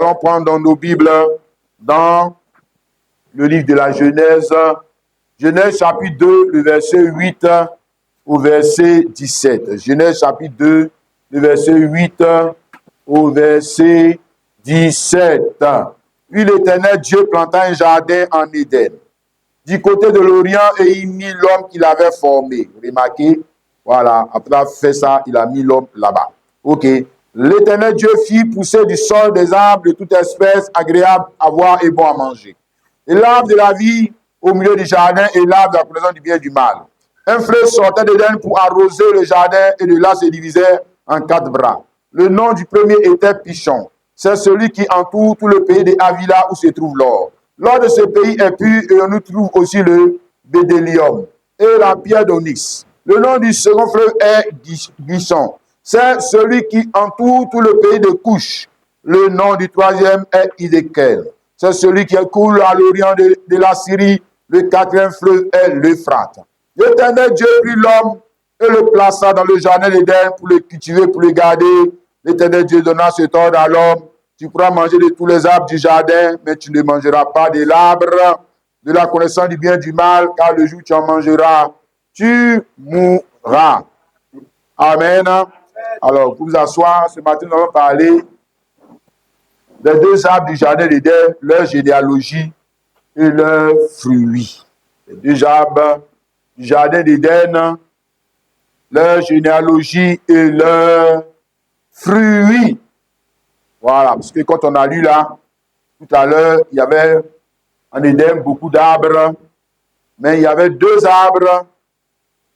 allons prendre dans nos Bibles, dans le livre de la Genèse, Genèse chapitre 2, le verset 8 au verset 17. Genèse chapitre 2, le verset 8 au verset 17. Puis l'Éternel Dieu planta un jardin en Éden, du côté de l'Orient, et il mit l'homme qu'il avait formé. Remarquez, voilà, après avoir fait ça, il a mis l'homme là-bas. Ok. L'Éternel Dieu fit pousser du sol des arbres de toute espèce, agréables à voir et bons à manger. Et l'arbre de la vie au milieu du jardin et l'arbre de la connaissance du bien et du mal. Un fleuve sortait d'Éden pour arroser le jardin, et de là se divisait en 4 bras. Le nom du premier était Pichon. C'est celui qui entoure tout le pays de Havila où se trouve l'or. L'or de ce pays est pur, et on y trouve aussi le bédélium et la pierre d'onyx. Le nom du second fleuve est Gishon. C'est celui qui entoure tout le pays de Couche. Le nom du troisième est Hiddekel. C'est celui qui coule à l'orient de la Syrie. Le quatrième fleuve est l'Euphrate. L'Éternel Dieu prit l'homme et le plaça dans le jardin d'Éden pour le cultiver, pour le garder. L'Éternel Dieu donna cet ordre à l'homme: tu pourras manger de tous les arbres du jardin, mais tu ne mangeras pas de l'arbre de la connaissance du bien et du mal, car le jour où tu en mangeras, tu mourras. Amen. Alors, pour vous asseoir, ce matin, nous allons parler des 2 arbres du jardin d'Éden, leur généalogie et leurs fruits. Les 2 arbres du jardin d'Éden, leur généalogie et leurs fruits. Voilà, parce que quand on a lu là, tout à l'heure, il y avait en Éden beaucoup d'arbres, mais il y avait 2 arbres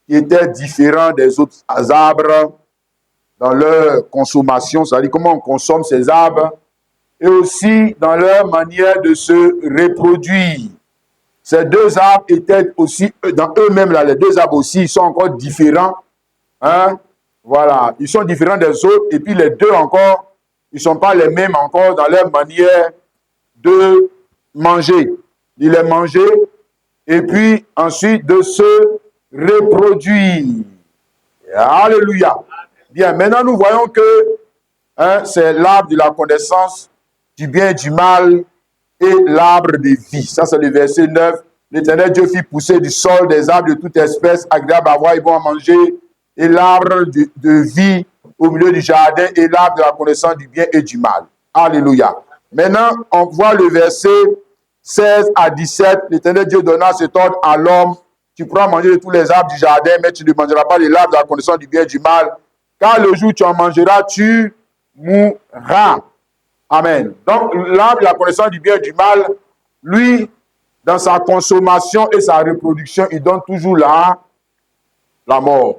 qui étaient différents des autres arbres dans leur consommation, c'est-à-dire comment on consomme ces arbres, et aussi dans leur manière de se reproduire. Ces 2 arbres étaient aussi, dans eux-mêmes, là, les 2 arbres aussi, ils sont encore différents. Hein? Voilà, ils sont différents des autres, et puis les 2 encore, ils ne sont pas les mêmes encore dans leur manière de manger. De les manger, et puis ensuite de se reproduire. Alléluia. Bien, maintenant nous voyons que c'est l'arbre de la connaissance du bien et du mal et l'arbre de vie. Ça, c'est le verset 9. L'Éternel Dieu fit pousser du sol des arbres de toute espèce, agréables à voir et bons à manger, et l'arbre de vie au milieu du jardin, et l'arbre de la connaissance du bien et du mal. Alléluia. Maintenant, on voit le verset 16 à 17. L'Éternel Dieu donna cet ordre à l'homme: tu pourras manger de tous les arbres du jardin, mais tu ne mangeras pas de l'arbre de la connaissance du bien et du mal, car le jour où tu en mangeras, tu mourras. Amen. Donc, l'arbre de la connaissance du bien et du mal, lui, dans sa consommation et sa reproduction, il donne toujours la mort.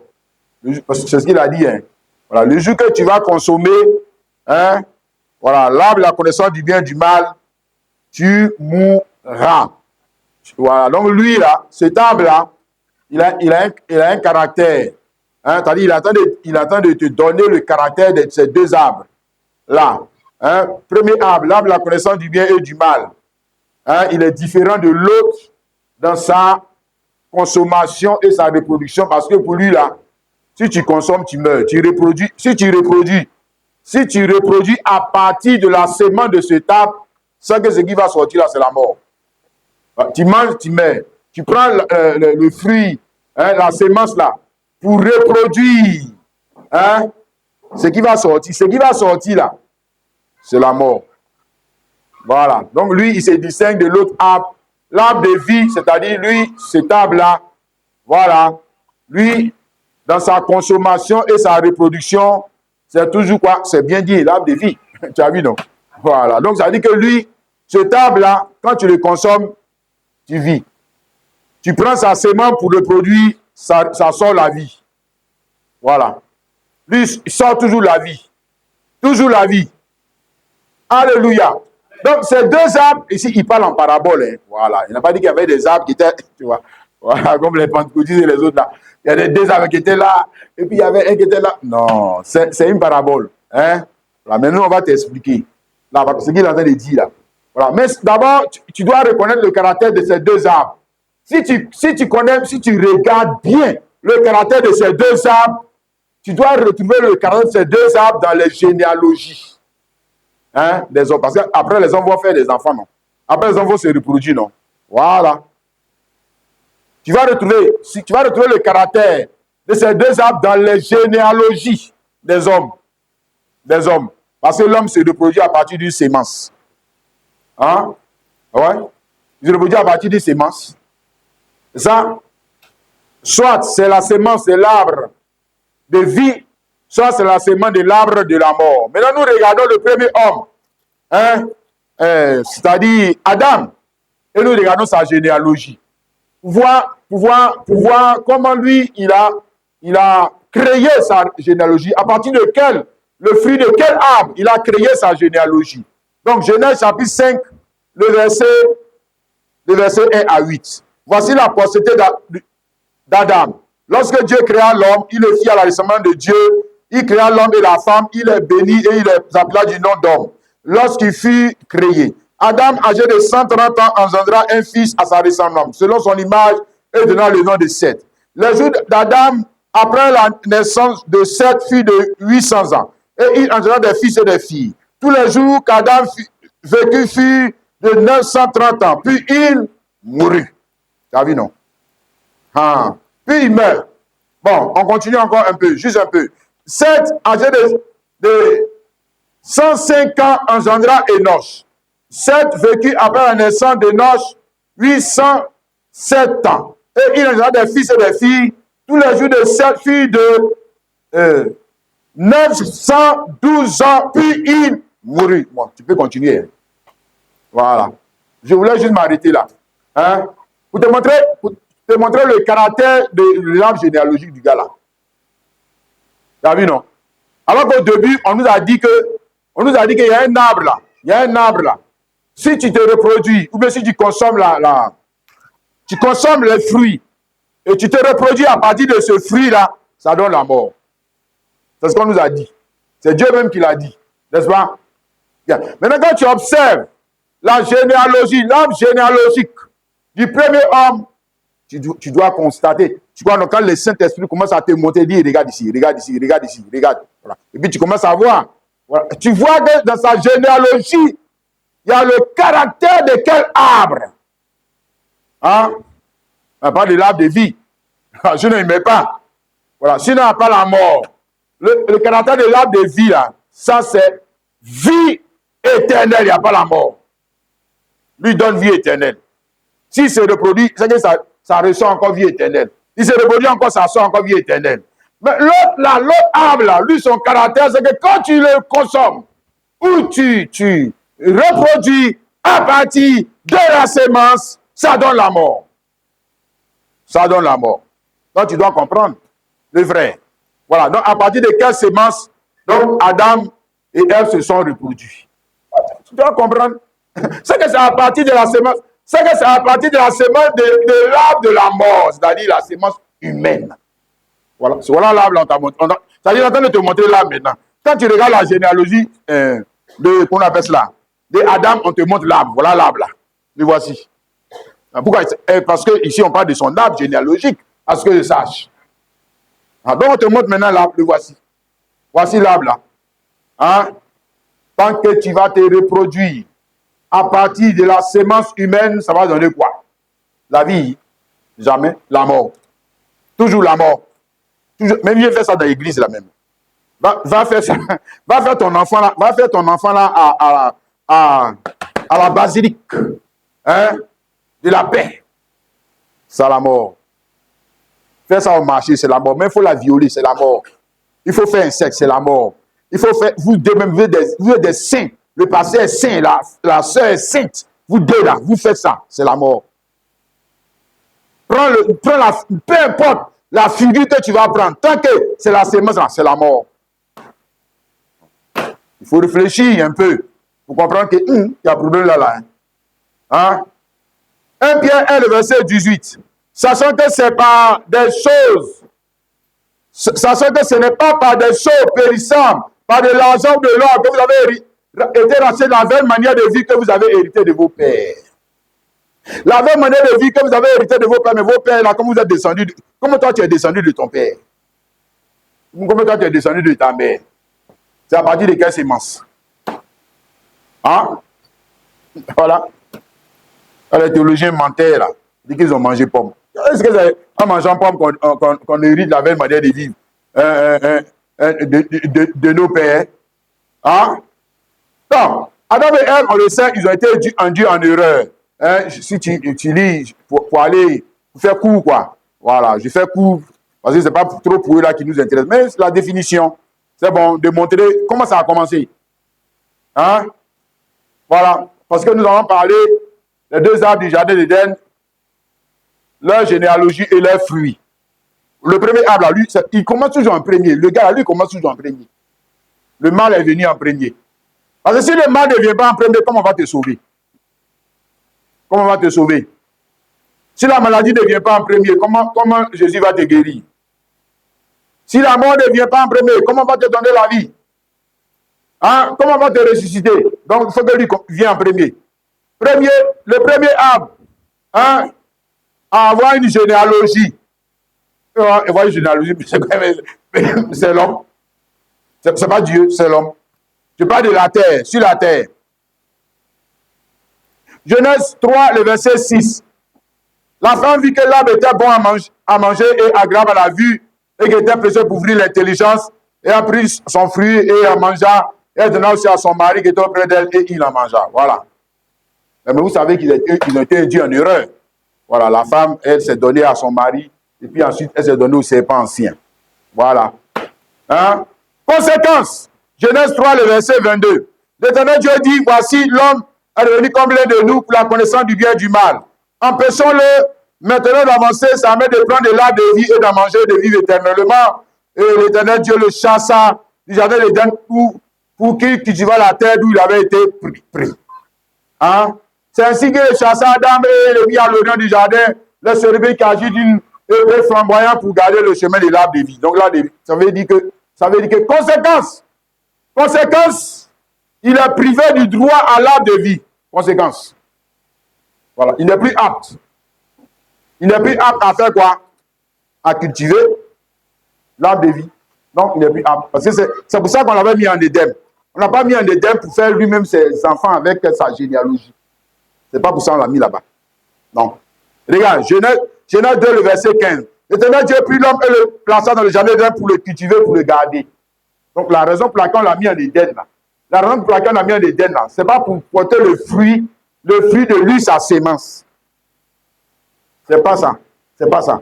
C'est ce qu'il a dit. Hein. Voilà, le jour que tu vas consommer, hein, voilà, l'arbre de la connaissance du bien et du mal, tu mourras. Voilà, donc lui, là, cet arbre-là, il a un caractère. Hein, c'est-à-dire, il attend de te donner le caractère de ces 2 arbres-là. Hein, premier arbre, l'arbre de la connaissance du bien et du mal. Hein, il est différent de l'autre dans sa consommation et sa reproduction, parce que pour lui, là, si tu consommes, tu meurs. Tu reproduis. Si tu reproduis à partir de la semence de cet arbre, sans que ce qui va sortir là, c'est la mort. Tu manges, tu meurs. Tu prends le fruit, hein, la semence là, pour reproduire. Hein, ce qui va sortir là, c'est la mort. Voilà. Donc lui, il se distingue de l'autre arbre. L'arbre de vie, c'est-à-dire lui, cet arbre-là, voilà. Lui, dans sa consommation et sa reproduction, c'est toujours quoi? C'est bien dit, l'arbre de vie. Tu as vu, non? Voilà. Donc ça veut dire que lui, cet arbre-là, quand tu le consommes, tu vis. Tu prends sa semence pour le produit, ça sort la vie. Voilà. Lui, il sort toujours la vie. Toujours la vie. Alléluia. Donc, ces 2 arbres, ici, il parle en parabole. Hein. Voilà. Il n'a pas dit qu'il y avait des arbres qui étaient, tu vois, voilà, comme les pentecôtistes et les autres là. Il y avait 2 arbres qui étaient là, et puis il y avait un qui était là. Non, c'est une parabole. Hein. Voilà. Maintenant, on va t'expliquer. Là, ce qu'il est en train de dire là. Voilà. Mais d'abord, tu dois reconnaître le caractère de ces 2 arbres. Si tu connais, si tu regardes bien le caractère de ces 2 arbres, tu dois retrouver le caractère de ces 2 arbres dans les généalogies. Hein, des hommes. Parce qu'après, les hommes vont faire des enfants, non? Après, les hommes vont se reproduire, non? Voilà. Tu vas retrouver le caractère de ces deux arbres dans les généalogies des hommes. Des hommes. Parce que l'homme se reproduit à partir d'une sémence. Hein? Ouais. Il se reproduit à partir d'une sémence. Ça, soit c'est la sémence de l'arbre de vie, soit c'est la sémence de l'arbre de la mort. Maintenant, nous regardons le premier homme, hein, c'est-à-dire Adam, et nous regardons sa généalogie. Pour voir comment lui, il a créé sa généalogie, à partir de le fruit de quel arbre il a créé sa généalogie. Donc, Genèse chapitre 5, le verset 1 à 8. Voici la postérité d'Adam. Lorsque Dieu créa l'homme, il le fit à la ressemblance de Dieu. Il créa l'homme et la femme, il les bénit et il les appela du nom d'homme. Lorsqu'il fut créé, Adam, âgé de 130 ans, engendra un fils à sa ressemblance, selon son image, et donna le nom de Seth. Les jours d'Adam, après la naissance de Seth, fut de 800 ans. Et il engendra des fils et des filles. Tous les jours qu'Adam vécut furent de 930 ans. Puis il mourut. Tu as vu, non? Ah. Puis il meurt. Bon, on continue encore un peu, juste un peu. Seth, âgé de 105 ans, engendra Enoch. Seth vécut après la naissance d'Enoch 807 ans. Et il engendra des fils et des filles. Tous les jours de Seth furent de 912 ans, puis il mourut. Bon, tu peux continuer. Voilà. Je voulais juste m'arrêter là. Hein? Pour te montrer le caractère de l'arbre généalogique du gars là. Tu as vu, non? Alors qu'au début, on nous a dit qu'il y a un arbre là. Il y a un arbre là. Si tu te reproduis, ou bien si tu consommes tu consommes les fruits, et tu te reproduis à partir de ce fruit là, ça donne la mort. C'est ce qu'on nous a dit. C'est Dieu même qui l'a dit. N'est-ce pas? Bien. Maintenant, quand tu observes la généalogie, l'arbre généalogique du premier homme, tu dois constater. Tu vois, quand le Saint-Esprit commence à te montrer, dit regarde ici, regarde ici, regarde ici, regarde. Voilà. Et puis tu commences à voir. Voilà. Tu vois que dans sa généalogie, il y a le caractère de quel arbre? Hein? On parle de l'arbre de vie. Je ne l'aimais pas. Voilà. Sinon, on n'a pas la mort. Le caractère de l'arbre de vie, là, ça c'est vie éternelle, il n'y a pas la mort. Lui donne vie éternelle. S'il se reproduit, c'est que ça ressort encore vie éternelle. Il se reproduit encore, ça sort encore vie éternelle. Mais l'autre arbre, là, lui, son caractère, c'est que quand tu le consommes, ou tu reproduis à partir de la sémence, ça donne la mort. Ça donne la mort. Donc, tu dois comprendre, le vrai. Voilà. Donc, à partir de quelle sémence, donc, Adam et Ève se sont reproduits. Tu dois comprendre. C'est que c'est à partir de la sémence. C'est que c'est à partir de la sémence de l'arbre de la mort, c'est-à-dire la sémence humaine. Voilà. Voilà l'arbre, on t'a montré. C'est-à-dire, on est en train de te montrer l'arbre maintenant. Quand tu regardes la généalogie qu'on appelle cela, de Adam, on te montre l'arbre. Voilà l'arbre là. Le voici. Pourquoi? Parce que ici on parle de son arbre généalogique, à ce que je sache. Donc on te montre maintenant l'arbre, le voici. Voici l'arbre là. Hein? Tant que tu vas te reproduire à partir de la sémence humaine, ça va donner quoi? La vie, jamais la mort. Toujours la mort. Toujours. Même mieux faire ça dans l'église là même. Va faire ça. Va faire ton enfant là à la basilique. Hein? De la paix. C'est la mort. Faire ça au marché, c'est la mort. Mais il faut la violer, c'est la mort. Il faut faire un sexe, c'est la mort. Il faut faire, vous êtes des saints. Le pasteur est saint, la sœur est sainte. Vous deux là, vous faites ça, c'est la mort. Peu importe la figure que tu vas prendre, tant que c'est la sémence là, c'est la mort. Il faut réfléchir un peu pour comprendre que il y a un problème là. Hein? 1 Pierre 1, le verset 18. Sachant que c'est par des choses, sachant que ce n'est pas par des choses périssables, par de l'argent, de l'or que vous avez été racheté la même manière de vie que vous avez hérité de vos pères. La même manière de vie que vous avez hérité de vos pères, mais vos pères, là, comme vous êtes descendu, comment toi tu es descendu de ton père? Comment toi tu es descendu de ta mère? C'est à partir de quelle sémence? Hein? Voilà. Les théologiens mentaient là. Ils disent qu'ils ont mangé pomme. Est-ce que c'est en mangeant pomme qu'on hérite la même manière de vivre de nos pères? Hein? Non. Adam et Ève, on le sait, ils ont été induits en erreur. Hein? Si tu lis pour aller faire cours, quoi. Voilà, je fais cours parce que ce n'est pas trop pour eux là qui nous intéresse. Mais la définition, c'est bon, de montrer comment ça a commencé. Hein? Voilà. Parce que nous avons parlé des deux arbres du jardin d'Éden, leur généalogie et leurs fruits. Le premier arbre, là, lui, il commence toujours en premier. Le gars, là, lui, commence toujours en premier. Le mal est venu en premier. Parce que si le mal ne vient pas en premier, comment on va te sauver? Comment on va te sauver? Si la maladie ne vient pas en premier, comment Jésus va te guérir? Si la mort ne vient pas en premier, comment on va te donner la vie? Hein? Comment on va te ressusciter? Donc, il faut que lui vienne en premier. Le premier arbre, hein, à avoir une généalogie. Avoir une généalogie, c'est l'homme. C'est pas Dieu, c'est l'homme. Je parle de la terre, sur la terre. Genèse 3, le verset 6. La femme vit que l'arbre était bon à manger et agréable à la vue, et qu'il était précieux pour ouvrir l'intelligence, et a pris son fruit et en mangea, et elle donna aussi à son mari qui était auprès d'elle, et il en mangea. Voilà. Mais vous savez qu'ils ont été induits en erreur. Voilà, la femme, elle s'est donnée à son mari, et puis ensuite, elle s'est donnée au serpent ancien. Voilà. Hein? Conséquence, Genèse 3, le verset 22. L'Éternel Dieu dit, voici l'homme est devenu comme l'un de nous pour la connaissance du bien et du mal. Empêchons-le maintenant d'avancer sa main, de prendre de l'arbre de vie et d'en manger et de vivre éternellement. Et l'Éternel Dieu le chassa du jardin d'Éden pour qu'il cultivât la terre d'où il avait été pris. Hein? C'est ainsi que le chassa Adam et le mit à l'orient du jardin, le chérubin qui agit d'une épée flamboyante pour garder le chemin de l'arbre de vie. Donc là, ça veut dire que conséquence, il est privé du droit à l'arbre de vie. Conséquence. Voilà, il n'est plus apte. Il n'est plus apte à faire quoi? À cultiver l'arbre de vie. Donc, il n'est plus apte. Parce que c'est pour ça qu'on l'avait mis en Éden. On n'a pas mis en Éden pour faire lui-même ses enfants avec sa généalogie. C'est pas pour ça qu'on l'a mis là-bas. Non. Regarde, Genèse 2, le verset 15. L'Éternel Dieu prit l'homme et le plaça dans le jardin d'Éden pour le cultiver, pour le garder. Donc, la raison pour laquelle on l'a mis en Éden, là, la raison pour laquelle on l'a mis en Éden, là, c'est pas pour porter le fruit de lui, sa sémence. C'est pas ça. C'est pas ça.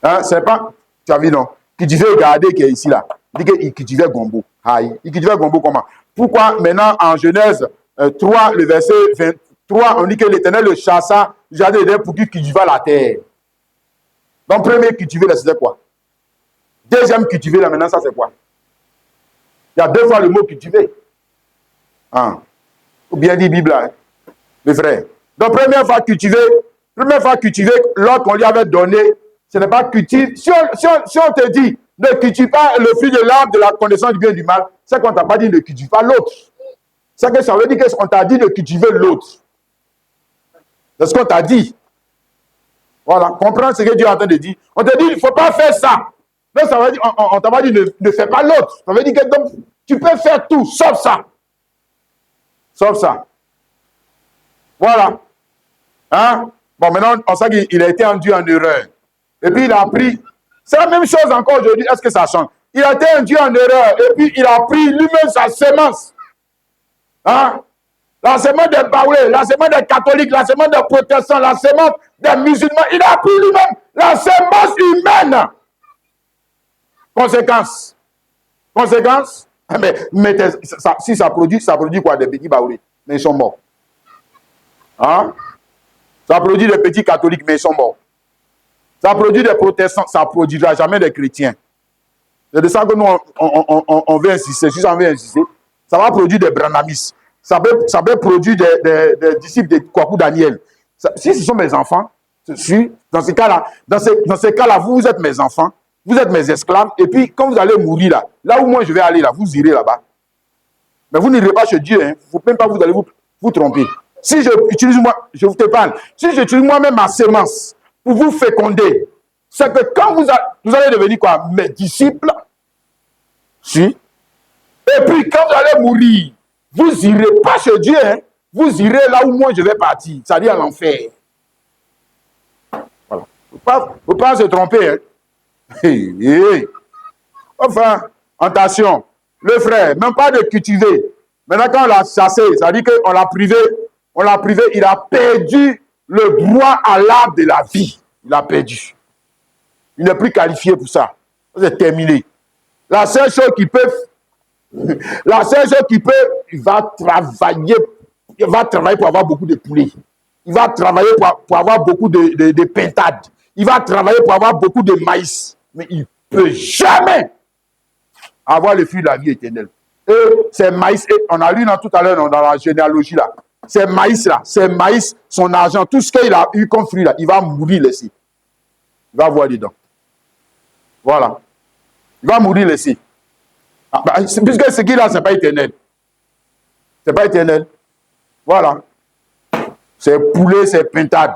Hein, c'est pas, tu as vu, non? Cultiver et garder qui est ici, là. Il dit qu'il cultivait Gombo. Aïe. Il cultivait Gombo comment? Pourquoi maintenant, en Genèse 3, le verset 23, on dit que l'Éternel le chassa du jardin d'Éden pour qu'il cultivait la terre. Donc, premier cultiver, là, c'était quoi? Deuxième cultiver, là, maintenant, ça, c'est quoi? Il y a deux fois le mot cultiver. Hein? Faut bien dire Bible, hein? Mes frères. Donc, première fois cultiver, l'autre qu'on lui avait donné, ce n'est pas cultiver. Si on te dit, ne cultive pas le fruit de l'arbre de la connaissance du bien et du mal, c'est qu'on ne t'a pas dit ne cultive pas l'autre. C'est que ça veut dire qu'on t'a dit de cultiver l'autre. C'est ce qu'on t'a dit. Voilà, comprends ce que Dieu est en train de dire. On te dit, il ne faut pas faire ça. Mais ça veut dire, on t'a pas dit, ne fais pas l'autre. Ça veut dire que donc, tu peux faire tout, sauf ça. Sauf ça. Voilà. Hein? Bon, maintenant, on sait qu'il a été induit en erreur. Et puis, il a pris. C'est la même chose encore aujourd'hui. Est-ce que ça change? Il a été induit en erreur. Et puis, il a pris lui-même sa sémence. Hein? La sémence des Baoulés, la sémence des catholiques, la sémence des protestants, la sémence des musulmans. Il a pris lui-même la sémence humaine. Conséquence. Conséquence. Mais si ça produit quoi? Des petits Baoulés. Mais ils sont morts. Hein? Ça produit des petits catholiques, mais ils sont morts. Ça produit des protestants, ça ne produira jamais des chrétiens. C'est de ça que nous, on veut insister. Si on veut insister, ça va produire des branhamistes. Ça peut produire des disciples de Kwaku Daniel. Si ce sont mes enfants, dans ces cas-là, vous êtes mes enfants, vous êtes mes esclaves, et puis quand vous allez mourir là où moi je vais aller, là, vous irez là-bas. Mais vous n'irez pas chez Dieu, hein. Faut même pas vous allez vous tromper. Si j'utilise moi, je vous parle, si j'utilise moi-même ma sémence pour vous féconder, c'est que quand vous allez devenir quoi? Mes disciples. Si. Et puis quand vous allez mourir, vous irez pas chez Dieu, hein. Vous irez là où moi je vais partir, c'est-à-dire à l'enfer. Voilà. Faut pas se tromper. Hein. Hey, hey. Enfin, attention, le frère, même pas de cultiver. Maintenant, quand on l'a chassé, ça veut dire qu'on l'a privé, il a perdu le droit à l'arbre de la vie. Il a perdu. Il n'est plus qualifié pour ça. C'est terminé. La seule chose qu'il peut, il va travailler pour avoir beaucoup de poulets. Il va travailler pour avoir beaucoup de pintades. Il va travailler pour avoir beaucoup de maïs. Mais il ne peut jamais avoir le fruit de la vie éternelle. Et c'est maïs, et on a lu tout à l'heure dans la généalogie là. C'est maïs là, c'est maïs, son argent, tout ce qu'il a eu comme fruit là, il va mourir laissé. Il va avoir dedans. Voilà. Il va mourir laissé. Ah, bah, puisque ce qu'il a, ce n'est pas éternel. C'est pas éternel. Voilà. C'est poulet, c'est pintade.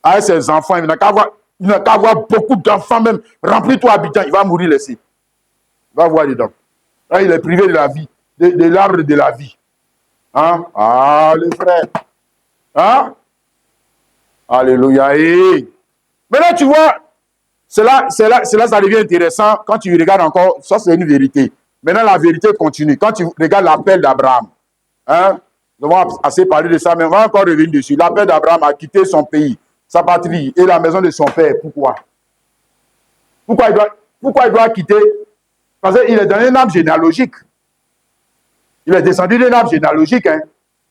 Avec ses enfants, il n'a qu'à avoir beaucoup d'enfants même. Remplis-toi habitant, il va mourir laissé. Il va voir dedans. Là, il est privé de la vie, de l'arbre de la vie. Hein? Ah, les frères. Hein? Alléluia. Et maintenant, tu vois, cela, ça devient intéressant quand tu regardes encore. Ça, c'est une vérité. Maintenant, la vérité continue. Quand tu regardes l'appel d'Abraham, hein? Nous avons assez parlé de ça, mais on va encore revenir dessus. L'appel d'Abraham a quitté son pays, sa patrie et la maison de son père. Pourquoi? Pourquoi il doit quitter? Parce qu'il est dans un arbre généalogique. Il est descendu d'un arbre généalogique. Hein.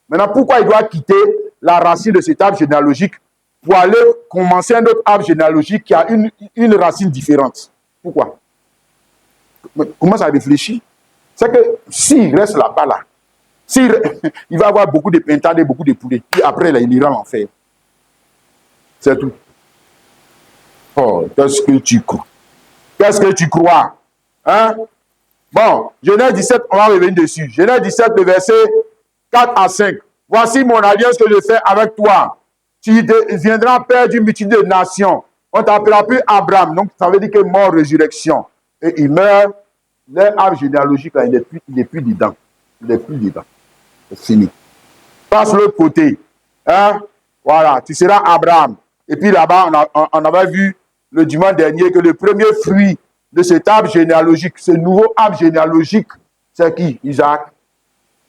Maintenant, pourquoi il doit quitter la racine de cet arbre généalogique pour aller commencer un autre arbre généalogique qui a une racine différente? Pourquoi? Commence à réfléchir. C'est que s'il reste là-bas, là, il va avoir beaucoup de pintades et beaucoup de poulets. Puis après, là, il ira en enfer. C'est tout. Oh, qu'est-ce que tu crois? Qu'est-ce que tu crois? Hein? Bon, Genèse 17, on va revenir dessus. Genèse 17, le verset 4 à 5. Voici mon alliance que je fais avec toi. Tu deviendras père d'une multitude de nations. On t'appellera plus Abraham. Donc, ça veut dire que mort, résurrection. Et il meurt. L'arbre généalogique, là, il n'est plus dedans. Il n'est plus dedans. C'est fini. Passe l'autre côté. Hein? Voilà, tu seras Abraham. Et puis là-bas, on avait vu le dimanche dernier que le premier fruit de cet arbre généalogique, ce nouveau arbre généalogique, c'est qui? Isaac.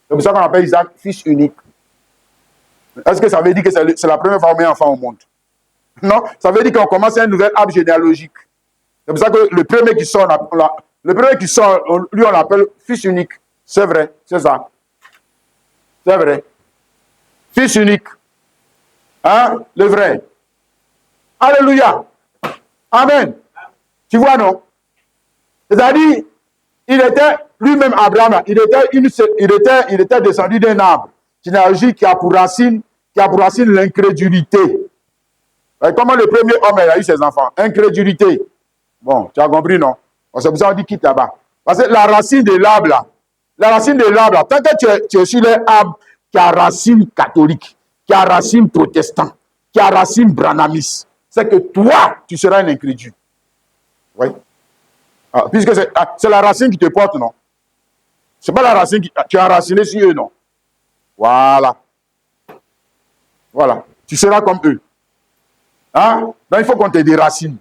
C'est pour ça qu'on appelle Isaac fils unique. Est-ce que ça veut dire que c'est la première fois qu'on met un enfant au monde? Non, ça veut dire qu'on commence un nouvel arbre généalogique. C'est pour ça que le premier qui sort, lui on l'appelle fils unique. C'est vrai, c'est ça. C'est vrai. Fils unique. Hein? Le vrai. Alléluia. Amen. Tu vois, non? C'est-à-dire, il était lui-même Abraham, il était descendu d'un arbre généalogique qui a pour racine l'incrédulité. Comment le premier homme a eu ses enfants? Incrédulité. Bon, tu as compris, non? C'est pour ça qu'on dit quitte là-bas. Parce que la racine de l'arbre, là, tant que tu es sur l'arbre qui a racine catholique, qui a racine protestant, qui a racine branhamiste, c'est que toi, tu seras un incrédule. Oui. Ah, puisque c'est la racine qui te porte, non? C'est pas la racine qui tu as raciné sur eux, non? Voilà. Voilà. Tu seras comme eux. Hein? Donc il faut qu'on te déracine.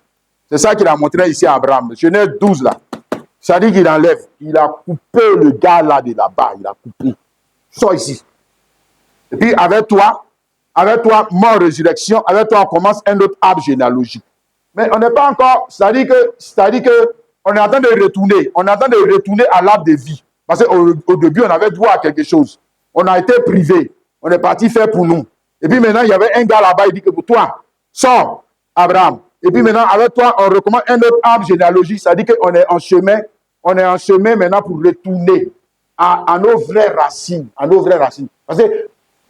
C'est ça qu'il a montré ici à Abraham. Genèse 12, là. Ça dit qu'il enlève. Il a coupé le gars là de là-bas. Il a coupé. Sors ici. Et puis avec toi, mort, résurrection, avec toi, on commence un autre arbre généalogique. Mais on n'est pas encore. C'est-à-dire que on est en train de retourner. On est en train de retourner à l'arbre de vie. Parce qu'au début, on avait droit à quelque chose. On a été privé. On est parti faire pour nous. Et puis maintenant, il y avait un gars là-bas, il dit que pour toi, sors, Abraham. Et puis maintenant, avec toi, on recommence un autre arbre généalogique. Ça dit qu'on est en chemin. On est en chemin maintenant pour retourner à nos vraies racines. À nos vraies racines. Parce que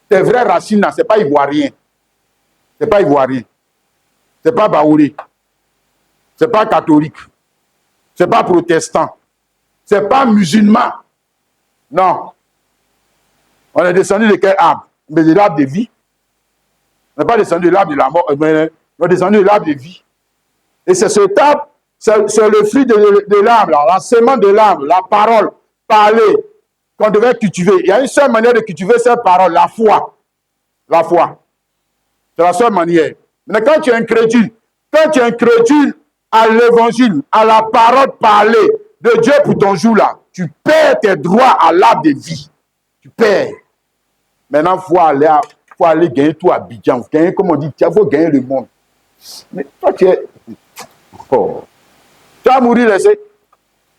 tes vraies racines, là, ce n'est pas ivoirien. Ce n'est pas ivoirien. Ce n'est pas baoulé. Ce n'est pas catholique. Ce n'est pas protestant. Ce n'est pas musulman. Non. On est descendu de quel arbre? Mais de l'arbre de vie. On n'est pas descendu de l'arbre de la mort. Mais on est descendu de l'arbre de vie. Et c'est cet arbre, c'est le fruit de l'arbre, la sémence de l'arbre, la parole, parler. qu'on devait cultiver. Il y a une seule manière de cultiver cette parole, la foi. La foi. C'est la seule manière. Mais quand tu es incrédule, à l'évangile, à la parole parlée de Dieu pour ton jour là, tu perds tes droits à l'arbre de vie. Tu perds. Maintenant, il faut aller gagner tout à Abidjan. Gagner, comme on dit, il faut gagner le monde. Mais toi, tu es... Oh. Tu vas mourir laissé.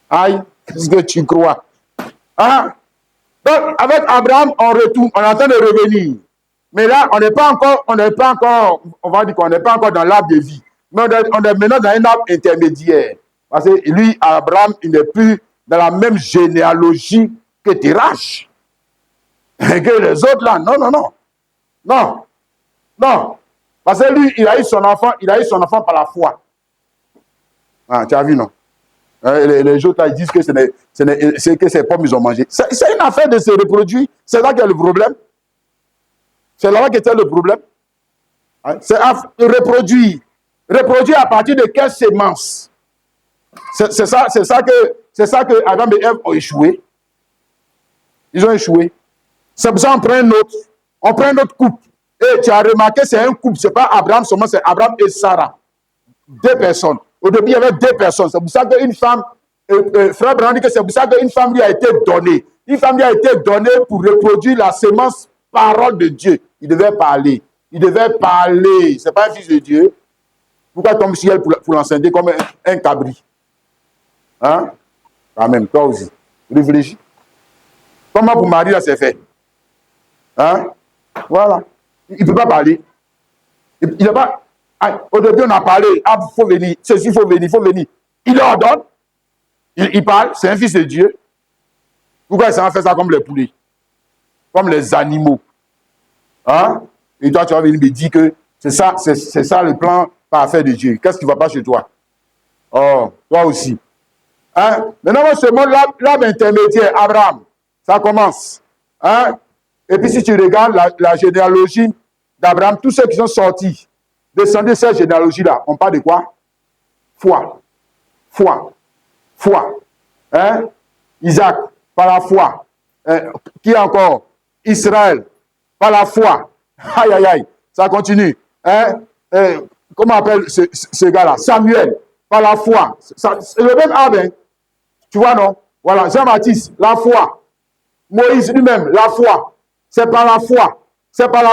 Aïe, qu'est-ce que tu crois? Hein? Donc, avec Abraham, on retourne, on est en train de revenir. Mais là, on n'est pas encore, on va dire qu'on n'est pas encore dans l'arbre de vie. Mais on est maintenant dans un arbre intermédiaire. Parce que lui, Abraham, il n'est plus dans la même généalogie que Terach. Et que les autres là, non. Parce que lui, il a eu son enfant par la foi. Ah, tu as vu, non? Les autres là, ils disent que c'est que ses pommes, ils ont mangé. C'est une affaire de se reproduire. C'est là qu'il y a le problème. C'est là qu'était le problème. Hein? C'est reproduire. Reproduire à partir de quelle sémence? C'est ça que Adam et Ève ont échoué. Ils ont échoué. C'est pour ça qu'on prend un autre couple. Et tu as remarqué, c'est un couple, c'est pas Abraham seulement, c'est Abraham et Sarah. 2 personnes. Au début, il y avait 2 personnes. C'est pour ça qu'une femme, frère Branham dit que c'est pour ça qu'une femme lui a été donnée. Une femme lui a été donnée pour reproduire la sémence parole de Dieu. Il devait parler. Ce n'est pas un fils de Dieu. Pourquoi tombe sur elle pour l'enseigner comme un cabri? Hein? Quand même, toi aussi. Réfléchis. Comment pour Marie, là, c'est fait? Hein? Voilà. Il ne peut pas parler. Il n'a pas... Au début, on a parlé. Ah, il faut venir. Ceci, il faut venir. Il ordonne. Il parle. C'est un fils de Dieu. Pourquoi il s'en fait ça comme les poulets? Comme les animaux. Hein? Et toi, tu vas venir me dire que c'est ça le plan parfait de Dieu. Qu'est-ce qui ne va pas chez toi? Oh, toi aussi. Hein? Maintenant, on se montre l'arbre intermédiaire, Abraham. Ça commence. Hein? Et puis, si tu regardes la généalogie d'Abraham, tous ceux qui sont sortis, descendus de cette généalogie-là, on parle de quoi? Foi. Hein? Isaac, par la foi. Qui encore? Israël, par la foi. Aïe, ça continue. Hein? Comment on appelle ce gars-là? Samuel, par la foi. C'est le même arbre. Hein? Tu vois, non? Voilà, Jean-Baptiste, la foi. Moïse lui-même, la foi. C'est par la foi. Hébreu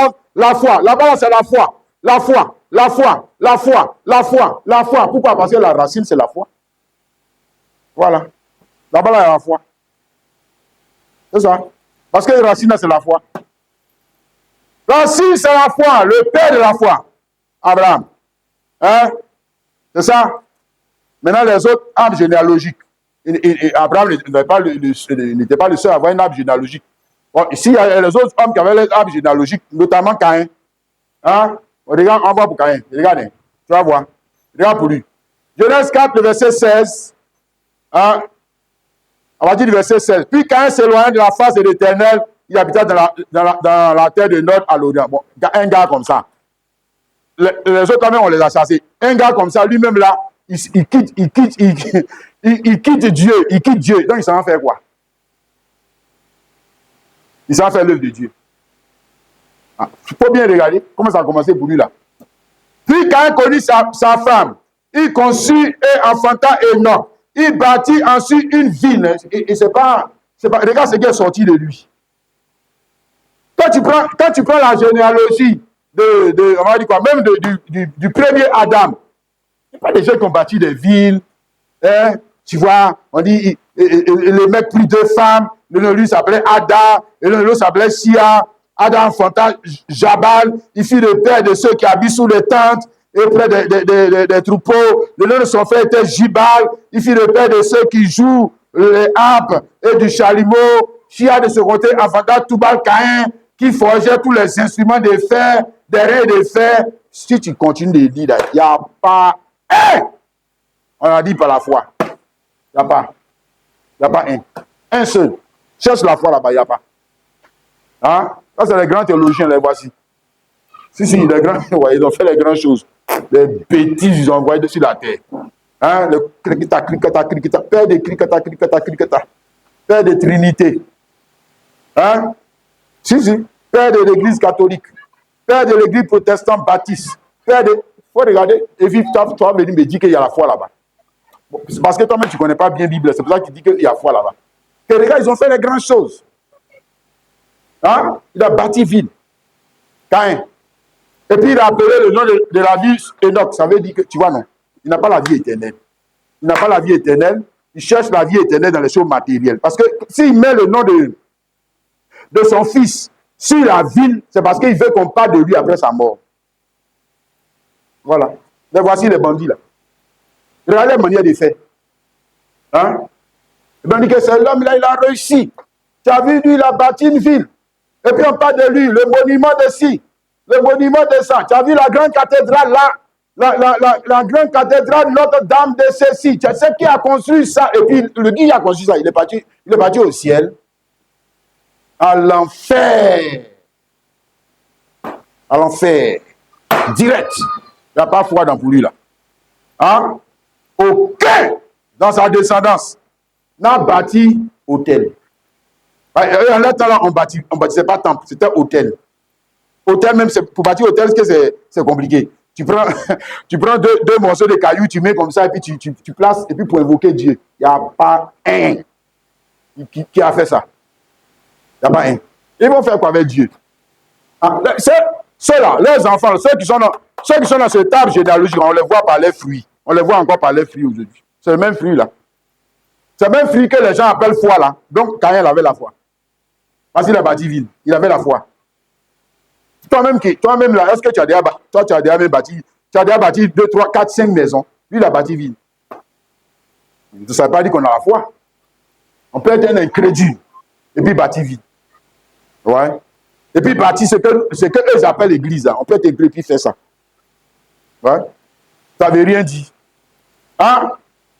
11, la foi. Là-bas, c'est la foi. La foi. Pourquoi? Parce que la racine, c'est la foi. Voilà. Là-bas, là, il y a la foi. C'est ça. Parce que la racine, c'est la foi. Racine, c'est la foi. Le père de la foi. Abraham. Hein? C'est ça. Maintenant, les autres arbres généalogiques. Abraham n'était pas le seul à avoir un arbre généalogique. Bon, ici, il y a les autres hommes qui avaient les arbres généalogiques, notamment Caïn. Hein? Regarde, on voit pour Caïn. Regardez. Tu vas voir. Regarde pour lui. Genèse 4, le verset 16. Hein? On va dire le verset 16. Puis Caïn s'éloigna de la face de l'Éternel. Il habitait dans la terre de Nod à l'Orient. Bon, un gars comme ça. Les autres hommes, on les a chassés. Un gars comme ça, lui-même là, il quitte Dieu. Donc, il s'en va faire quoi? Il s'en va faire l'œuvre de Dieu. Il faut bien regarder comment ça a commencé pour lui là. Puis, quand il connut sa femme, il conçut et enfanta Enoch. Il bâtit ensuite une ville. Et c'est pas. Regarde ce qui est sorti de lui. Quand tu prends la généalogie on va dire quoi, même du premier Adam, c'est pas des gens qui ont bâti des villes. Hein, tu vois, on dit, le mec prit 2 femmes, le nom de lui s'appelait Ada, et le nom de l'autre s'appelait Sia. Adam enfanta Jabal, il fit le père de ceux qui habitent sous les tentes et près des troupeaux. Le nom de son frère était Jibal, il fit le père de ceux qui jouent les harpes et du chalumeau. Chia de ce côté enfanta Tubal Caïn, qui forgeait tous les instruments de fer, des reins de fer. Si tu continues de dire, il n'y a pas un. On a dit par la foi. Il n'y a pas. Il n'y a pas un. Un seul. Cherche la foi là-bas, il n'y a pas. Hein? Ça, c'est les grands théologiens, les voici. Si, les grands, ouais, ils ont fait les grandes choses. Les bêtises, ils ont envoyé dessus la terre. Hein, le cricata, cricata, cricata, père de cricata, cricata, cricata, père de Trinité. Hein? Si, si, père de l'église catholique, père de l'église protestante baptiste, père de... Il faut regarder, et vivre, toi, venir me dire qu'il y a la foi là-bas. Bon, c'est parce que toi-même, tu ne connais pas bien la Bible, c'est pour ça que tu dis qu'il y a la foi là-bas. Et les gars, ils ont fait les grandes choses. Hein? Il a bâti ville. Caïn. Et puis il a appelé le nom de la vie Enoch. Ça veut dire que, tu vois, non, il n'a pas la vie éternelle. Il n'a pas la vie éternelle. Il cherche la vie éternelle dans les choses matérielles. Parce que s'il met le nom de son fils sur la ville, c'est parce qu'il veut qu'on parle de lui après sa mort. Voilà. Mais voici les bandits là. Regardez les manières de faire. Hein? Et bien, on dit que c'est l'homme là, il a réussi. Tu as vu, lui, il a bâti une ville. Et puis on parle de lui, le monument de ci, le monument de ça. Tu as vu la grande cathédrale là, la grande cathédrale Notre-Dame de ceci. Tu sais qui a construit ça? Et puis le qui a construit ça, il est parti au ciel, à l'enfer. À l'enfer. Direct. Il n'y a pas foi dans pour lui là. Hein? Aucun dans sa descendance n'a bâti hôtel. En leur temps là, on ne bâtissait pas temple, c'était hôtel. Hôtel même, pour bâtir hôtel, c'est compliqué. Tu prends, tu prends deux morceaux de cailloux, tu mets comme ça, et puis tu places, et puis pour invoquer Dieu. Il n'y a pas un qui a fait ça. Il n'y a pas un. Ils vont faire quoi avec Dieu? Ah, ceux-là, les enfants, ceux qui sont dans ce table généalogique, on les voit par les fruits. On les voit encore par les fruits aujourd'hui. C'est le même fruit là. C'est le même fruit que les gens appellent foi là. Donc, Caïn avait la foi. Parce qu'il a bâti ville. Il avait la foi. Toi-même là, est-ce que tu as déjà bâti 2, 3, 4, 5 maisons? Lui, il a bâti ville. Ça ne veut pas dire qu'on a la foi. On peut être un incrédule et puis bâtir ville. Ouais. Et puis bâtir ce que eux appellent l'église. Là. On peut être incrédule et puis faire ça. Ouais. Ça ne veut rien dire. Hein?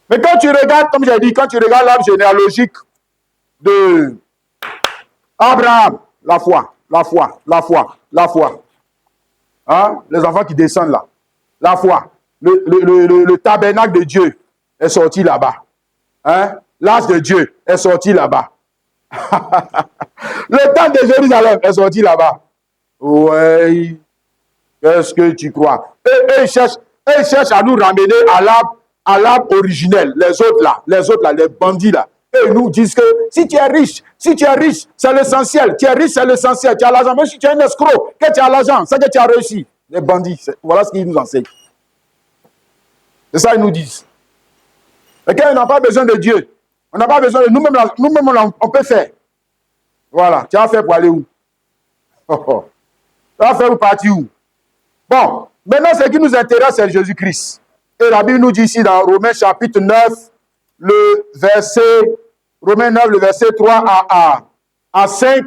Mais quand tu regardes, comme j'ai dit, quand tu regardes l'arbre généalogique de Abraham, la foi. Hein? Les enfants qui descendent là. La foi. Le tabernacle de Dieu est sorti là-bas. Hein? L'âge de Dieu est sorti là-bas. Le temple de Jérusalem est sorti là-bas. Oui. Qu'est-ce que tu crois? Et ils cherchent à nous ramener à l'arbre originel. Les autres là, les bandits là. Et ils nous disent que si tu es riche, c'est l'essentiel. Tu es riche, c'est l'essentiel. Tu as l'argent. Même si tu es un escroc, que tu as l'argent, c'est que tu as réussi. Les bandits, voilà ce qu'ils nous enseignent. C'est ça qu'ils nous disent. Et quand on n'a pas besoin de Dieu, on n'a pas besoin de nous-mêmes, on peut faire. Voilà. Tu as fait pour aller où? Tu as fait pour partir où? Bon, maintenant, ce qui nous intéresse, c'est Jésus-Christ. Et la Bible nous dit ici dans Romains chapitre 9, Romains 9, le verset 3 à 5,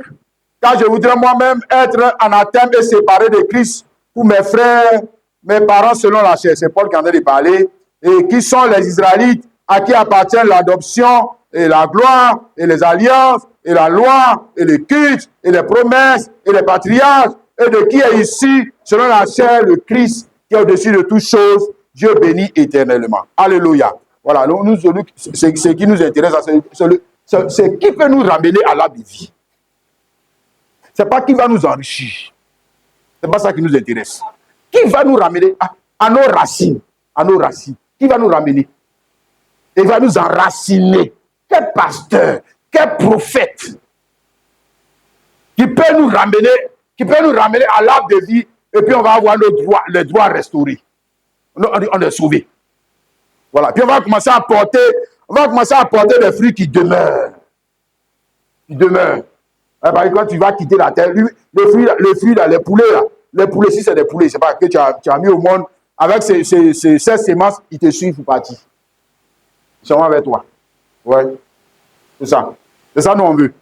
car je voudrais moi-même être anathème et séparé de Christ pour mes frères, mes parents selon la chair. C'est Paul qui en a parlé. Et qui sont les Israélites à qui appartient l'adoption et la gloire et les alliances et la loi et les cultes et les promesses et les patriarches et de qui est ici, selon la chair, le Christ qui est au-dessus de toutes choses, Dieu béni éternellement. Alléluia. Voilà, ce qui nous intéresse, c'est qui peut nous ramener à la vie. Ce n'est pas qui va nous enrichir. Ce n'est pas ça qui nous intéresse. Qui va nous ramener à nos racines? À nos racines. Qui va nous ramener? Il va nous enraciner. Quel pasteur, quel prophète qui peut nous ramener à l'arbre de vie et puis on va avoir les droits restaurés. On est sauvés. Voilà. Puis on va commencer à porter des fruits qui demeurent. Qui demeurent. Parce que quand tu vas quitter la terre, les fruits là, les poulets, si c'est des poulets, c'est pas que tu as mis au monde, avec ces semences, ils te suivent pour partir. Ils sont avec toi. Ouais. C'est ça. C'est ça nous on veut.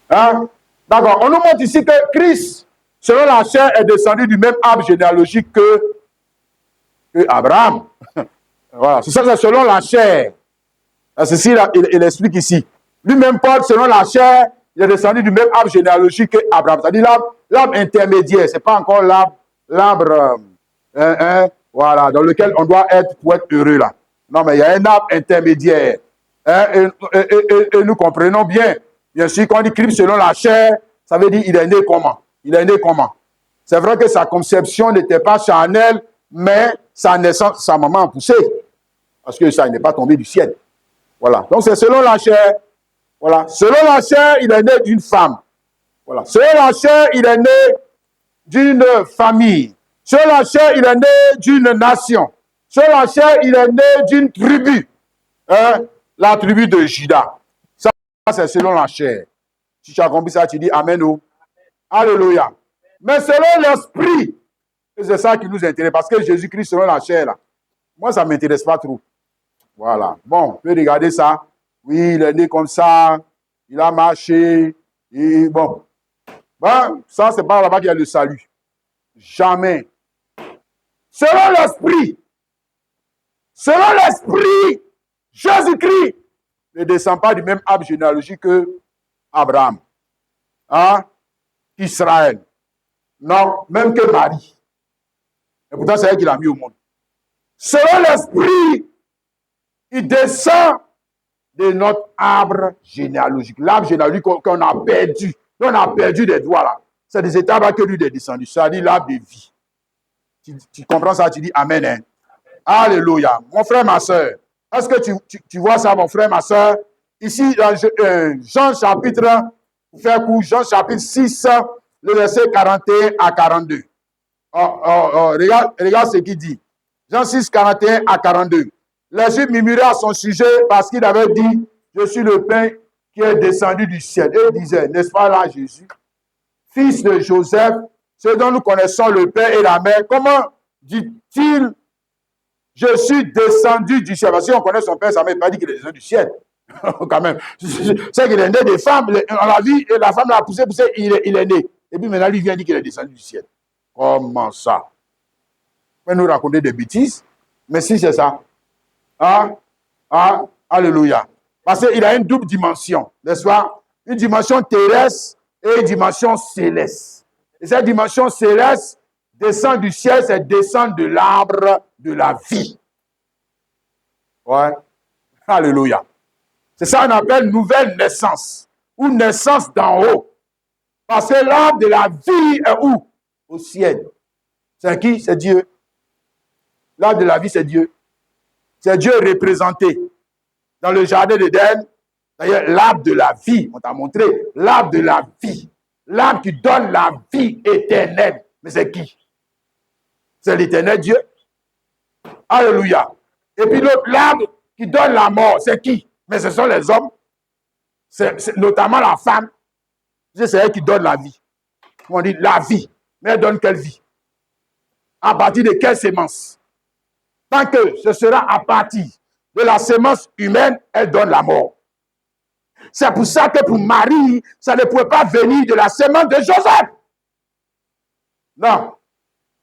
Hein? D'accord. On nous montre ici que Christ, selon la chair, est descendu du même arbre généalogique que Abraham. Voilà. C'est ça, c'est selon la chair. Ceci, il explique ici. Lui-même, Paul, selon la chair, il est descendu du même arbre généalogique que Abraham. C'est-à-dire l'arbre intermédiaire. Ce n'est pas encore l'arbre voilà, dans lequel on doit être pour être heureux là. Non, mais il y a un arbre intermédiaire. Hein, et nous comprenons bien. Bien sûr, quand on dit Christ selon la chair, ça veut dire il est né comment? Il est né comment? C'est vrai que sa conception n'était pas charnelle, mais sa naissance, sa maman a poussé. Parce que ça n'est pas tombé du ciel. Voilà. Donc c'est selon la chair. Voilà. Selon la chair, il est né d'une femme. Voilà. Selon la chair, il est né d'une famille. Selon la chair, il est né d'une nation. Selon la chair, il est né d'une tribu. Hein? La tribu de Juda. Ça, c'est selon la chair. Si tu as compris ça, tu dis Amen. Oh. Alléluia. Mais selon l'esprit, c'est ça qui nous intéresse. Parce que Jésus-Christ, selon la chair, là, moi, ça ne m'intéresse pas trop. Voilà. Bon, on peut regarder ça. Oui, il est né comme ça. Il a marché. Et bon. Ben, ça, c'est pas là-bas qu'il y a le salut. Jamais. Selon l'esprit, Jésus-Christ ne descend pas du même arbre généalogique que Abraham, hein? Israël. Non, même que Marie. Et pourtant, c'est elle qui l'a mis au monde. Selon l'esprit, il descend de notre arbre généalogique. L'arbre généalogique qu'on a perdu. On a perdu des doigts là. C'est des étapes que lui est descendu. Ça dit l'arbre de vie. Tu comprends ça? Tu dis Amen. Hein? Alléluia. Mon frère, ma soeur, est-ce que tu vois ça, mon frère, ma soeur? Ici, dans Jean chapitre, pour faire court, Jean chapitre 6, le verset 41 à 42. Regarde ce qu'il dit. Jean 6, 41 à 42. Les Juifs murmuraient à son sujet parce qu'il avait dit, je suis le pain qui est descendu du ciel. Et il disait, n'est-ce pas là Jésus, fils de Joseph, ce dont nous connaissons le père et la mère, comment dit-il, je suis descendu du ciel? Parce qu'on connaît son père, ça ne m'a pas dit qu'il est descendu du ciel. Quand même. C'est qu'il est né des femmes, on l'a vu, et la femme l'a poussé, il est né. Et puis maintenant, il vient dire qu'il est descendu du ciel. Comment ça? On peut nous raconter des bêtises, mais si c'est ça. Alléluia. Parce qu'il a une double dimension, n'est-ce pas? Une dimension terrestre et une dimension céleste. Et cette dimension céleste descend du ciel, c'est descend de l'arbre de la vie. Ouais. Alléluia. C'est ça qu'on appelle nouvelle naissance ou naissance d'en haut. Parce que l'arbre de la vie est où? Au ciel. C'est qui? C'est Dieu. L'arbre de la vie, c'est Dieu. C'est Dieu représenté dans le jardin d'Éden. D'ailleurs, l'arbre de la vie, on t'a montré, l'arbre de la vie. L'arbre qui donne la vie éternelle. Mais c'est qui? C'est l'éternel Dieu. Alléluia. Et puis l'autre, l'arbre qui donne la mort, c'est qui? Mais ce sont les hommes. C'est notamment la femme. C'est elle qui donne la vie. On dit la vie. Mais elle donne quelle vie? À partir de quelle sémence? Tant que ce sera à partir de la sémence humaine, elle donne la mort. C'est pour ça que pour Marie, ça ne pouvait pas venir de la sémence de Joseph. Non.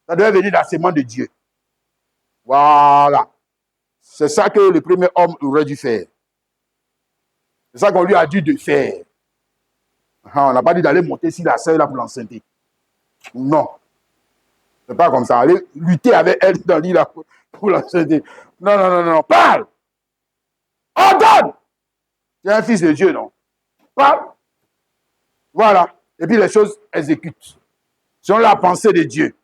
Ça devait venir de la sémence de Dieu. Voilà. C'est ça que le premier homme aurait dû faire. C'est ça qu'on lui a dit de faire. On n'a pas dit d'aller monter sur la selle là pour l'enceinte. Non. C'est pas comme ça. Aller lutter avec elle dans l'île là pour l'enceinte. Non. Parle. Ordonne. Tu es un fils de Dieu, non? Parle. Voilà. Et puis les choses exécutent. Selon la pensée de Dieu.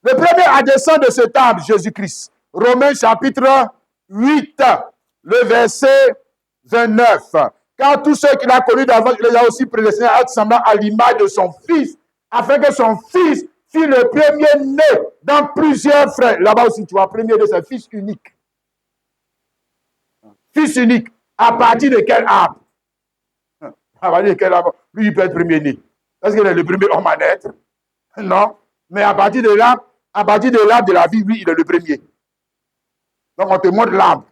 Le premier à descendre de ce arbre, Jésus-Christ. Romains chapitre 8, le verset 29. Car tous ceux qu'il a connus d'avance, il les a aussi prédestinés à être semblants à l'image de son Fils, afin que son Fils fût le premier-né dans plusieurs frères. Là-bas aussi, tu vois, premier de ses fils unique. Fils unique. À partir de quel arbre? À partir de quel arbre? Lui, il peut être premier-né. Est-ce qu'il est le premier homme à naître? Non. Mais à partir de l'arbre de la vie, lui, il est le premier. Donc, on te montre l'arbre.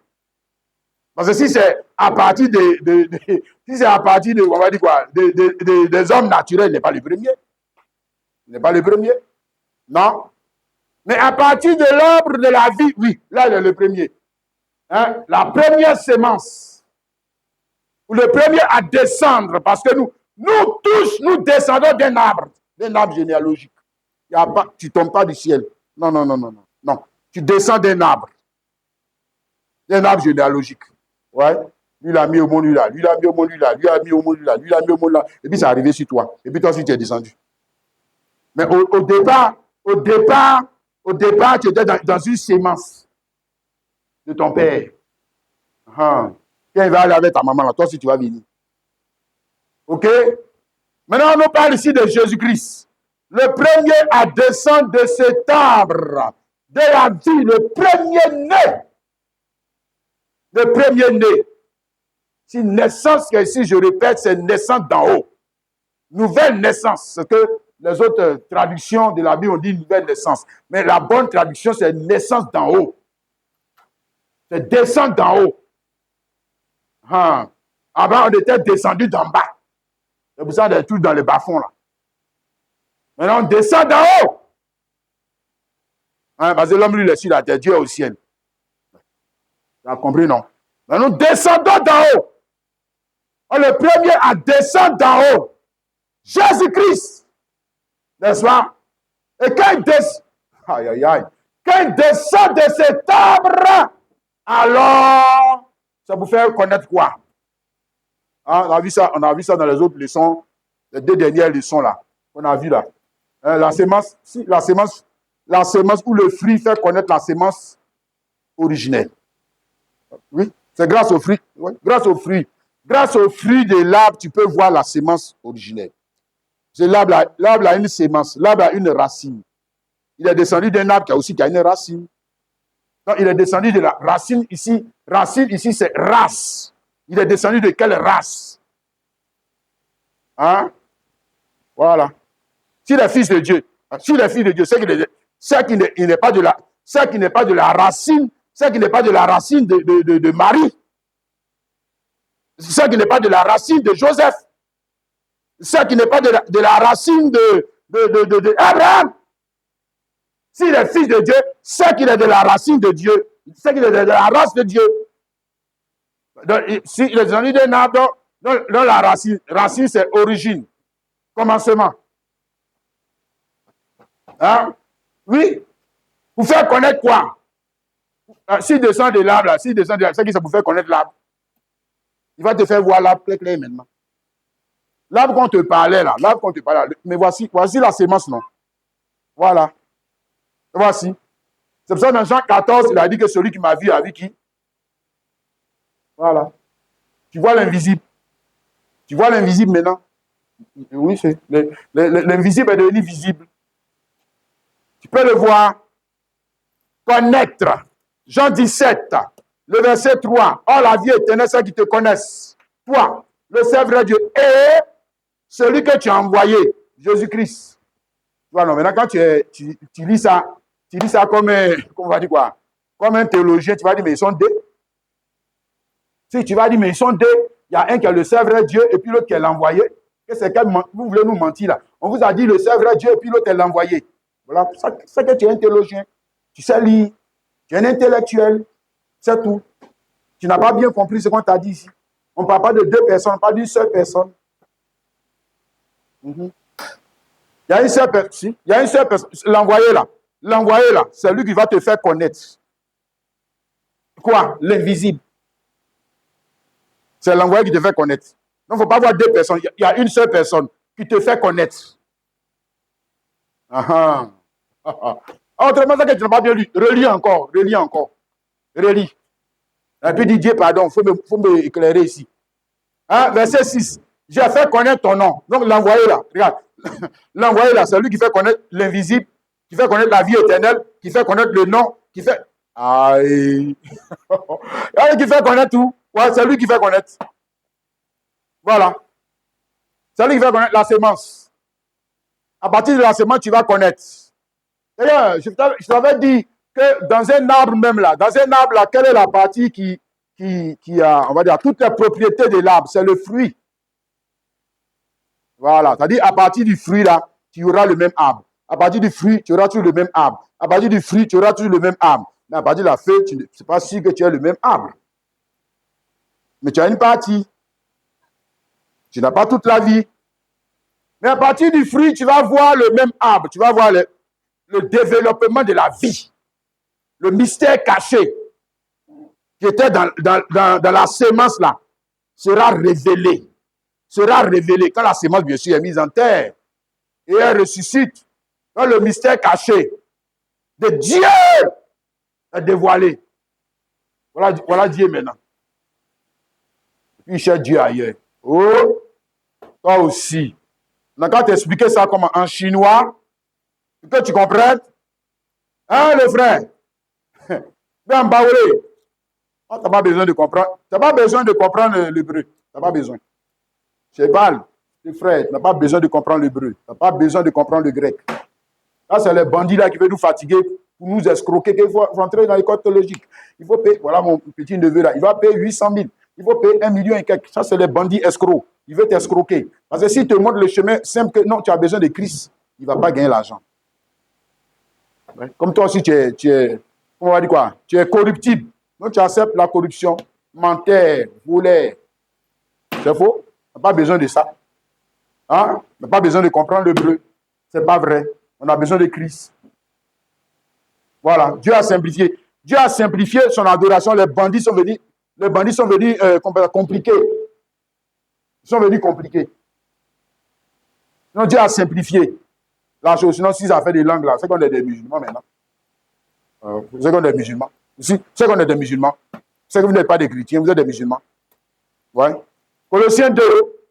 Parce que si c'est à partir on va dire quoi, des hommes naturels, il n'est pas le premier. Il n'est pas le premier. Non. Mais à partir de l'arbre de la vie, oui, là, il est le premier. Hein? La première sémence. Ou le premier à descendre, parce que nous tous, nous descendons d'un arbre généalogique. Tu ne tombes pas du ciel. Non. Tu descends d'un arbre. Il y a un arbre généalogique. Ouais. Lui, il a mis au monde, lui, là. Lui, il a mis au monde, lui, là. Lui, il a mis au monde, lui, là. Lui, il a mis au monde, là. Et puis, c'est arrivé sur toi. Et puis, toi aussi, tu es descendu. Mais au départ, tu étais dans une sémence de ton père. Quand il va aller avec ta maman, là, toi aussi, tu vas venir. OK? Maintenant, on nous parle ici de Jésus-Christ. Le premier à descendre de cet arbre de la vie, le premier né. Le premier né. Si naissance, ici, je répète, c'est naissance d'en haut. Nouvelle naissance. Ce que les autres traductions de la Bible ont dit nouvelle naissance. Mais la bonne traduction, c'est naissance d'en haut. C'est descendre d'en haut. Avant, on était descendu d'en bas. C'est pour ça qu'on est tous dans le bas-fond, là. Maintenant, on descend d'en haut. Parce que l'homme, lui, il est sur la terre. Dieu est au ciel. Tu as compris, non? Maintenant, nous descendons d'en haut. On est le premier à descendre d'en haut. Jésus-Christ. N'est-ce pas? Et quand il descend, quand il descend de cet arbre, alors, ça vous fait connaître quoi? On a vu ça dans les autres leçons, les 2 dernières leçons là. On a vu là. La sémence ou le fruit fait connaître la sémence originelle. Oui, c'est grâce au fruit. Oui, grâce au fruit. Grâce au fruit de l'arbre, tu peux voir la sémence originelle. L'arbre a une sémence, l'arbre a une racine. Il est descendu d'un arbre qui a une racine. Donc, il est descendu de la racine ici. Racine ici, c'est race. Il est descendu de quelle race? Voilà. S'il est fils de Dieu, c'est qu'il n'est pas de la racine, c'est qu'il n'est pas de la racine de Marie. C'est qu'il n'est pas de la racine de Joseph. C'est qu'il n'est pas de la racine de Abraham. S'il est fils de Dieu, c'est qu'il est de la racine de Dieu. C'est qu'il est de la race de Dieu. S'il est descendu d'un arbre, dans la racine c'est origine, commencement. Oui. Vous faire connaître quoi? S'il descend de l'arbre, c'est que ça vous fait connaître l'arbre. Il va te faire voir l'arbre clair maintenant. L'arbre qu'on te parlait là, mais voici la sémence, non? Voilà. Voici. C'est pour ça que dans Jean 14, il a dit que celui qui m'a vu a vu qui? Voilà. Tu vois l'invisible. Tu vois l'invisible maintenant? Oui, c'est l'invisible est devenu visible. Tu peux le voir. Connaître. Jean 17, le verset 3. Oh, la vie éternelle, ceux qui te connaissent. Toi, le Seigneur vrai Dieu, et celui que tu as envoyé, Jésus-Christ. Voilà, maintenant, quand tu lis ça comme, comment on va dire quoi? Comme un théologien, tu vas dire, mais ils sont deux. Si tu vas dire, mais ils sont deux, il y a un qui est le Seigneur vrai Dieu et puis l'autre qui est l'envoyé. Vous voulez nous mentir là? On vous a dit le Seigneur vrai Dieu et puis l'autre est l'envoyé. Voilà, c'est que tu es un théologien. Tu sais lire. Tu es un intellectuel. C'est tout. Tu n'as pas bien compris ce qu'on t'a dit ici. On ne parle pas de 2 personnes, pas d'une seule personne. Il y a une seule personne. Il y a une seule personne. L'envoyé là, c'est lui qui va te faire connaître. Quoi? L'invisible. C'est l'envoyé qui te fait connaître. Donc, il ne faut pas avoir 2 personnes. Il y a une seule personne qui te fait connaître. Autrement, c'est que tu n'as pas bien lu. Relis encore. Relis. Et puis dis Dieu, pardon, il faut m'éclairer ici. Verset 6. J'ai fait connaître ton nom. Donc, l'envoyé là, regarde. L'envoyé là, c'est lui qui fait connaître l'invisible, qui fait connaître la vie éternelle, qui fait connaître le nom, qui fait. Aïe. Qui fait connaître tout. Ouais, c'est lui qui fait connaître. Voilà. C'est lui qui fait connaître la sémence. À partir de la sémence, tu vas connaître. D'ailleurs, je t'avais dit que dans un arbre même là, quelle est la partie qui a, on va dire, toutes les propriétés de l'arbre? C'est le fruit. Voilà. C'est-à-dire, à partir du fruit là, tu auras le même arbre. À partir du fruit, tu auras toujours le même arbre. À partir du fruit, tu auras toujours le même arbre. Mais à partir de la feuille, ce n'est pas sûr que tu aies le même arbre. Mais tu as une partie. Tu n'as pas toute la vie. Mais à partir du fruit, tu vas voir le même arbre. Tu vas voir le développement de la vie. Le mystère caché qui était dans la sémence là sera révélé. Sera révélé quand la sémence, bien sûr, est mise en terre et elle ressuscite. Quand le mystère caché de Dieu est dévoilé. Voilà Dieu maintenant. Puis il cherche Dieu ailleurs. Oh, toi aussi. Donc, quand tu expliquais ça comme en chinois, que tu comprennes, hein, le frère? Ben, Baoulé. Tu n'as pas besoin de comprendre. Tu n'as pas besoin de comprendre l'hébreu. Tu n'as pas besoin. Je parle, les frères, tu n'as pas besoin de comprendre l'hébreu. Tu n'as pas besoin de comprendre le grec. Là, c'est les bandits là qui veulent nous fatiguer pour nous escroquer. Il faut rentrer dans l'école théologique. Il faut payer, voilà mon petit neveu là, il va payer 800 000. Il faut payer 1 million et quelques. Ça, c'est les bandits escrocs. Il veut t'escroquer. Parce que s'il te montre le chemin simple que non, tu as besoin de Christ, il ne va pas gagner l'argent. Comme toi aussi, tu es, on va dire quoi? Tu es corruptible. Donc, tu acceptes la corruption, menteur, voleur. C'est faux. On n'a pas besoin de ça. Hein? On n'a pas besoin de comprendre l'hébreu. Ce n'est pas vrai. On a besoin de Christ. Voilà. Dieu a simplifié. Dieu a simplifié son adoration. Les bandits sont venus compliqués. Ils sont venus compliqués. Donc, Dieu a simplifié la chose. Sinon, s'ils ont fait des langues là, c'est qu'on est des musulmans maintenant. C'est qu'on est des musulmans. C'est qu'on est des musulmans. C'est que vous n'êtes pas des chrétiens, vous êtes des musulmans. Ouais. Colossiens 2,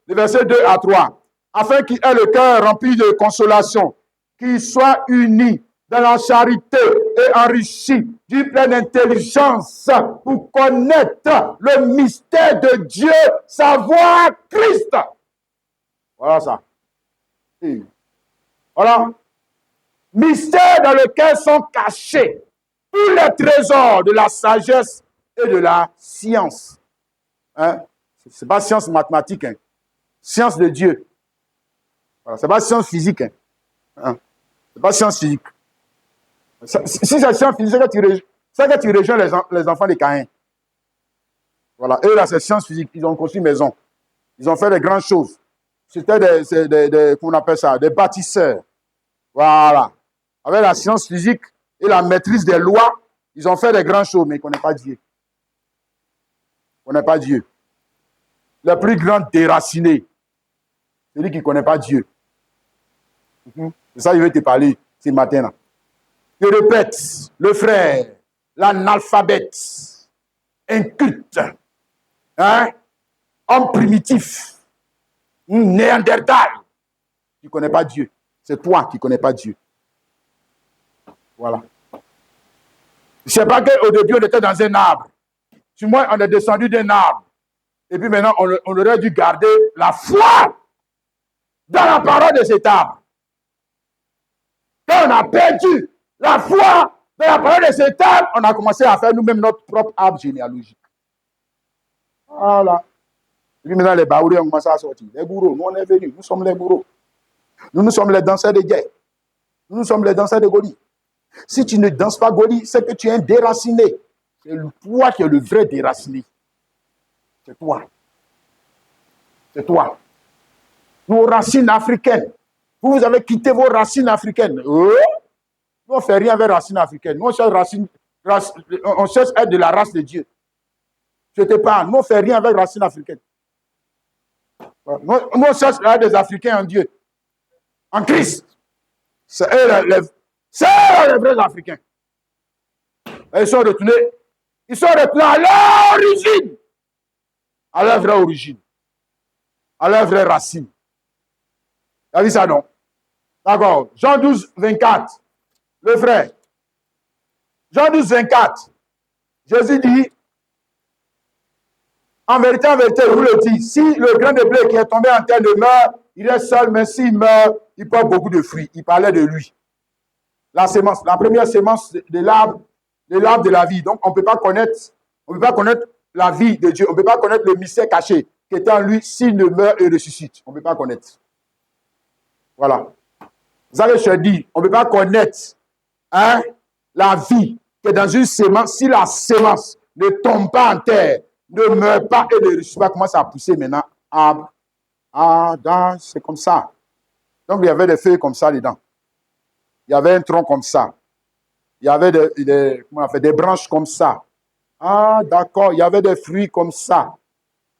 le verset 2 à 3. Afin qu'il ait le cœur rempli de consolation, qu'il soit uni dans la charité et enrichi d'une pleine intelligence pour connaître le mystère de Dieu, savoir Christ. Voilà ça. Voilà. Mystère dans lequel sont cachés tous les trésors de la sagesse et de la science. Hein? Ce n'est pas science mathématique, hein. Science de Dieu. Voilà. Ce n'est pas science physique. Hein. Hein? Ce n'est pas science physique. Si c'est science physique, c'est que tu rejoins les enfants des Caïn. Voilà. Eux, là, c'est science physique. Ils ont construit une maison. Ils ont fait des grandes choses. C'était comment on appelle ça, des bâtisseurs. Voilà. Avec la science physique et la maîtrise des lois, ils ont fait des grandes choses, mais ils ne connaissent pas Dieu. Ils ne connaissent pas Dieu. Le plus grand déraciné, c'est lui qui ne connaît pas Dieu. C'est ça, il veut te parler ce matin-là. Je répète, le frère, l'analphabète, inculte, hein, homme primitif, néandertal, qui ne connaît pas Dieu. C'est toi qui ne connais pas Dieu. Voilà. Je ne sais pas qu'au début, on était dans un arbre. Sur moi, on est descendu d'un arbre. Et puis maintenant, on aurait dû garder la foi dans la parole de cet arbre. Quand on a perdu la foi dans la parole de cet arbre, on a commencé à faire nous-mêmes notre propre arbre généalogique. Voilà. Et puis maintenant, les baoulés ont commencé à sortir. Les bourreaux, nous on est venus, nous sommes les bourreaux. Nous sommes les danseurs de guerre. Nous sommes les danseurs de Goli. Si tu ne danses pas Goli, c'est que tu es un déraciné. C'est toi qui es le vrai déraciné. C'est toi. C'est toi. Nos racines africaines. Vous avez quitté vos racines africaines. Nous, on ne fait rien avec les racines africaines. Nous, on cherche à être de la race de Dieu. Je te parle. Nous, on ne fait rien avec les racines africaines. Nous, on cherche à être des Africains en Dieu. En Christ. C'est eux les vrais Africains. Et ils sont retournés à leur origine. À leur vraie origine. À leur vraie racine. Tu as vu ça, non? D'accord. Jean 12, 24. Le frère. Jean 12, 24. Jésus dit, en vérité, je vous le dis, si le grain de blé qui est tombé en terre ne meurt, il est seul, mais s'il meurt, il porte beaucoup de fruits. Il parlait de lui. La sémence, la première sémence de l'arbre de la vie. Donc, on ne peut pas connaître la vie de Dieu. On ne peut pas connaître le mystère caché qui est en lui s'il ne meurt et ressuscite. On ne peut pas connaître. Voilà. Vous savez, je dis, on ne peut pas connaître la vie qui est dans une sémence. Si la sémence ne tombe pas en terre, ne meurt pas et ne ressuscite pas, commence à pousser maintenant. C'est comme ça. Donc, il y avait des feuilles comme ça dedans. Il y avait un tronc comme ça. Il y avait des branches comme ça. Ah, d'accord, il y avait des fruits comme ça.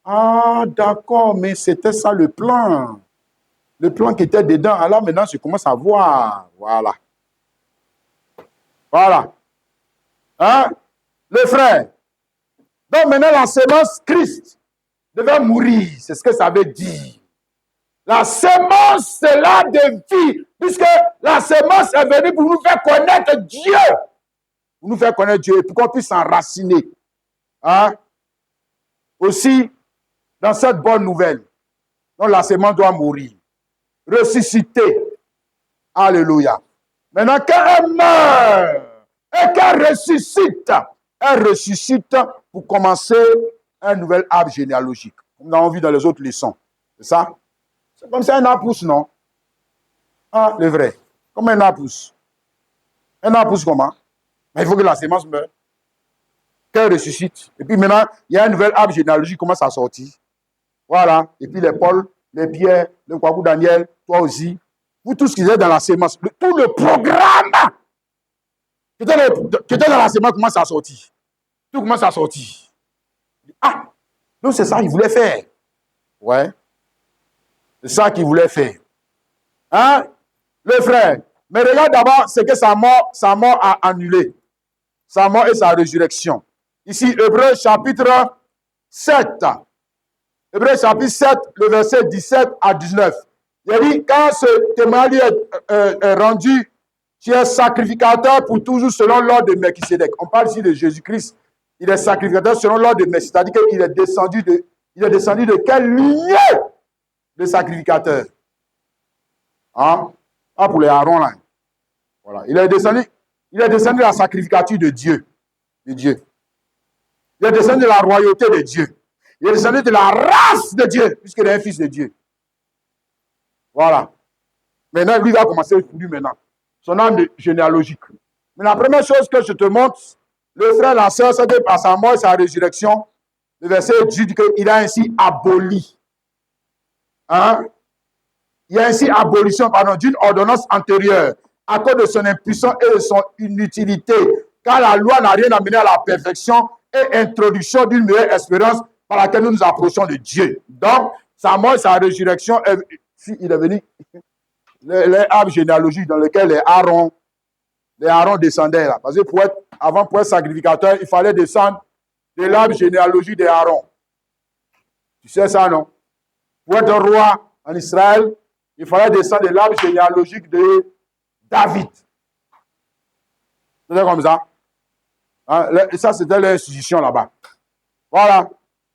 Ah, d'accord, mais c'était ça le plan. Le plan qui était dedans. Alors maintenant, je commence à voir. Voilà. Voilà. Hein? Le frère. Donc maintenant, la sémence Christ devait mourir. C'est ce que ça veut dire. La sémence, c'est là de vie. Puisque la sémence est venue pour nous faire connaître Dieu. Pour nous faire connaître Dieu. Pour qu'on puisse s'enraciner. Hein? Aussi, dans cette bonne nouvelle, donc la sémence doit mourir. Ressusciter. Alléluia. Maintenant, quand elle meurt et qu'elle ressuscite pour commencer un nouvel arbre généalogique. Comme nous avons vu dans les autres leçons. C'est ça? C'est comme ça un arbre pousse, non? Ah, le vrai. Comme un arbre pousse. Un arbre pousse comment? Mais il faut que la sémence meure. Qu'elle ressuscite. Et puis maintenant, il y a un nouvel arbre généalogique qui commence à sortir. Voilà. Et puis les Paul, les Pierre, le Kwaku Daniel, toi aussi. Vous tous qui êtes dans la sémence. Tout le programme qui était dans la sémence commence à sortir. Tout commence à sortir. Ah, donc c'est ça qu'il voulait faire. Ouais. C'est ça qu'il voulait faire. Hein? Le frère. Mais regarde d'abord ce que sa mort a annulé. Sa mort et sa résurrection. Ici, Hébreux chapitre 7. Hébreux chapitre 7, le verset 17 à 19. Il dit, quand ce témoignage est rendu, tu es sacrificateur pour toujours selon l'ordre de Melchisédek. On parle ici de Jésus-Christ. Il est sacrificateur selon l'ordre de Melchisédek. C'est-à-dire qu'il est descendu de quelle lignée de sacrificateur? Hein? Ah, pour les Aaron, là. Voilà. Il est descendu de la sacrificature de Dieu. Il est descendu de la royauté de Dieu. Il est descendu de la race de Dieu, puisqu'il est un fils de Dieu. Voilà. Maintenant, lui va commencer lui maintenant. Son âme généalogique. Mais la première chose que je te montre, le frère, la sœur, c'est que par sa mort et sa résurrection, le verset dit qu'il a ainsi aboli. Hein? Il y a ainsi abolition, d'une ordonnance antérieure, à cause de son impuissance et de son inutilité, car la loi n'a rien amené à la perfection et introduction d'une meilleure espérance par laquelle nous nous approchons de Dieu. Donc, sa mort et sa résurrection, il est venu les arbres généalogiques dans lesquels les Aaron descendaient là. Parce que pour être sacrificateur, il fallait descendre de l'arbre généalogique des Aaron. Tu sais ça, non? Pour être roi en Israël, il fallait descendre de l'arbre généalogique de David. C'était comme ça. Hein? Ça, c'était l'institution là-bas. Voilà.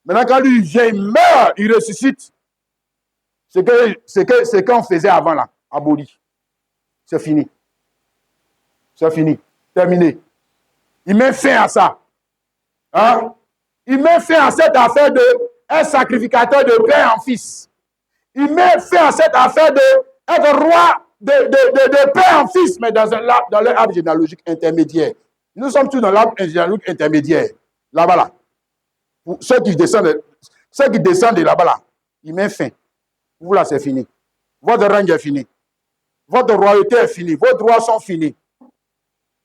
Maintenant, quand lui vient, il meurt, il ressuscite. C'est qu'on faisait avant là, aboli. C'est fini. C'est fini. Terminé. Il met fin à ça. Hein? Il met fin à cette affaire de un sacrificateur de père en fils. Il met fin à cette affaire d'être roi de père en fils, mais dans leur arbre généalogique intermédiaire. Nous sommes tous dans l'arbre généalogique intermédiaire. Là-bas, là. Pour ceux qui descendent de là-bas, là, il met fin. Vous, là, c'est fini. Votre règne est fini. Votre royauté est finie. Vos droits sont finis.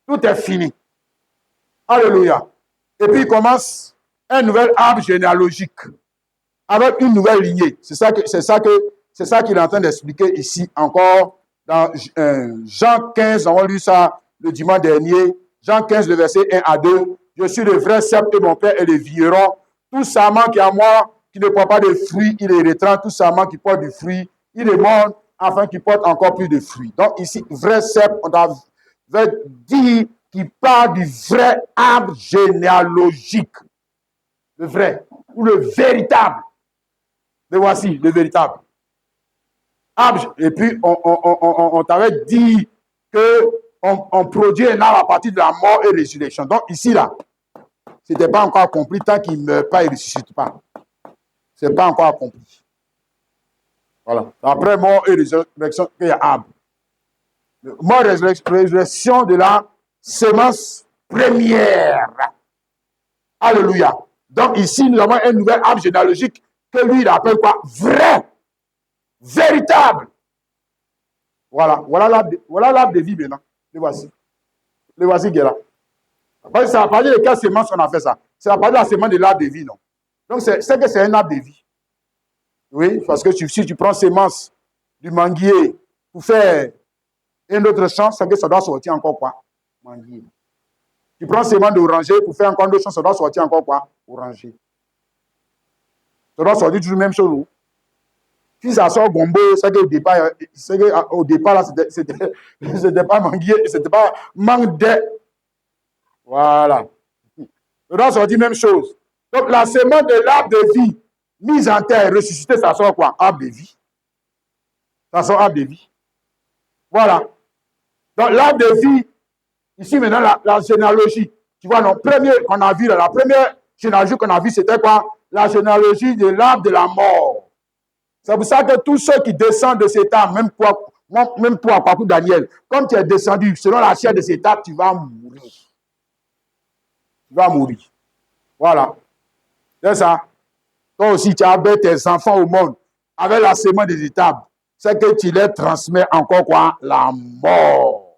Tout est fini. Alléluia. Et puis, il commence un nouvel arbre généalogique avec une nouvelle lignée. C'est ça qu'il est en train d'expliquer ici encore dans Jean 15. On a lu ça le dimanche dernier. Jean 15, le verset 1 à 2. Je suis le vrai cep et mon père est le vigneron. Tout sarment qui est à moi, qui ne porte pas de fruits, il est rétrant. Tout sarment qui porte du fruit, il est mort afin qu'il porte encore plus de fruits. Donc ici, vrai cep, on veut dire qu'il parle du vrai arbre généalogique. Le vrai, ou le véritable. Le voici, le véritable. Arbre. Et puis, on t'avait dit qu'on produit un arbre à partir de la mort et résurrection. Donc ici, là, ce n'était pas encore accompli tant qu'il ne meurt pas et ne ressuscite pas. Ce n'est pas encore accompli. Voilà. Après mort et résurrection, il y a arbre. Mort et résurrection de la semence première. Alléluia. Donc ici, nous avons un nouvel arbre généalogique que lui, il appelle quoi? Vrai. Véritable. Voilà. Voilà l'arbre de vie maintenant. Le voici. Le voici qui est là. C'est à partir de quelle semence on a fait ça? c'est la partie de la semence de l'arbre de vie, non? Donc, c'est que c'est un arbre de vie. Oui, parce que si tu prends semence du manguier pour faire un autre champ, c'est que ça doit sortir encore quoi? Manguier. Tu prends semence d'oranger pour faire encore d'autres champs, ça doit sortir encore quoi? Oranger. Ça doit sortir toujours la même chose. Si ça sort gombo, c'est qu'au départ, là, c'était pas manguier, c'était pas mangue de. Voilà. Ça doit sortir la même chose. Donc, la semence de l'arbre de vie, mise en terre, ressuscitée, ça sort quoi? Arbre de vie. Ça sort arbre de vie. Voilà. Donc, l'arbre de vie, ici maintenant, la généalogie. Tu vois, la première généalogie qu'on a vue, c'était quoi? La généalogie de l'arbre de la mort. C'est pour ça que tous ceux qui descendent de cet arbre, même toi, Kwaku Daniel, comme tu es descendu selon la chair de cet arbre, tu vas mourir. Tu vas mourir. Voilà. C'est ça. Toi aussi, tu as amené tes enfants au monde avec la semence des étapes. C'est que tu les transmets encore quoi? La mort.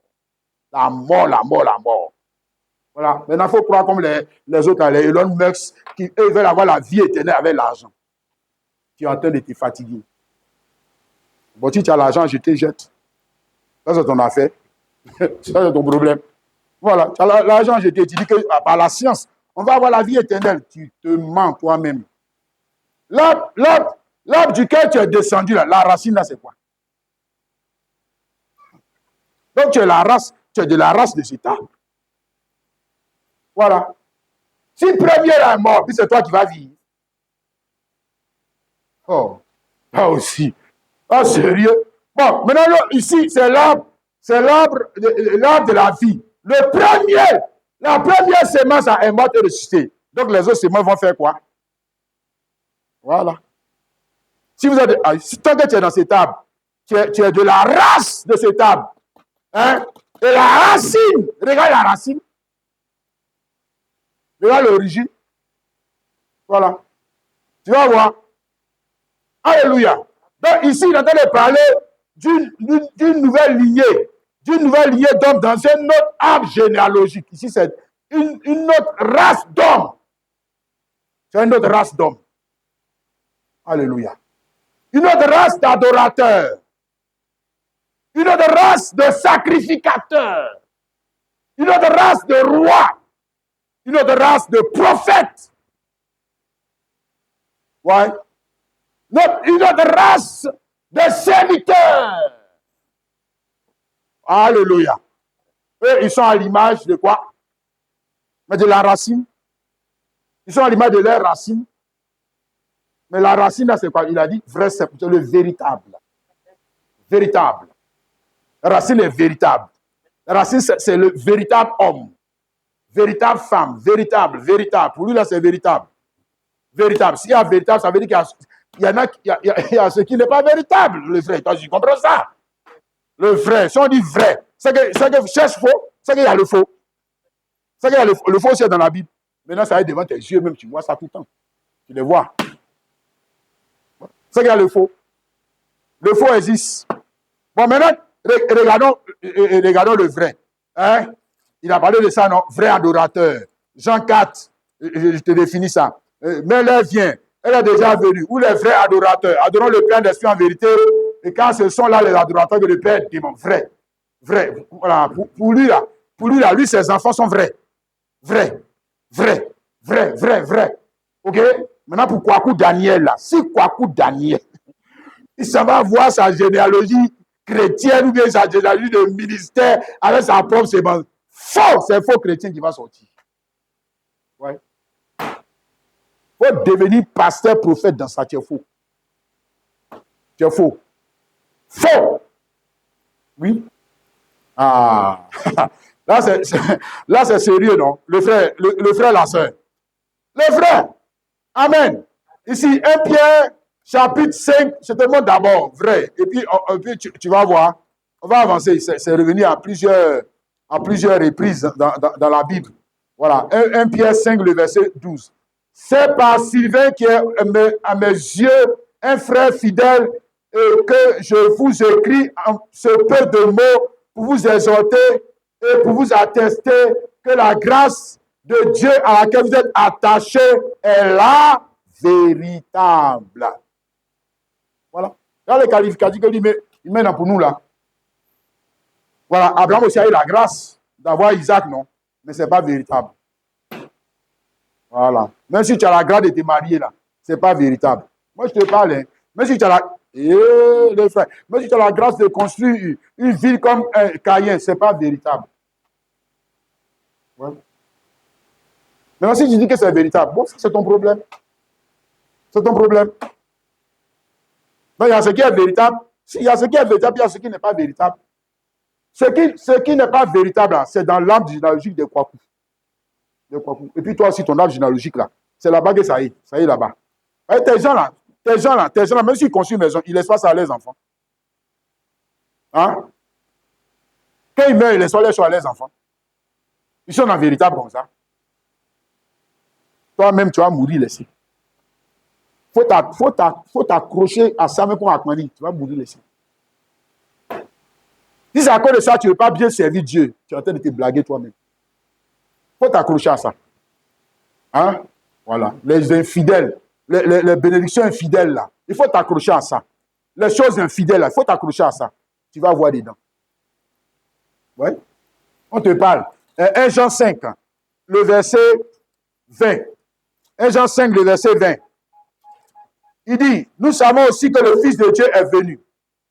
La mort, la mort, la mort. Voilà. Maintenant, il faut croire comme les autres, les Elon Musk, qui eux veulent avoir la vie éternelle avec l'argent. Tu es en train de te fatiguer. Bon, si tu as l'argent, je te jette. Ça, c'est ton affaire. Ça, c'est ton problème. Voilà. Tu as l'argent, je te dis que par la science, on va avoir la vie éternelle. Tu te mens toi-même. L'arbre duquel tu es descendu, là, la racine, là, c'est quoi? Donc, tu es de la race de cet arbre. Voilà. Si le premier est mort, puis c'est toi qui vas vivre. Oh, pas aussi. Oh, sérieux? Bon, maintenant, ici, c'est l'arbre de la vie. La première semence est morte et ressuscitée. Donc, les autres semences vont faire quoi? Voilà. Si vous êtes, tant que tu es dans cet arbre, tu es de la race de cet arbre. Hein? Et la racine, regarde la racine. Regarde l'origine. Voilà. Tu vas voir. Alléluia. Donc ici, il est en train de parler d'une nouvelle lignée. D'une nouvelle lignée d'hommes dans un autre arbre généalogique. Ici, c'est une autre race d'hommes. C'est une autre race d'hommes. Alléluia. Une autre race d'adorateurs. Une autre race de sacrificateurs. Une autre race de rois. Une autre race de prophètes. Ouais. Une autre race de serviteurs. Alléluia. Eux, ils sont à l'image de quoi? Mais de la racine. Ils sont à l'image de leur racine. Mais la racine, là, c'est quoi? Il a dit vrai, c'est le véritable. Véritable. La racine est véritable. La racine, c'est le véritable homme. Véritable femme. Véritable. Pour lui, là, c'est véritable. Véritable. S'il y a véritable, ça veut dire qu'il y a ce qui n'est pas véritable, le vrai. Toi, tu comprends ça? Le vrai. Si on dit vrai, c'est que cherche faux, c'est qu'il y a le faux. C'est qu'il y a le faux aussi dans la Bible. Maintenant, ça va être devant tes yeux, même tu vois ça tout le temps. Tu les vois. C'est qu'il y a le faux. Le faux existe. Bon, maintenant, regardons le vrai. Hein? Il a parlé de ça, non? Vrai adorateur. Jean 4, je te définis ça. Mais l'heure vient, elle est déjà venue, où les vrais adorateurs adorons le Père d'esprit en vérité, et quand ce sont là les adorateurs que le Père démon, vrai. Voilà, pour lui là, lui, ses enfants sont vrais. Vrai. Ok? Maintenant, pour Kwaku Daniel, là, si Kwaku Daniel, il s'en va voir sa généalogie chrétienne ou bien sa généalogie de ministère avec sa propre sémence. Faux, c'est faux chrétien qui va sortir. Ouais. Il faut devenir pasteur, prophète dans ça, tu es faux. Tu es faux. Faux. Oui. Ah. Là, c'est sérieux, non? Le frère, la soeur. Le frère. Amen. Ici, 1 Pierre, chapitre 5, je te montre d'abord, vrai. Et puis tu vas voir. On va avancer. C'est revenu à plusieurs reprises dans la Bible. Voilà. 1 Pierre 5, le verset 12. C'est par Sylvain qui est à mes yeux un frère fidèle et que je vous écris en ce peu de mots pour vous exhorter et pour vous attester que la grâce de Dieu à laquelle vous êtes attaché est la véritable. Voilà. Là, les qualificatifs qu'il met là pour nous là. Voilà, Abraham aussi a eu la grâce d'avoir Isaac, non? Mais ce n'est pas véritable. Voilà. Même si tu as la grâce de te marier là, ce n'est pas véritable. Moi, je te parle, hein. Même si tu as la... les frères, même si tu as la grâce de construire une ville comme Cayenne, ce n'est pas véritable. Ouais. Maintenant, si tu dis que c'est véritable, bon, c'est ton problème. C'est ton problème. Donc, il y a ce qui est véritable. Il y a ce qui est véritable, il y a ce qui n'est pas véritable. Ce qui n'est pas véritable, c'est dans l'arbre généalogique des Kwaku. Et puis toi aussi, ton arbre généalogique, là, c'est là-bas que ça y est là-bas. Et tes gens là, même s'ils construisent une maison, ils laissent pas ça à leurs enfants. Hein? Quand ils meurent, ils laissent pas les choses à leurs enfants. Ils sont en véritable comme ça. Toi-même, tu vas mourir laissé. Faut t'accrocher à ça, même pour Akmani, tu vas mourir laissé. Si c'est à cause de ça, tu ne veux pas bien servir Dieu, tu es en train de te blaguer toi-même. Faut t'accrocher à ça. Hein? Voilà. Les infidèles, les bénédictions infidèles, là, il faut t'accrocher à ça. Les choses infidèles, là, il faut t'accrocher à ça. Tu vas voir dedans. Oui? On te parle. 1 Jean 5, le verset 20. 1 Jean 5, le verset 20. Il dit, nous savons aussi que le Fils de Dieu est venu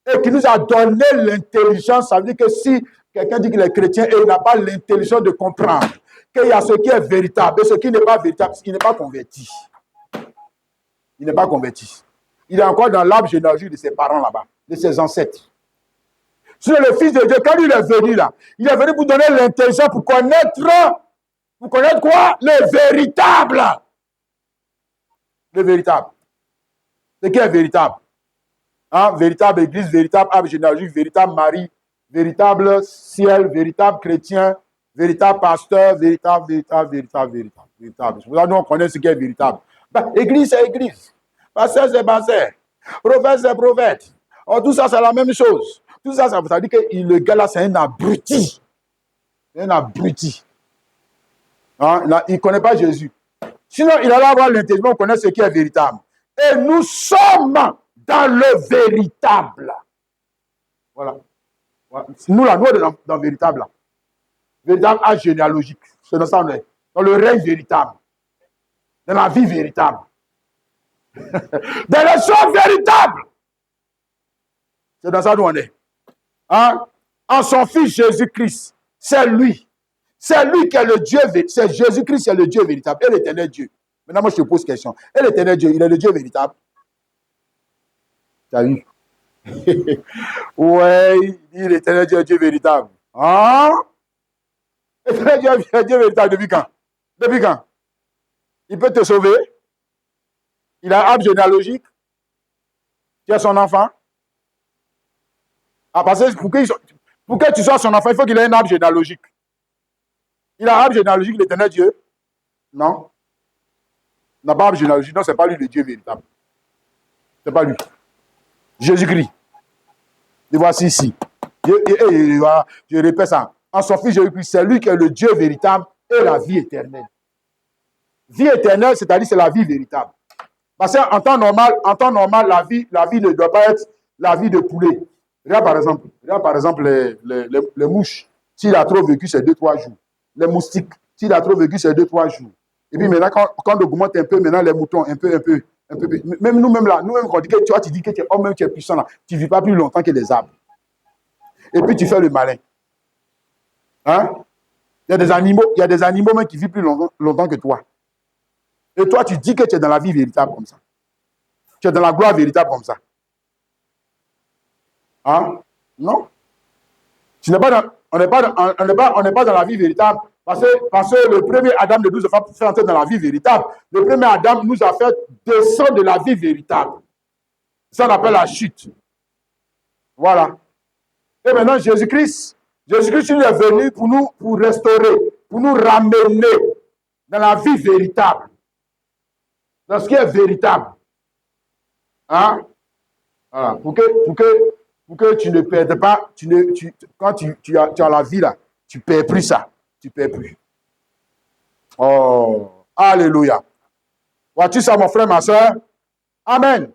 et qu'il nous a donné l'intelligence. Ça veut dire que si quelqu'un dit qu'il est chrétien et il n'a pas l'intelligence de comprendre qu'il y a ce qui est véritable et ce qui n'est pas véritable, il n'est pas converti. Il n'est pas converti. Il est encore dans l'arbre généalogique de ses parents là-bas, de ses ancêtres. Sur le Fils de Dieu, quand il est venu là, il est venu pour donner l'intelligence pour connaître quoi? Le véritable. Le véritable. Ce qui est véritable. Hein? Véritable église, véritable arbre généalogique, véritable mari, véritable ciel, véritable chrétien, véritable pasteur, véritable. C'est pour ça que nous on connaît ce qui est véritable. Ben, église, c'est église. Pasteur, c'est pasteur. Prophète, c'est prophète. Oh, tout ça, c'est la même chose. Tout ça, ça veut dire que le gars là, c'est un abruti. C'est un abruti. Hein? Il ne connaît pas Jésus. Sinon, il allait avoir l'intelligence, on connaît ce qui est véritable. Et nous sommes dans le véritable. Voilà. Nous, là, nous, on est dans le véritable. Là. Véritable âge généalogique. C'est dans ça on est. Dans le règne véritable. Dans la vie véritable. Dans les choses véritables. C'est dans ça où on est. Hein? En son Fils Jésus-Christ. C'est lui. C'est lui qui est le Dieu véritable. C'est Jésus-Christ qui est le Dieu véritable. Et l'éternel Dieu. Maintenant, moi, je te pose une question. Et l'éternel Dieu, il est le Dieu véritable? Tu as vu? Ouais, il dit l'éternel Dieu est Dieu véritable. Hein? L'éternel Dieu est Dieu véritable depuis quand? Depuis quand? Il peut te sauver? Il a un arbre généalogique? Tu es son enfant? Ah, parce que pour que tu sois son enfant, il faut qu'il ait un arbre généalogique. Il a un arbre généalogique, l'éternel Dieu? Non. Il n'a pas arbre généalogique. Non, ce n'est pas lui le Dieu véritable. Ce n'est pas lui. Jésus-Christ. Et voici ici. Je répète ça. En son Fils Jésus-Christ, c'est lui qui est le Dieu véritable et la vie éternelle. Vie éternelle, c'est-à-dire c'est la vie véritable. Parce qu'en temps normal, la vie ne doit pas être la vie de poulet. Regarde par exemple les mouches. S'il a trop vécu, c'est 2-3 jours. Les moustiques, s'il a trop vécu, c'est 2-3 jours. Et puis maintenant, quand on augmente un peu, maintenant les moutons, un peu. Même nous-mêmes là, nous-mêmes, quand tu dis que tu es homme, même tu es puissant là, tu ne vis pas plus longtemps que les arbres. Et puis tu fais le malin. Hein? Il y a des animaux même qui vivent plus longtemps que toi. Et toi, tu dis que tu es dans la vie véritable comme ça. Tu es dans la gloire véritable comme ça. Hein? Non? On n'est pas dans la vie véritable. Parce que le premier Adam ne nous a pas fait entrer dans la vie véritable. Le premier Adam nous a fait descendre de la vie véritable. Ça, on appelle la chute. Voilà. Et maintenant, Jésus-Christ, il est venu pour restaurer, pour nous ramener dans la vie véritable. Dans ce qui est véritable. Hein? Voilà. Pour que tu ne perdes pas, quand tu as la vie là, tu ne perds plus ça. Tu ne perds plus. Oh, alléluia. Vois-tu ça, mon frère, ma soeur? Amen.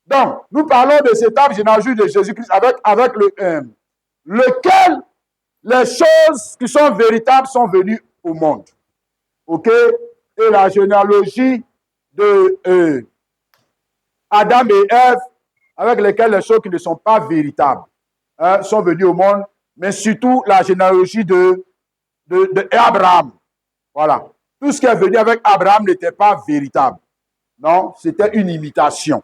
Donc, nous parlons de cet arbre généalogique de Jésus-Christ avec lequel les choses qui sont véritables sont venues au monde. OK? Et la généalogie de Adam et Ève, avec lesquelles les choses qui ne sont pas véritables sont venues au monde, mais surtout la généalogie de Abraham. Voilà. Tout ce qui est venu avec Abraham n'était pas véritable. Non, c'était une imitation.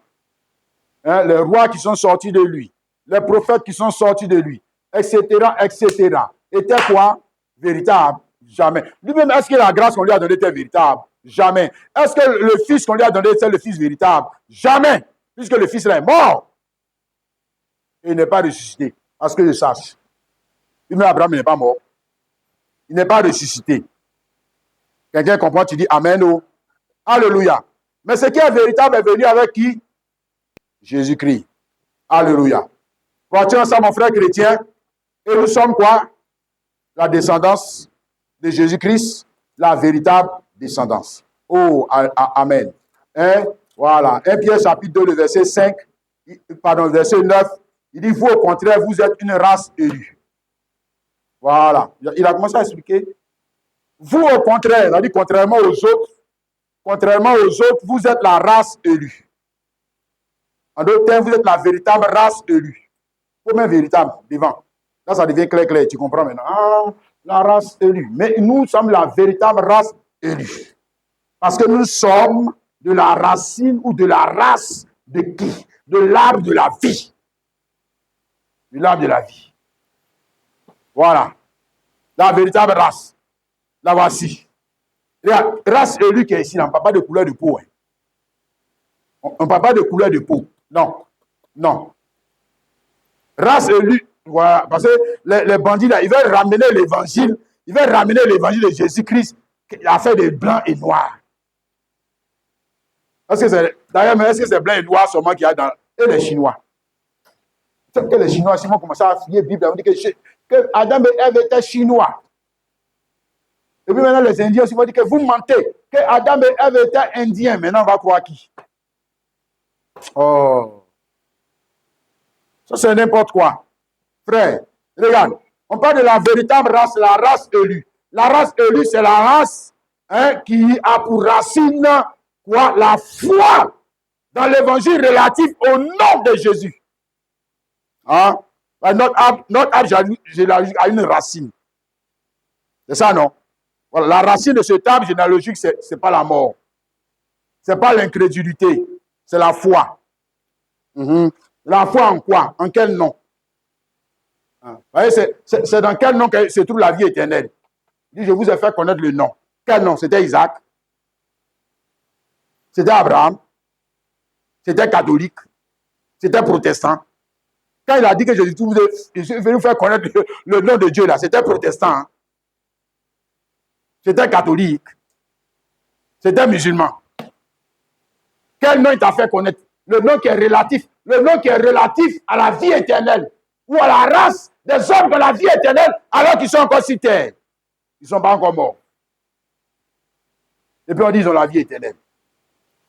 Les rois qui sont sortis de lui, les prophètes qui sont sortis de lui, etc., etc. Était quoi? Véritable? Jamais. Lui-même, est-ce que la grâce qu'on lui a donnée était véritable? Jamais. Est-ce que le fils qu'on lui a donné, c'est le fils véritable? Jamais. Puisque le fils là est mort. Et il n'est pas ressuscité. À ce que je sache. Lui-même, Abraham n'est pas mort. Il n'est pas ressuscité. Quelqu'un comprend, tu dis Amen. Oh. Alléluia. Mais ce qui est véritable est venu avec qui? Jésus-Christ. Alléluia. Voici ça, mon frère chrétien. Et nous sommes quoi? La descendance de Jésus-Christ, la véritable descendance. Oh, amen. Voilà. 1 Pierre chapitre 2, le verset 5, pardon, verset 9, il dit, vous au contraire, vous êtes une race élue. Voilà. Il a commencé à expliquer. Vous au contraire, il a dit contrairement aux autres, vous êtes la race élue. En d'autres termes, vous êtes la véritable race élue. Comment véritable? Devant. Là, ça devient clair, tu comprends maintenant. Ah, la race élue. Mais nous sommes la véritable race élue. Parce que nous sommes de la racine ou de la race de qui? De l'arbre de la vie. De l'arbre de la vie. Voilà. La véritable race. La voici. La race élue qui est ici, on ne parle pas de couleur de peau. Hein. On ne parle pas de couleur de peau. Non. Non. Race élue. Voilà. Parce que les bandits, là, ils veulent ramener l'évangile. Ils veulent ramener l'évangile de Jésus-Christ à faire des blancs et noirs. D'ailleurs, est-ce que c'est blanc et noir seulement qu'il y a dans... Et les Chinois. Que les Chinois, si on commence à fouiller la Bible, on dit que Adam et Ève étaient Chinois. Et puis maintenant, les Indiens aussi vont dire que vous mentez, que Adam et Ève étaient Indiens. Maintenant, on va croire qui? Oh. Ça, c'est n'importe quoi. Frère, regarde, on parle de la véritable race, la race élue. La race élue, c'est la race qui a pour racine quoi? La foi dans l'évangile relatif au nom de Jésus. Hein? Notre arbre généalogique a une racine. C'est ça, non? Voilà, la racine de cet arbre généalogique, ce n'est pas la mort. Ce n'est pas l'incrédulité. C'est la foi. La foi en quoi? En quel nom? Vous voyez, c'est dans quel nom que se trouve la vie éternelle? Il dit, je vous ai fait connaître le nom. Quel nom? C'était Isaac. C'était Abraham. C'était catholique. C'était protestant. Quand il a dit que je vais vous faire connaître le nom de Dieu, là, c'était protestant. Hein? C'était catholique. C'était musulman. Quel nom il t'a fait connaître? Le nom qui est relatif. Le nom qui est relatif à la vie éternelle. Ou à la race des hommes de la vie éternelle, alors qu'ils sont encore sur terre. Ils ne sont pas encore morts. Et puis on dit ils ont la vie éternelle.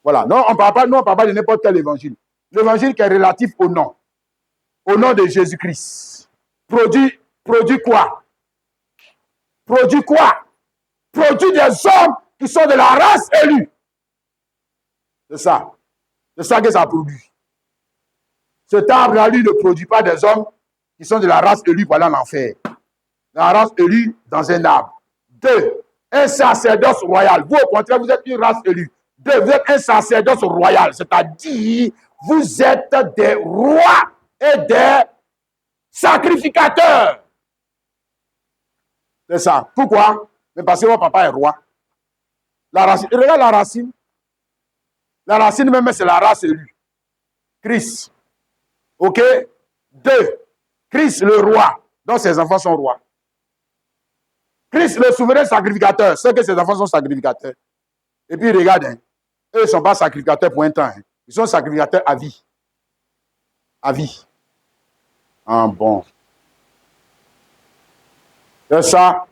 Voilà. Non, on ne parle pas de n'importe quel évangile. L'évangile qui est relatif au nom. Au nom de Jésus-Christ. Produit quoi? Produit quoi? Produit des hommes qui sont de la race élue. C'est ça. C'est ça que ça produit. Cet arbre-là, lui, ne produit pas des hommes qui sont de la race élue pour aller en enfer. La race élue dans un arbre. 2. Un sacerdoce royal. Vous, au contraire, vous êtes une race élue. 2. Vous êtes un sacerdoce royal. C'est-à-dire, vous êtes des rois et des sacrificateurs. C'est ça. Pourquoi? Mais parce que votre papa est roi. La racine, regarde la racine. La racine même, c'est la race élue. Christ. OK? 2. Christ, le roi. Donc, ses enfants sont rois. Christ, le souverain sacrificateur. C'est que ses enfants sont sacrificateurs. Et puis, regarde, hein, eux ne sont pas sacrificateurs pour un temps. Hein. Ils sont sacrificateurs à vie. À vie. Ah bon. C'est ça.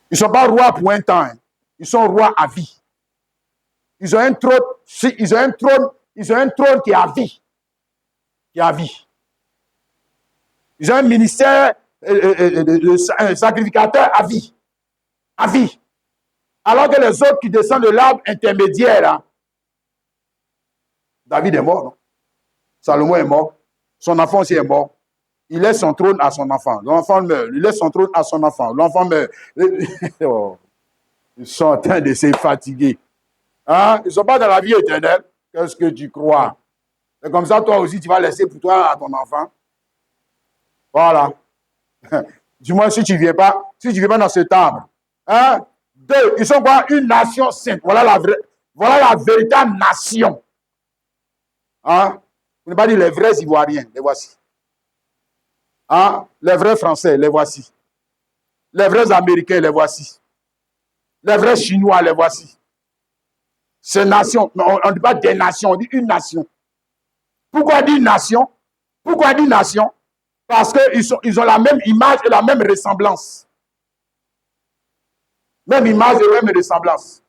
Ils ne sont pas rois pour un temps. Hein. ils sont rois à vie. Ils ont un trône, ils ont un trône qui est à vie. Qui est à vie. Ils ont un ministère de sacrificateur à vie. À vie. Alors que les autres qui descendent de l'arbre intermédiaire, là, David est mort, non? Salomon est mort. Son enfant aussi est mort. Il laisse son trône à son enfant. L'enfant meurt. Il laisse son trône à son enfant. L'enfant meurt. Oh, ils sont en train de se fatiguer. Hein? Ils ne sont pas dans la vie éternelle. Qu'est-ce que tu crois? Et comme ça, toi aussi, tu vas laisser pour toi à ton enfant. Voilà. Du moins, si tu ne viens pas dans ce arbre. Hein? Deux, ils sont quoi? Une nation sainte. Voilà la véritable nation. Hein? Vous ne pas dire les vrais Ivoiriens, les voici. Hein? Les vrais Français, les voici. Les vrais Américains, les voici. Les vrais Chinois, les voici. Ces nations, on ne dit pas des nations, on dit une nation. Pourquoi dire nation? Pourquoi dire nation? Parce qu'ils ont la même image et la même ressemblance. Même image et même ressemblance.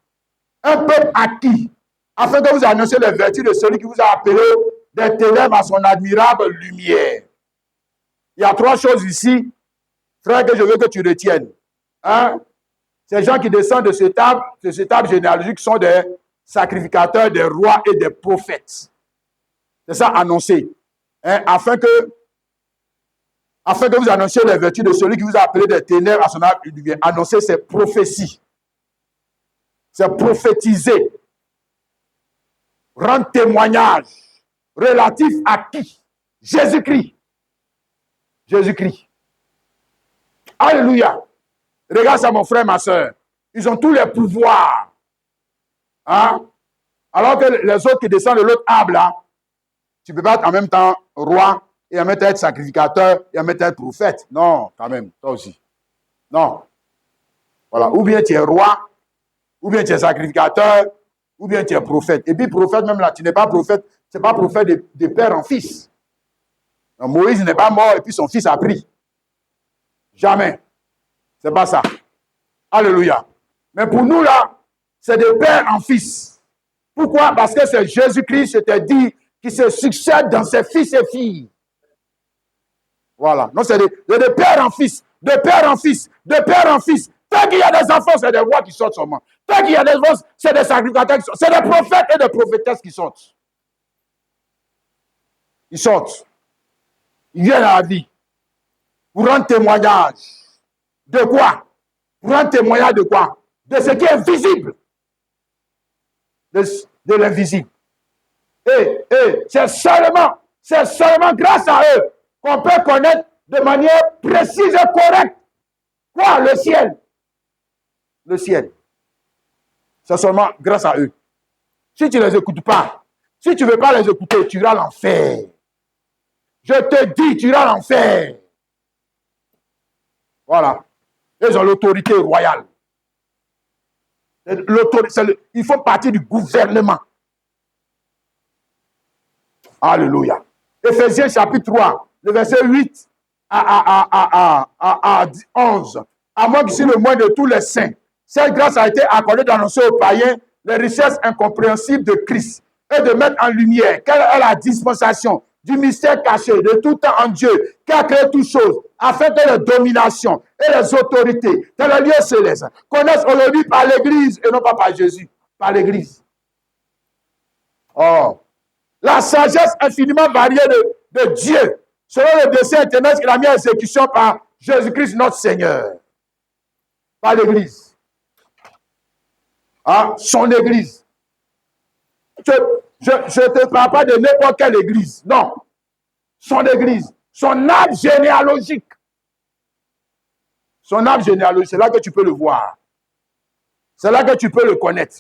Un peuple acquis, afin que vous annonciez les vertus de celui qui vous a appelé des ténèbres à son admirable lumière. Il y a trois choses ici, frère, que je veux que tu retiennes. Hein? Ces gens qui descendent de cette arbre généalogique sont des sacrificateurs, des rois et des prophètes. C'est ça annoncé. Hein? Afin que vous annonciez les vertus de celui qui vous a appelé des ténèbres à son admirable lumière. Annoncer ces prophéties. C'est prophétiser. Rendre témoignage relatif à qui? Jésus-Christ. Jésus-Christ. Alléluia. Regarde ça, mon frère, ma soeur. Ils ont tous les pouvoirs. Hein? Alors que les autres qui descendent de l'autre arbre, là, tu ne peux pas être en même temps roi et en même temps être sacrificateur et en même temps être prophète. Non, quand même, toi aussi. Non. Voilà. Ou bien tu es roi, ou bien tu es sacrificateur, ou bien tu es prophète. Et puis prophète, même là, tu n'es pas prophète, c'est pas prophète de père en fils. Donc, Moïse n'est pas mort et puis son fils a pris. Jamais. C'est pas ça. Alléluia. Mais pour nous là, c'est de père en fils. Pourquoi? Parce que c'est Jésus-Christ, je t'ai dit, qui se succède dans ses fils et filles. Voilà. Donc c'est de père en fils, de père en fils, de père en fils. Tant qu'il y a des enfants, c'est des rois qui sortent seulement. Tant qu'il y a des enfants, c'est des sacrificateurs qui sortent. C'est des prophètes et des prophétesses qui sortent. Ils sortent. Ils viennent à la vie. Pour rendre témoignage. De quoi? Pour rendre témoignage de quoi? De ce qui est visible. De l'invisible. Et c'est seulement grâce à eux qu'on peut connaître de manière précise et correcte. Quoi? Le ciel. Le ciel. C'est seulement grâce à eux. Si tu ne les écoutes pas, si tu ne veux pas les écouter, tu iras à l'enfer. Je te dis, tu iras à l'enfer. Voilà. Ils ont l'autorité royale. Ils font partie du gouvernement. Alléluia. Éphésiens chapitre 3, le verset 8 à 11. À moi qui suis le moins de tous les saints, cette grâce a été accordée d'annoncer aux païens les richesses incompréhensibles de Christ et de mettre en lumière quelle est la dispensation du mystère caché de tout temps en Dieu qui a créé toutes choses, afin que les dominations et les autorités dans les lieux célestes connaissent aujourd'hui par l'Église et non pas par Jésus, par l'Église. Oh, la sagesse infiniment variée de Dieu, selon le dessein éternel qu'il a mis en exécution par Jésus-Christ notre Seigneur. Par l'Église. Ah, son Église. Je ne te parle pas de n'importe quelle Église. Non. Son Église. Son arbre généalogique. Son arbre généalogique, c'est là que tu peux le voir. C'est là que tu peux le connaître.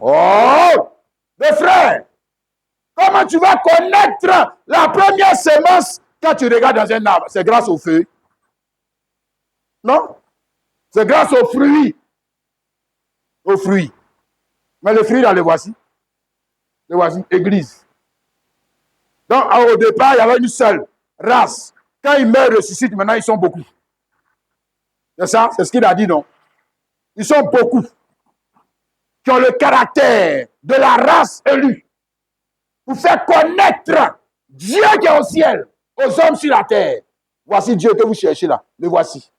Oh! Mes frères, comment tu vas connaître la première semence quand tu regardes dans un arbre? C'est grâce au feu. Non? C'est grâce aux fruits. Aux fruits. Mais les fruits, là, les voici. Les voici. Église. Donc, au départ, il y avait une seule race. Quand ils meurent, ressuscitent, maintenant, ils sont beaucoup. C'est ça? C'est ce qu'il a dit, non? Ils sont beaucoup qui ont le caractère de la race élue pour faire connaître Dieu qui est au ciel aux hommes sur la terre. Voici Dieu que vous cherchez là. Le voici.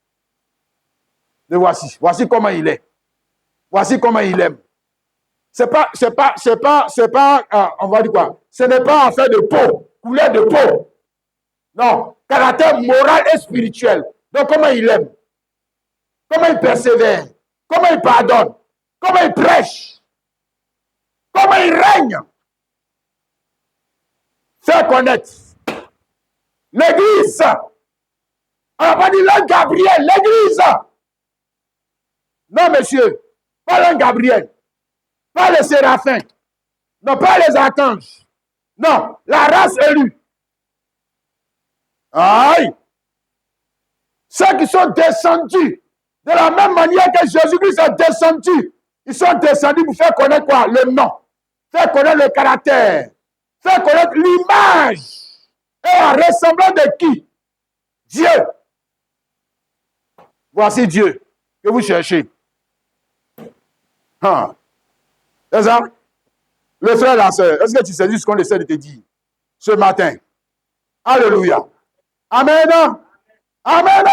Le voici. Voici comment il est. Voici comment il aime. C'est pas, on va dire quoi? Ce n'est pas affaire de peau, couleur de peau. Non, caractère moral et spirituel. Donc, comment il aime? Comment il persévère? Comment il pardonne? Comment il prêche? Comment il règne? Faire connaître. L'église. On n'a pas dit l'un Gabriel, l'église. Non, monsieur, pas l'un Gabriel, pas les séraphins, non, pas les archanges. Non, la race élue. Aïe! Ceux qui sont descendus de la même manière que Jésus-Christ est descendu, ils sont descendus pour faire connaître quoi? Le nom, faire connaître le caractère, faire connaître l'image. Et en ressemblant de qui? Dieu. Voici Dieu que vous cherchez. C'est ça? Le frère, la soeur, est-ce que tu sais ce qu'on essaie de te dire ce matin? Alléluia. Amen. Amen.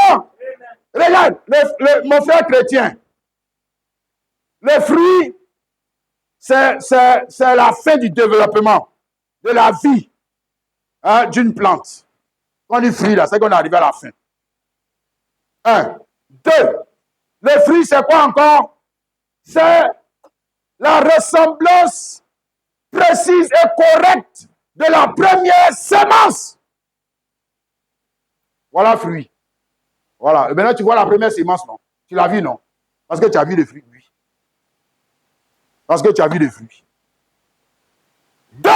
Regarde, mon frère chrétien, le fruit, c'est la fin du développement de la vie d'une plante. Quand on dit fruit, là, c'est qu'on est arrivé à la fin. 1. 2. Le fruit, c'est quoi encore? C'est la ressemblance précise et correcte de la première semence. Voilà le fruit. Voilà. Et maintenant, tu vois la première semence, non? Tu l'as vu, non? Parce que tu as vu le fruit, oui. Parce que tu as vu le fruit. 2.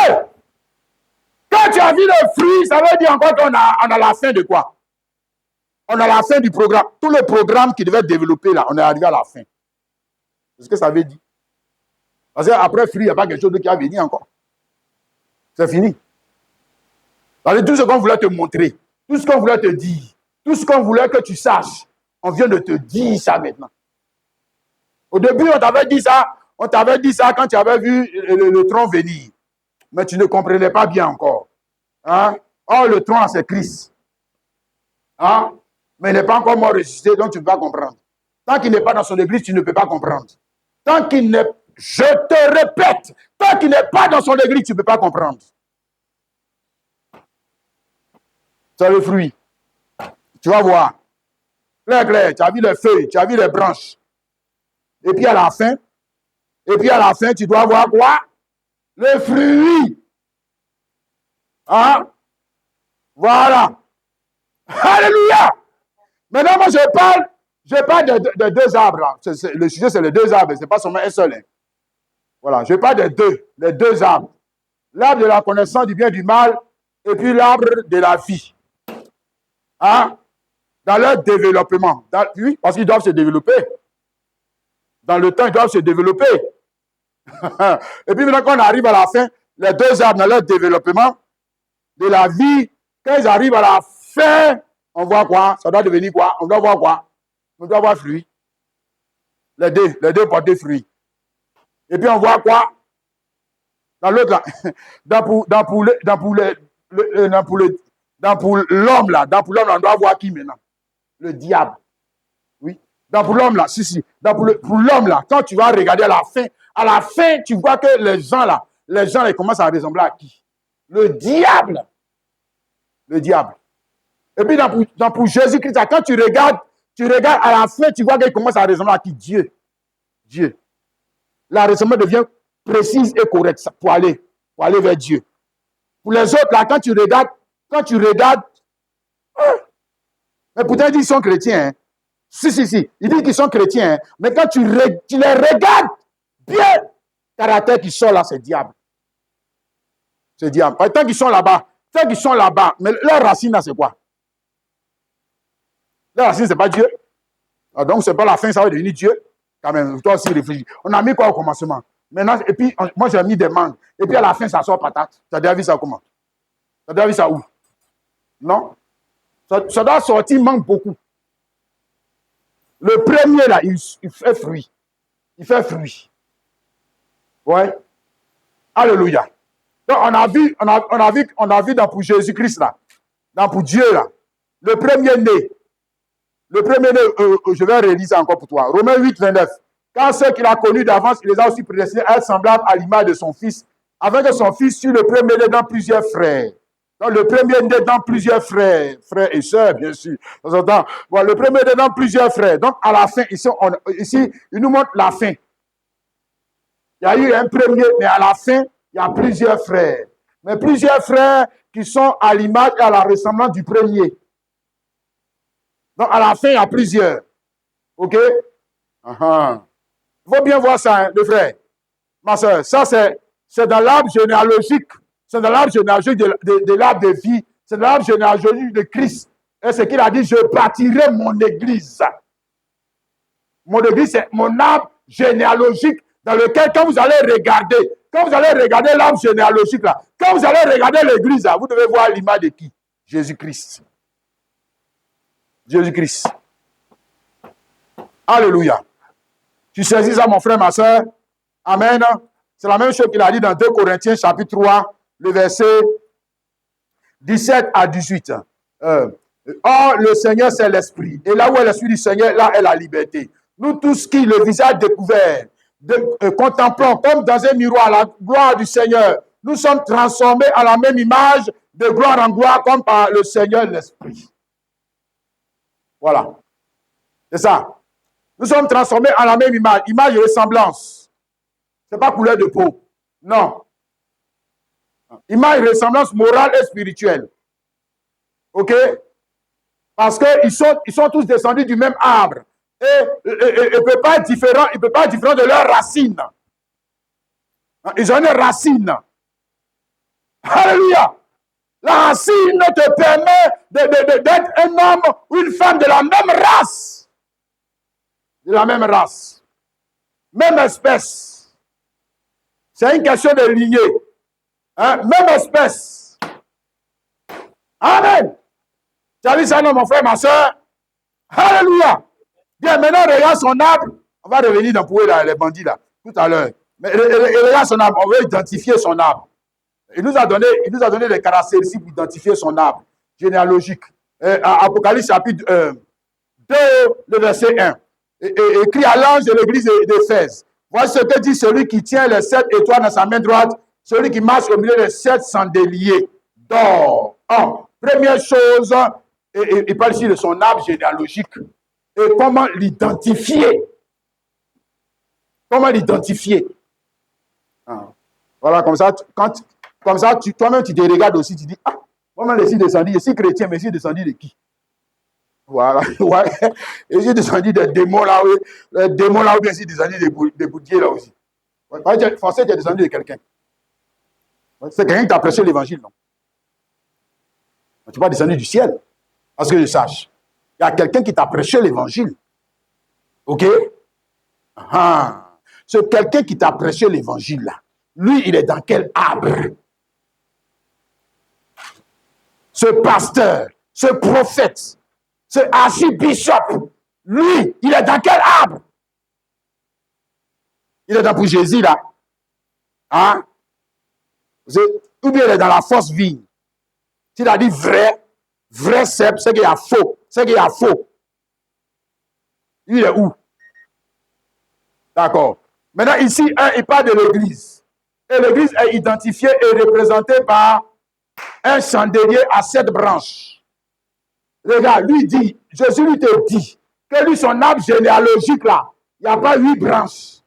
Quand tu as vu le fruit, ça veut dire encore qu'on a la fin de quoi? On a la fin du programme. Tout le programme qui devait développer là, on est arrivé à la fin. C'est ce que ça veut dire. Parce qu'après fruit, il n'y a pas quelque chose qui a venu encore. C'est fini. Tout ce qu'on voulait te montrer, tout ce qu'on voulait te dire, tout ce qu'on voulait que tu saches, on vient de te dire ça maintenant. Au début, on t'avait dit ça quand tu avais vu le tronc venir. Mais tu ne comprenais pas bien encore. Hein? Oh, le tronc, c'est Christ. Hein? Mais il n'est pas encore mort ressuscité, donc tu ne peux pas comprendre. Tant qu'il n'est pas dans son église, tu ne peux pas comprendre. Tant qu'il n'est, je te répète, tant qu'il n'est pas dans son église, tu ne peux pas comprendre. C'est le fruit. Tu vas voir. Clair, tu as vu les feuilles, tu as vu les branches. Et puis à la fin, tu dois voir quoi? Le fruit. Hein? Voilà. Alléluia. Maintenant, moi, je parle de deux arbres. Là. Le sujet, c'est les deux arbres. Ce n'est pas seulement un seul. Hein. Voilà. Je parle les deux arbres. L'arbre de la connaissance du bien et du mal, et puis l'arbre de la vie. Hein? Dans leur développement. Oui, parce qu'ils doivent se développer. Dans le temps, ils doivent se développer. Et puis maintenant, quand on arrive à la fin, les deux arbres dans leur développement de la vie, quand ils arrivent à la fin, on voit quoi? Ça doit devenir quoi? On doit voir quoi? On doit voir fruit. Les deux portent des fruits. Et puis on voit quoi? Dans l'autre là, pour l'homme là, on doit voir qui maintenant? Le diable. Oui. Pour l'homme là, si. Pour l'homme là, quand tu vas regarder à la fin, tu vois que les gens là, ils commencent à ressembler à qui? Le diable. Le diable. Et puis pour Jésus-Christ, quand tu regardes à la fin, tu vois qu'il commence à ressembler à qui? Dieu. La ressemblance devient précise et correcte pour aller vers Dieu. Pour les autres, là, quand tu regardes, mais pourtant ils disent qu'ils sont chrétiens. Hein. Si. Ils disent qu'ils sont chrétiens, hein. Mais quand tu les regardes bien, le caractère qui sort là, c'est diable. C'est diable. Tant qu'ils sont là-bas, mais leur racine là, c'est quoi? Leur racine, c'est pas Dieu. Alors, donc, c'est pas la fin, ça va devenir Dieu. Quand même, toi aussi réfléchis. On a mis quoi au commencement? Maintenant, et puis, moi j'ai mis des mangues. Et puis à la fin, ça sort patate. Tu as déjà vu ça comment? Tu as déjà vu ça où? Non? Ça doit sortir mangue beaucoup. Le premier, là, il fait fruit. Il fait fruit. Ouais. Alléluia. Donc, on a vu dans pour Jésus-Christ, là, dans pour Dieu, là, le premier-né, je vais relire ça encore pour toi. Romains 8, 29. Car ceux qu'il a connus d'avance, il les a aussi prédestinés à être semblables à l'image de son fils, afin que son fils fût le premier-né dans plusieurs frères. Donc, le premier-né dans plusieurs frères et sœurs, bien sûr. Voilà, le premier-né dans plusieurs frères. Donc, à la fin, ici, il nous montre la fin. Il y a eu un premier, mais à la fin, il y a plusieurs frères. Mais plusieurs frères qui sont à l'image et à la ressemblance du premier. Donc, à la fin, il y a plusieurs. OK? Il faut bien voir ça, hein, le frère. Ma soeur, ça, c'est dans l'arbre généalogique. C'est dans l'arbre généalogique de l'arbre de vie. C'est dans l'arbre généalogique de Christ. Et ce qu'il a dit, je bâtirai mon église. Mon église, c'est mon arbre généalogique dans lequel, quand vous allez regarder l'arbre généalogique, là, quand vous allez regarder l'église, là, vous devez voir l'image de qui? Jésus-Christ. Jésus-Christ. Alléluia. Tu saisis ça, mon frère, ma soeur? Amen. C'est la même chose qu'il a dit dans 2 Corinthiens, chapitre 3, le verset 17 à 18. Or, le Seigneur, c'est l'Esprit. Et là où est l'Esprit du Seigneur, là est la liberté. Nous tous qui, le visage découvert, contemplons comme dans un miroir la gloire du Seigneur, nous sommes transformés à la même image, de gloire en gloire, comme par le Seigneur l'Esprit. Voilà. C'est ça. Nous sommes transformés à la même image, image et ressemblance. Ce n'est pas couleur de peau. Non. Image et ressemblance morale et spirituelle. OK? Parce qu'ils sont tous descendus du même arbre. Et il ne peut pas être différent de leurs racines. Ils ont une racine. Alléluia. La racine te permet d'être un homme ou une femme de la même race. De la même race. Même espèce. C'est une question de lignée. Hein? Même espèce. Amen. Tu as vu ça, non, mon frère, ma soeur? Alléluia. Bien, maintenant, regarde son arbre. On va revenir dans les bandits, là, tout à l'heure. Mais regarde son arbre. On veut identifier son arbre. Il nous a donné des caractéristiques pour identifier son arbre généalogique. Apocalypse chapitre 2, le verset 1. Écrit à l'ange de l'église d'Éphèse. Voici ce que dit celui qui tient les 7 étoiles dans sa main droite, celui qui marche au milieu des 7 chandeliers d'or. Première chose, il parle ici de son arbre généalogique. Et comment l'identifier? Comment l'identifier? Voilà, comme ça, toi-même, tu te regardes aussi, tu dis, moi-même, je suis descendu, je suis chrétien, mais je suis descendu de qui? Voilà, ouais. Je suis descendu des démons là, oui. Les démons là, ou bien je suis descendu des boudiers là aussi. Français, tu es descendu de quelqu'un. C'est quelqu'un qui t'a prêché l'évangile, non? Tu n'es pas descendu du ciel. Parce que je sache. Il y a quelqu'un qui t'a prêché l'évangile. OK? C'est quelqu'un qui t'a prêché l'évangile là. Lui, il est dans quel arbre? Ce pasteur, ce prophète, ce archibishop, lui, il est dans quel arbre? Il est dans pour Jésus là. Hein? Ou bien il est dans la fausse vigne. S'il a dit vrai cep, c'est qu'il y a faux. C'est qu'il y a faux. Il est où? D'accord. Maintenant, ici, il parle de l'église. Et l'église est identifiée et représentée par un chandelier à 7 branches. Regarde, Jésus lui te dit que lui, son arbre généalogique là, il n'y a pas 8 branches.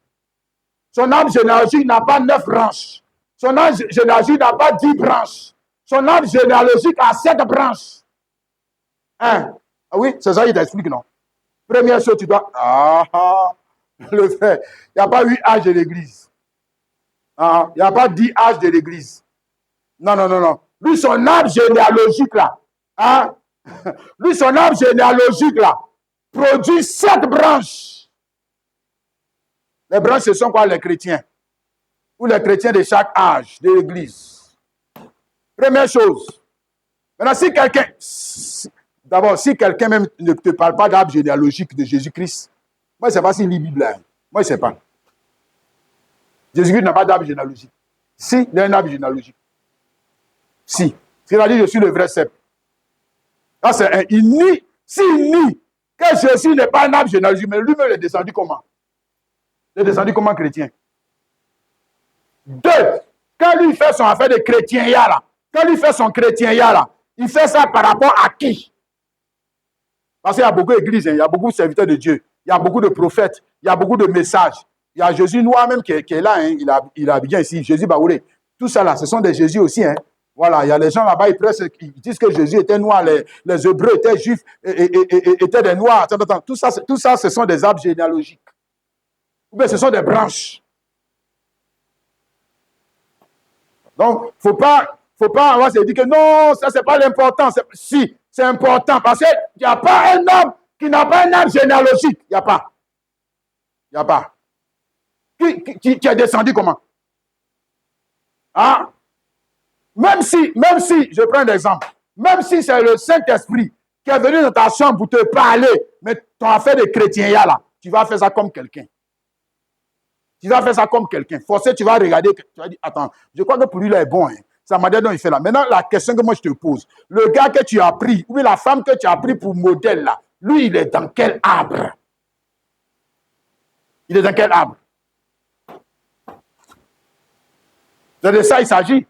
Son arbre généalogique n'a pas 9 branches. Son arbre généalogique n'a pas 10 branches. Son arbre généalogique a 7 branches. Oui, c'est ça qu'il t'explique, non? Première chose, tu dois... le frère, il n'y a pas 8 âges de l'église. Il n'y a pas 10 âges de l'église. Non. Lui, son arbre généalogique, là, lui, son arbre généalogique, là, produit 7 branches. Les branches, ce sont quoi, les chrétiens? Ou les chrétiens de chaque âge de l'église. Première chose. Maintenant, si quelqu'un... D'abord, si quelqu'un même ne te parle pas d'arbre généalogique de Jésus-Christ, moi, je ne sais pas s'il lit la Bible. Hein. Moi, je ne sais pas. Jésus-Christ n'a pas d'arbre généalogique. Si, il y a un arbre généalogique. Si. Il a dit, je suis le vrai cep. Là, il nie. S'il nie que Jésus n'est pas un arbre généalogique, mais lui-même est descendu comment? Il est descendu comment chrétien? Deux, quand lui fait son affaire de chrétien, là, quand lui fait son chrétien, là, il fait ça par rapport à qui? Parce qu'il y a beaucoup d'églises, hein, il y a beaucoup de serviteurs de Dieu, il y a beaucoup de prophètes, il y a beaucoup de messages. Il y a Jésus noir même qui est là, hein, il a bien ici, Jésus Baoulé. Tout ça là, ce sont des Jésus aussi. Hein. Voilà, il y a les gens là-bas, ils disent que Jésus était noir, les Hébreux étaient juifs, étaient des noirs. Tout ça, ce sont des arbres généalogiques. Ou bien ce sont des branches. Donc, faut pas avoir se dire que non, ça c'est pas l'important. Si, c'est important parce qu'il n'y a pas un homme qui n'a pas un arbre généalogique. Il n'y a pas. Il n'y a pas. Qui est descendu comment? Hein? Même si, je prends un exemple, même si c'est le Saint-Esprit qui est venu dans ta chambre pour te parler, mais ton affaire de chrétien là, tu vas faire ça comme quelqu'un. Tu vas faire ça comme quelqu'un. Forcé, tu vas regarder, tu vas dire, attends, je crois que pour lui, là est bon. Hein. Ça m'a dit, non, il fait là. Maintenant, la question que moi, je te pose, le gars que tu as pris, ou la femme que tu as pris pour modèle, là, lui, il est dans quel arbre? Il est dans quel arbre? C'est de ça il s'agit.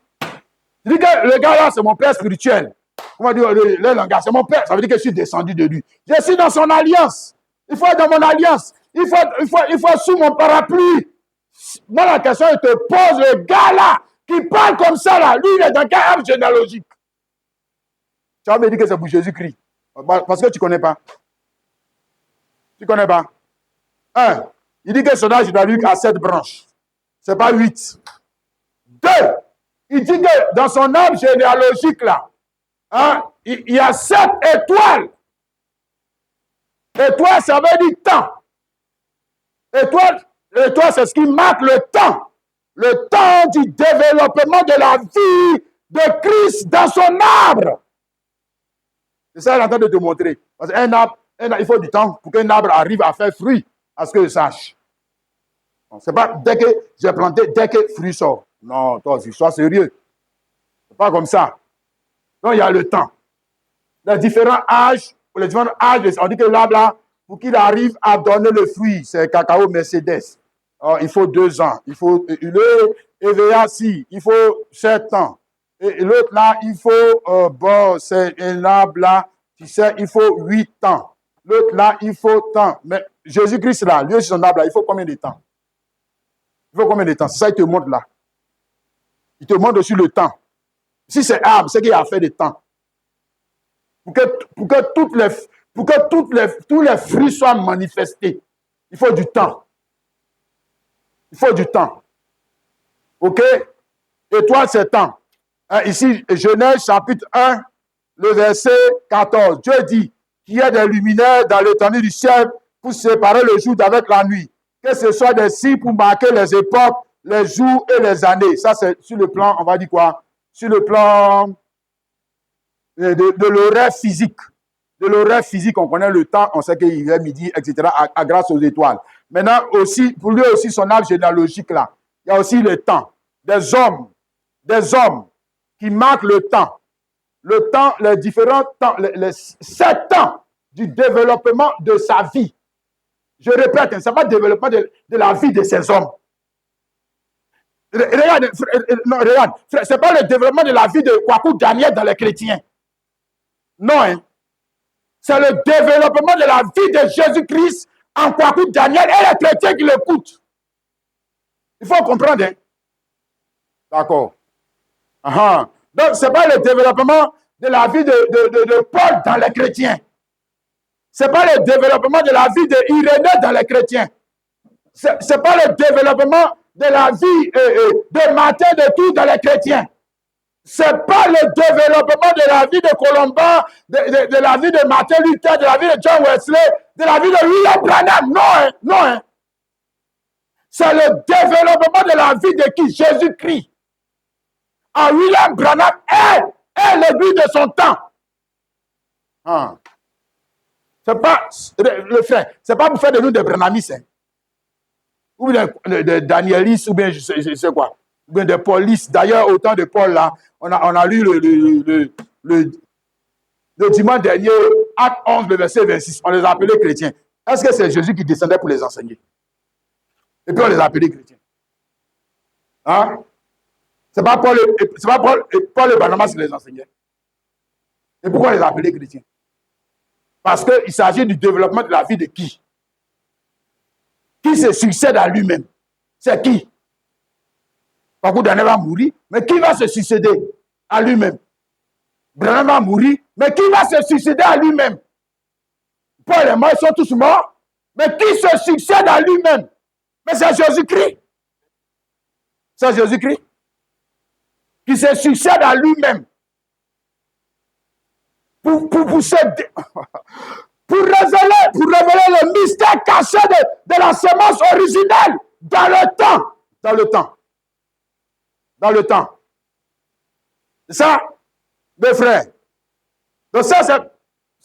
Je dis que le gars là, c'est mon père spirituel. Comment dire le langage, c'est mon père. Ça veut dire que je suis descendu de lui. Je suis dans son alliance. Il faut être dans mon alliance. Il faut sous mon parapluie. Moi, la question, je te pose, le gars là, qui parle comme ça là, lui, il est dans quel arbre généalogique? Tu vas me dire que c'est pour Jésus-Christ. Parce que tu ne connais pas. Tu ne connais pas. Un, il dit que son arbre généalogique a 7 branches. Ce n'est pas 8. 2, il dit que dans son arbre généalogique là, hein, il y a 7 étoiles. Étoile, ça veut dire temps. Étoile, c'est ce qui marque le temps. Le temps du développement de la vie de Christ dans son arbre. C'est ça qu'il est en train de te montrer. Parce qu'un arbre, il faut du temps pour qu'un arbre arrive à faire fruit, à ce que je sache. Ce n'est pas dès que j'ai planté, dès que le fruit sort. Non, toi aussi, sois sérieux. Ce n'est pas comme ça. Donc, il y a le temps. Les différents âges, on dit que l'arbre là, pour qu'il arrive à donner le fruit, c'est cacao Mercedes. Alors, il faut 2 ans. Il faut le EVA-ci, il faut 7 ans. Et l'autre là, il faut, bon, c'est un arbre là, tu sais, il faut 8 ans. L'autre là, il faut tant. Mais Jésus-Christ là, lui aussi son arbre là, il faut combien de temps? Il faut combien de temps? C'est ça qu'il te montre là. Il te montre aussi le temps. Si c'est arbre, c'est qu'il a fait des temps. Pour que tous les fruits soient manifestés, il faut du temps. Il faut du temps. OK? Et toi, c'est temps. Ici, Genèse chapitre 1, le verset 14. Dieu dit qu'il y a des luminaires dans l'étendue du ciel pour séparer le jour d'avec la nuit. Que ce soit des signes pour marquer les époques, les jours et les années. Ça, c'est sur le plan, on va dire quoi? Sur le plan de l'horaire physique. De l'horaire physique, on connaît le temps, on sait qu'il est midi, etc., grâce aux étoiles. Maintenant, aussi, pour lui aussi, son arbre généalogique là, il y a aussi le temps. Des hommes qui marquent le temps, les différents temps, les 7 temps du développement de sa vie. Je répète, ce n'est pas le développement de la vie de ces hommes. Regarde, ce n'est pas le développement de la vie de Kwaku Daniel dans les chrétiens. Non, hein. C'est le développement de la vie de Jésus-Christ en Kwaku Daniel et les chrétiens qui l'écoutent. Il faut comprendre. Hein? D'accord. Donc, ce n'est pas le développement de la vie de Paul dans les chrétiens. Ce n'est pas le développement de la vie d'Irénée dans les chrétiens. Ce n'est pas le développement de la vie de Martin de Tours dans les chrétiens. Ce n'est pas le développement de la vie de Colomban, de la vie de Martin Luther, de la vie de John Wesley, de la vie de William Branham. Non, hein, non. Hein. C'est le développement de la vie de qui? Jésus-Christ. William Branham est l'église de son temps. C'est pas, le frère, c'est pas pour faire de nous des Branamis, hein. Ou des Danielis, ou bien je sais quoi. Ou bien des Paulis. D'ailleurs, au temps de Paul, là, on a lu le dimanche dernier, Acte 11, le verset 26. On les a appelés chrétiens. Est-ce que c'est Jésus qui descendait pour les enseigner? Et puis on les a appelés chrétiens. Hein? C'est pas Paul et Barnabas qui les enseignaient. Et pourquoi on les a appelés chrétiens? Parce qu'il s'agit du développement de la vie de qui? Qui se succède à lui-même? C'est qui? Beaucoup d'années va mourir, mais qui va se succéder à lui-même? Branham va mourir, mais qui va se succéder à lui-même? Paul et moi, ils sont tous morts, mais qui se succède à lui-même? Mais c'est Jésus-Christ. C'est Jésus-Christ qui se succède à lui-même. Pour révéler le mystère caché de la semence originelle dans le temps. Dans le temps. Dans le temps. C'est ça, mes frères. Donc ça,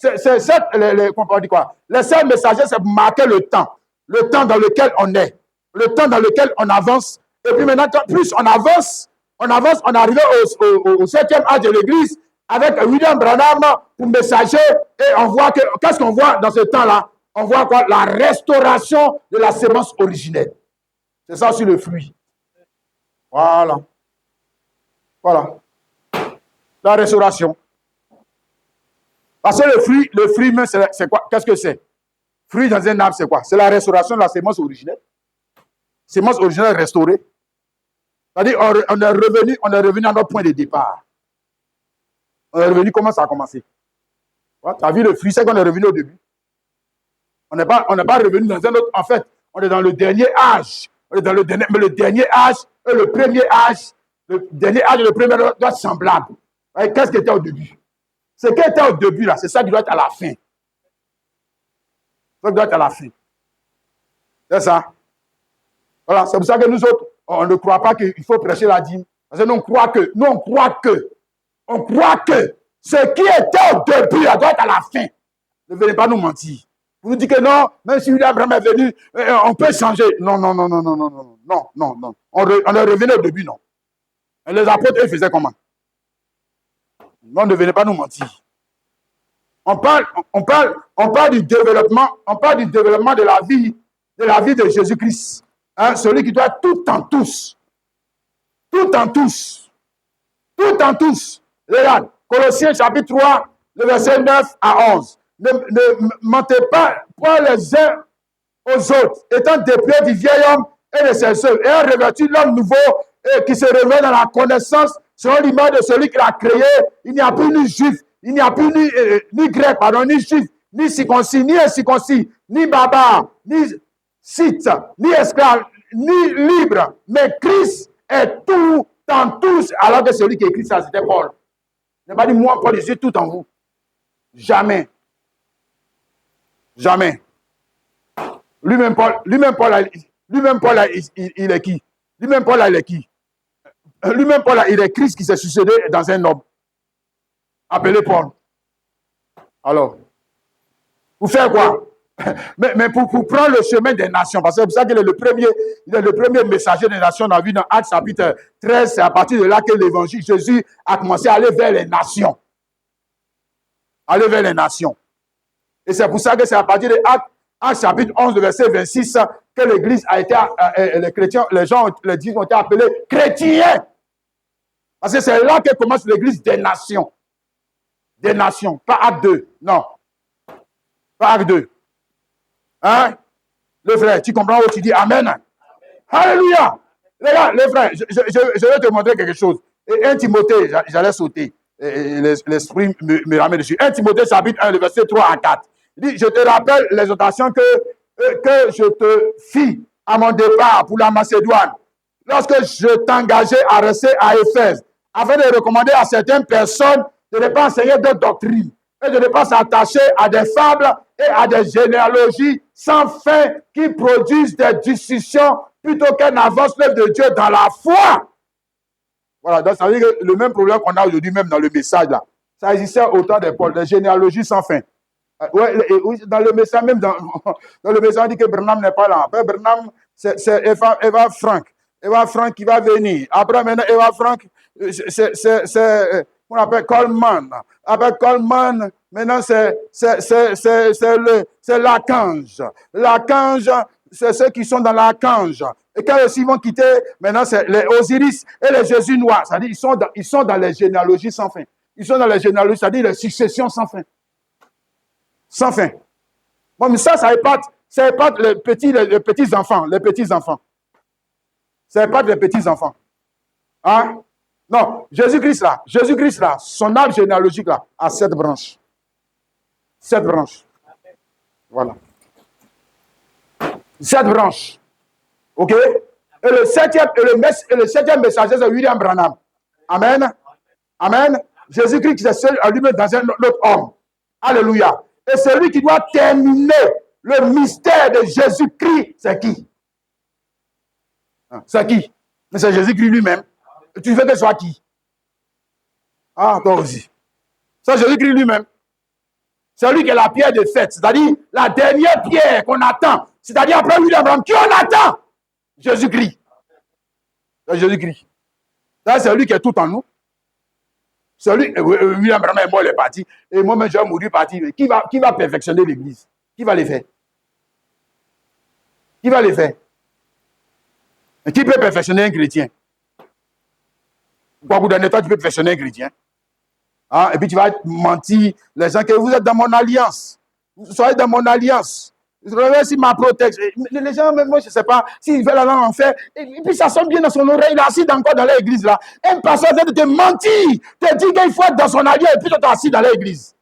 on dit quoi? Les sept messagers, c'est pour marquer le temps dans lequel on est, le temps dans lequel on avance. Et puis maintenant, plus on avance, on est arrivé au 7e âge de l'Église avec William Branham pour messager. Et on voit que, qu'est-ce qu'on voit dans ce temps-là? On voit quoi? La restauration de la sémence originelle. C'est ça aussi le fruit. Voilà. Voilà. La restauration. Parce que le fruit même, c'est quoi? Qu'est-ce que c'est? Fruit dans un arbre, c'est quoi? C'est la restauration de la sémence originelle. Sémence originelle restaurée. C'est-à-dire, on est revenu à notre point de départ. On est revenu, comment ça a commencé? Tu as vu le fruit, c'est qu'on est revenu au début. On n'est pas revenu dans un autre. En fait, on est dans le dernier âge. On est dans le dernier, mais le dernier âge et le premier âge, le dernier âge et le premier âge doivent être semblables. Qu'est-ce qui était au début? Ce qui était au début, là, c'est ça qui doit être à la fin. Ça doit être à la fin. C'est ça. Voilà, c'est pour ça que nous autres, on ne croit pas qu'il faut prêcher la dîme. Parce que nous, on croit que ce qui était au début, ça doit être à la fin. Ne venez pas nous mentir. Vous nous dites que non, même si William Branham est venu, on peut changer. Non. On est revenu au début, non. Et les apôtres, eux, faisaient comment? Non, ne venez pas nous mentir. On parle du développement, de la vie de Jésus-Christ. Hein, celui qui doit être tout en tous. Tout en tous. Tout en tous. Regarde, Colossiens chapitre 3, le verset 9 à 11. Ne mentez pas les uns aux autres, étant dépouillés du vieil homme et de ses œuvres, et revêtu l'homme nouveau qui se révèle dans la connaissance selon l'image de celui qui l'a créé. Il n'y a plus ni juif, il n'y a plus ni grec, ni juif, ni circoncis, ni incirconcis, ni barbare, ni scythe, ni esclave, ni libre. Mais Christ est tout en tous, alors que celui qui écrit ça, c'était Paul. Il n'a pas dit moi, Paul, je suis tout en vous. Jamais. Jamais. Lui-même, Paul, il est qui? Lui-même, Paul, il est qui? Lui-même, Paul, il est Christ qui s'est succédé dans un homme. Appelé Paul. Alors, pour faire quoi? Mais pour prendre le chemin des nations, parce que c'est pour ça qu'il est le premier messager des nations dans la vie dans Actes chapitre 13, c'est à partir de là que l'évangile, Jésus a commencé à aller vers les nations. Aller vers les nations. Et c'est pour ça que c'est à partir de Actes chapitre 11, verset 26, que l'église a été, les chrétiens, les disciples ont été appelés chrétiens. Parce que c'est là que commence l'église des nations. Des nations, pas Acte 2, non. Pas Acte 2. Hein? Le frère, tu comprends où tu dis Amen? Amen. Alléluia! Les frères, je vais te montrer quelque chose. Et 1 Timothée, j'allais sauter. L'esprit me ramène dessus. 1 Timothée, chapitre 1, le verset 3 à 4. Il dit, je te rappelle l'exhortation que je te fis à mon départ pour la Macédoine, lorsque je t'engageais à rester à Éphèse, afin de recommander à certaines personnes de ne pas enseigner d'autres doctrines et de ne pas s'attacher à des fables et à des généalogies sans fin qui produisent des discussions plutôt qu'un avance l'œuvre de Dieu dans la foi. Voilà, donc ça veut dire que le même problème qu'on a aujourd'hui, même dans le message là, ça existait au temps des Paul, des généalogies sans fin. Oui, dans le message, même dans le message, on dit que Branham n'est pas là. Après, Branham, c'est Eva Frank. Eva Frank qui va venir. Après, maintenant, Eva Frank, on appelle Coleman. Après Coleman, maintenant, c'est l'archange. L'archange, c'est ceux qui sont dans l'archange. Et quand ils vont quitter, maintenant, c'est les Osiris et les Jésus noirs. C'est-à-dire, ils sont dans les généalogies sans fin. Ils sont dans les généalogies, c'est-à-dire les successions sans fin. Sans fin. Bon, mais ça épate les petits-enfants. Les petits-enfants. Ça épate les petits-enfants. Hein? Non, Jésus-Christ là, son arbre généalogique là, a 7 branches. 7 branches. Voilà. 7 branches. OK? Et le septième messager, c'est William Branham. Amen. Amen. Jésus-Christ, c'est seul à lui-même dans un autre homme. Alléluia. Et celui qui doit terminer le mystère de Jésus-Christ, c'est qui? C'est qui? Mais c'est Jésus-Christ lui-même. Tu veux que ce soit qui? Ah, toi aussi. C'est Jésus-Christ lui-même. C'est lui qui est la pierre de fête. C'est-à-dire la dernière pierre qu'on attend. C'est-à-dire après William Branham, qui on attend? Jésus-Christ. C'est Jésus-Christ. C'est lui qui est tout en nous. William Branham est mort, il est parti. Et moi-même, je vais mourir parti. Mais qui va perfectionner l'église? Qui va les faire? Qui va les faire? Et qui peut perfectionner un chrétien? Quoi, toi, tu peux perfectionner un chrétien? Hein? Et puis tu vas mentir les gens que vous êtes dans mon alliance. Vous soyez dans mon alliance. Si ma protection. Les gens, même moi, je ne sais pas s'ils veulent aller en faire. Et puis ça sonne bien dans son oreille, là, assis encore dans l'église. Là. Un pasteur vient de te mentir, te dit qu'il faut être dans son alliance et puis tu es assis dans l'église.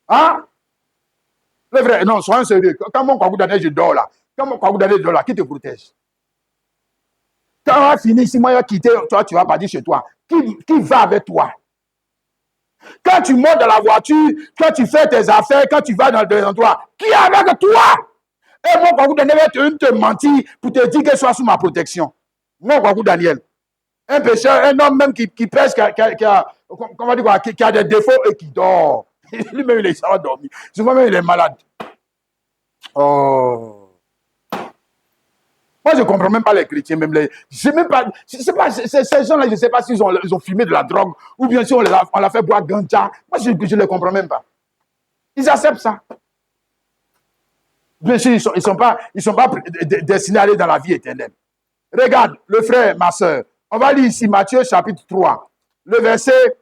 Hein? Le vrai, non, soyons sérieux. Quand mon Kwaku Daniel, je dors là. Quand mon Kwaku Daniel dort là, qui te protège? Quand on va finir ici, moi, je vais quitter, toi, tu vas partir chez toi. Qui va avec toi? Quand tu montes dans la voiture, quand tu fais tes affaires, quand tu vas dans des endroits, qui est avec toi? Et moi, Kwaku Daniel va te mentir pour te dire que sois sous ma protection. Moi, Kwaku Daniel. Un pécheur, un homme même qui pêche, qui a des défauts et qui dort. Lui-même, il est ça va dormir. Souvent même, il est malade. Oh. Moi, je ne comprends même pas les chrétiens. Même je sais même pas, ces gens-là, je ne sais pas s'ils ont fumé de la drogue ou bien si on l'a fait boire ganja. Moi, je ne les comprends même pas. Ils acceptent ça. Bien sûr, ils ne sont pas destinés à aller dans la vie éternelle. Regarde, le frère, ma soeur. On va lire ici Matthieu chapitre 3. Le verset,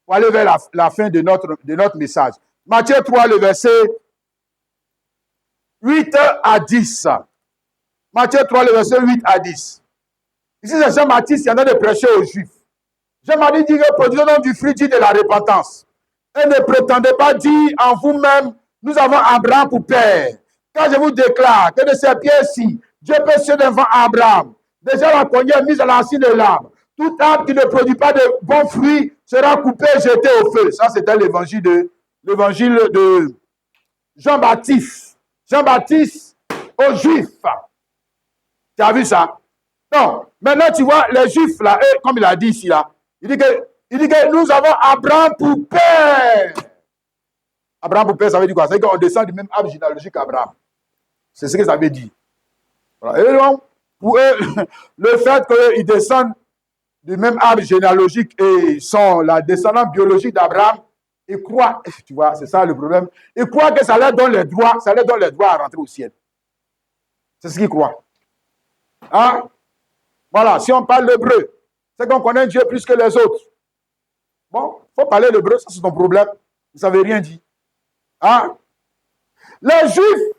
on va aller vers la fin de notre message. Matthieu 3, le verset 8 à 10. Matthieu 3, le verset 8 à 10. Ici, c'est Jean-Baptiste qui en a de prêcher aux Juifs. Jean-Baptiste dit que produisons donc du fruit dit de la repentance. Et ne prétendez pas dire en vous-même, nous avons Abraham pour père. Quand je vous déclare que de ces pierres-ci, Dieu peut se devant Abraham. Déjà la poignée mise à la racine de l'arbre. Tout arbre qui ne produit pas de bons fruits sera coupé et jeté au feu. Ça, c'était l'évangile de Jean-Baptiste. Jean-Baptiste aux Juifs. Tu as vu ça? Non. Maintenant, tu vois, les Juifs, là, eux, comme il a dit ici, là, il dit que nous avons Abraham pour père. Abraham pour père, ça veut dire quoi? Ça veut dire qu'on descend du même arbre généalogique qu'Abraham. C'est ce que ça veut dire. Voilà. Et donc, pour eux, le fait qu'ils descendent du même arbre généalogique et sont la descendance biologique d'Abraham, ils croient, tu vois, c'est ça le problème, ils croient que ça leur donne les droits, à rentrer au ciel. C'est ce qu'ils croient. Hein? Voilà, si on parle l'hébreu, c'est qu'on connaît Dieu plus que les autres. Bon, il faut parler l'hébreu, ça c'est ton problème. Vous ne savez rien dire. Hein? Les Juifs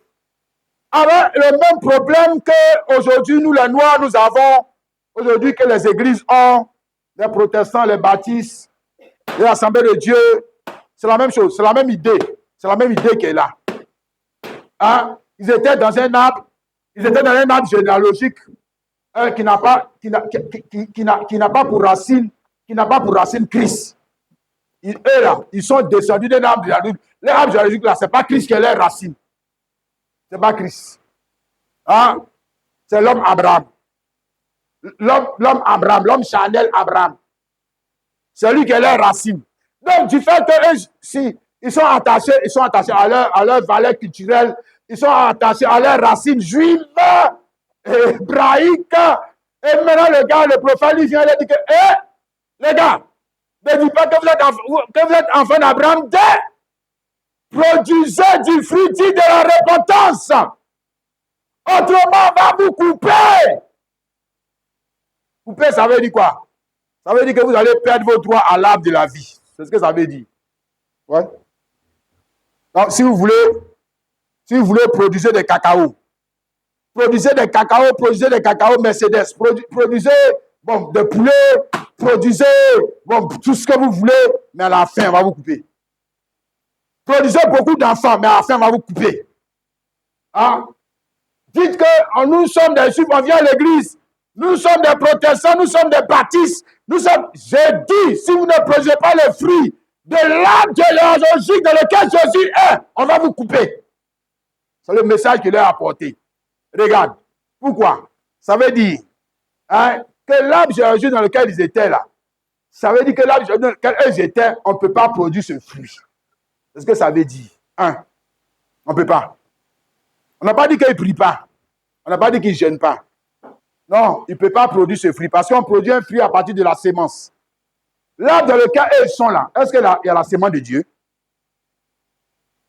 avaient le même problème qu'aujourd'hui, nous les Noirs, nous avons, aujourd'hui que les églises ont, les protestants, les baptistes, les assemblées de Dieu. C'est la même chose, c'est la même idée. C'est la même idée qui est là. Hein? Ils étaient dans un arbre généalogique qui n'a pas pour racine Christ. Eux là, ils sont descendus d'un arbre généalogique. L'arbre généalogique là, c'est pas Christ qui est leur racine. C'est pas Christ. Hein? C'est l'homme Abraham. L'homme Abraham, l'homme charnel Abraham. C'est lui qui est leur racine. Donc, du fait que si ils sont attachés à leur valeur culturelle, ils sont attachés à leurs racines juives, hébraïques. Et maintenant, le prophète, lui vient et dit que, les gars, ne dites pas que vous êtes enfants d'Abraham, produisez du fruit dit de la repentance. Autrement, on va vous couper. Couper, ça veut dire quoi? Ça veut dire que vous allez perdre vos droits à l'arbre de la vie. C'est ce que ça veut dire. Ouais. Donc, si vous voulez produire des cacao, produisez des cacao Mercedes, produisez des poulets, produisez tout ce que vous voulez, mais à la fin, on va vous couper. Produisez beaucoup d'enfants, mais à la fin, on va vous couper. Hein? Dites que nous sommes des juifs, on vient à l'église. Nous sommes des protestants, nous sommes des baptistes. J'ai dit, si vous ne produisez pas les fruits de l'arbre généalogique dans lequel Jésus est, on va vous couper. C'est le message qu'il a apporté. Regarde. Pourquoi? Ça veut dire que l'arbre généalogique dans lequel ils étaient là, ça veut dire que l'arbre généalogique dans lequel ils étaient, on ne peut pas produire ce fruit. C'est ce que ça veut dire. On ne peut pas. On n'a pas dit qu'ils ne prient pas. On n'a pas dit qu'ils ne gênent pas. Non, il ne peut pas produire ce fruit parce qu'on produit un fruit à partir de la sémence. Là, dans lequel ils sont là, est-ce qu'il y a la sémence de Dieu?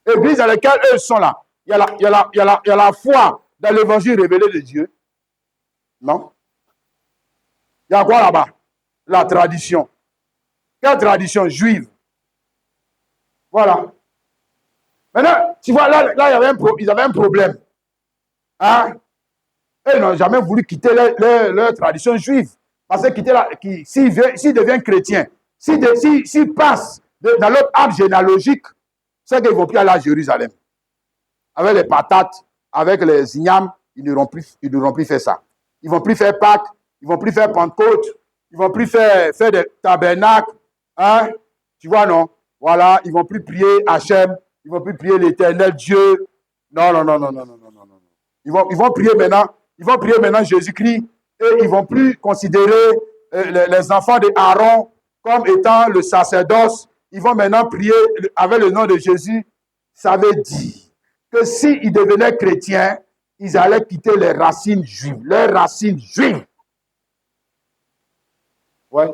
L'église dans laquelle eux sont là, il y a la foi dans l'évangile révélé de Dieu. Non? Il y a quoi là-bas? La tradition. Quelle tradition? Juive. Voilà. Maintenant, tu vois, là ils avaient un problème. Ils n'ont jamais voulu quitter leur tradition juive. Parce que s'ils deviennent chrétiens, s'ils passent dans leur arbre généalogique, c'est qu'ils ne vont plus aller à Jérusalem. Avec les patates, avec les ignames, ils n'auront plus fait ça. Ils ne vont plus faire Pâques, ils ne vont plus faire Pentecôte, ils ne vont plus faire des tabernacles. Tu vois, non? Voilà, ils ne vont plus prier Hachem, ils ne vont plus prier l'Éternel Dieu. Non. Ils vont prier maintenant Jésus-Christ et ils ne vont plus considérer les enfants d'Aaron comme étant le sacerdoce. Ils vont maintenant prier avec le nom de Jésus. Ça veut dire que s'ils devenaient chrétiens, ils allaient quitter les racines juives. Leurs racines juives. Ouais.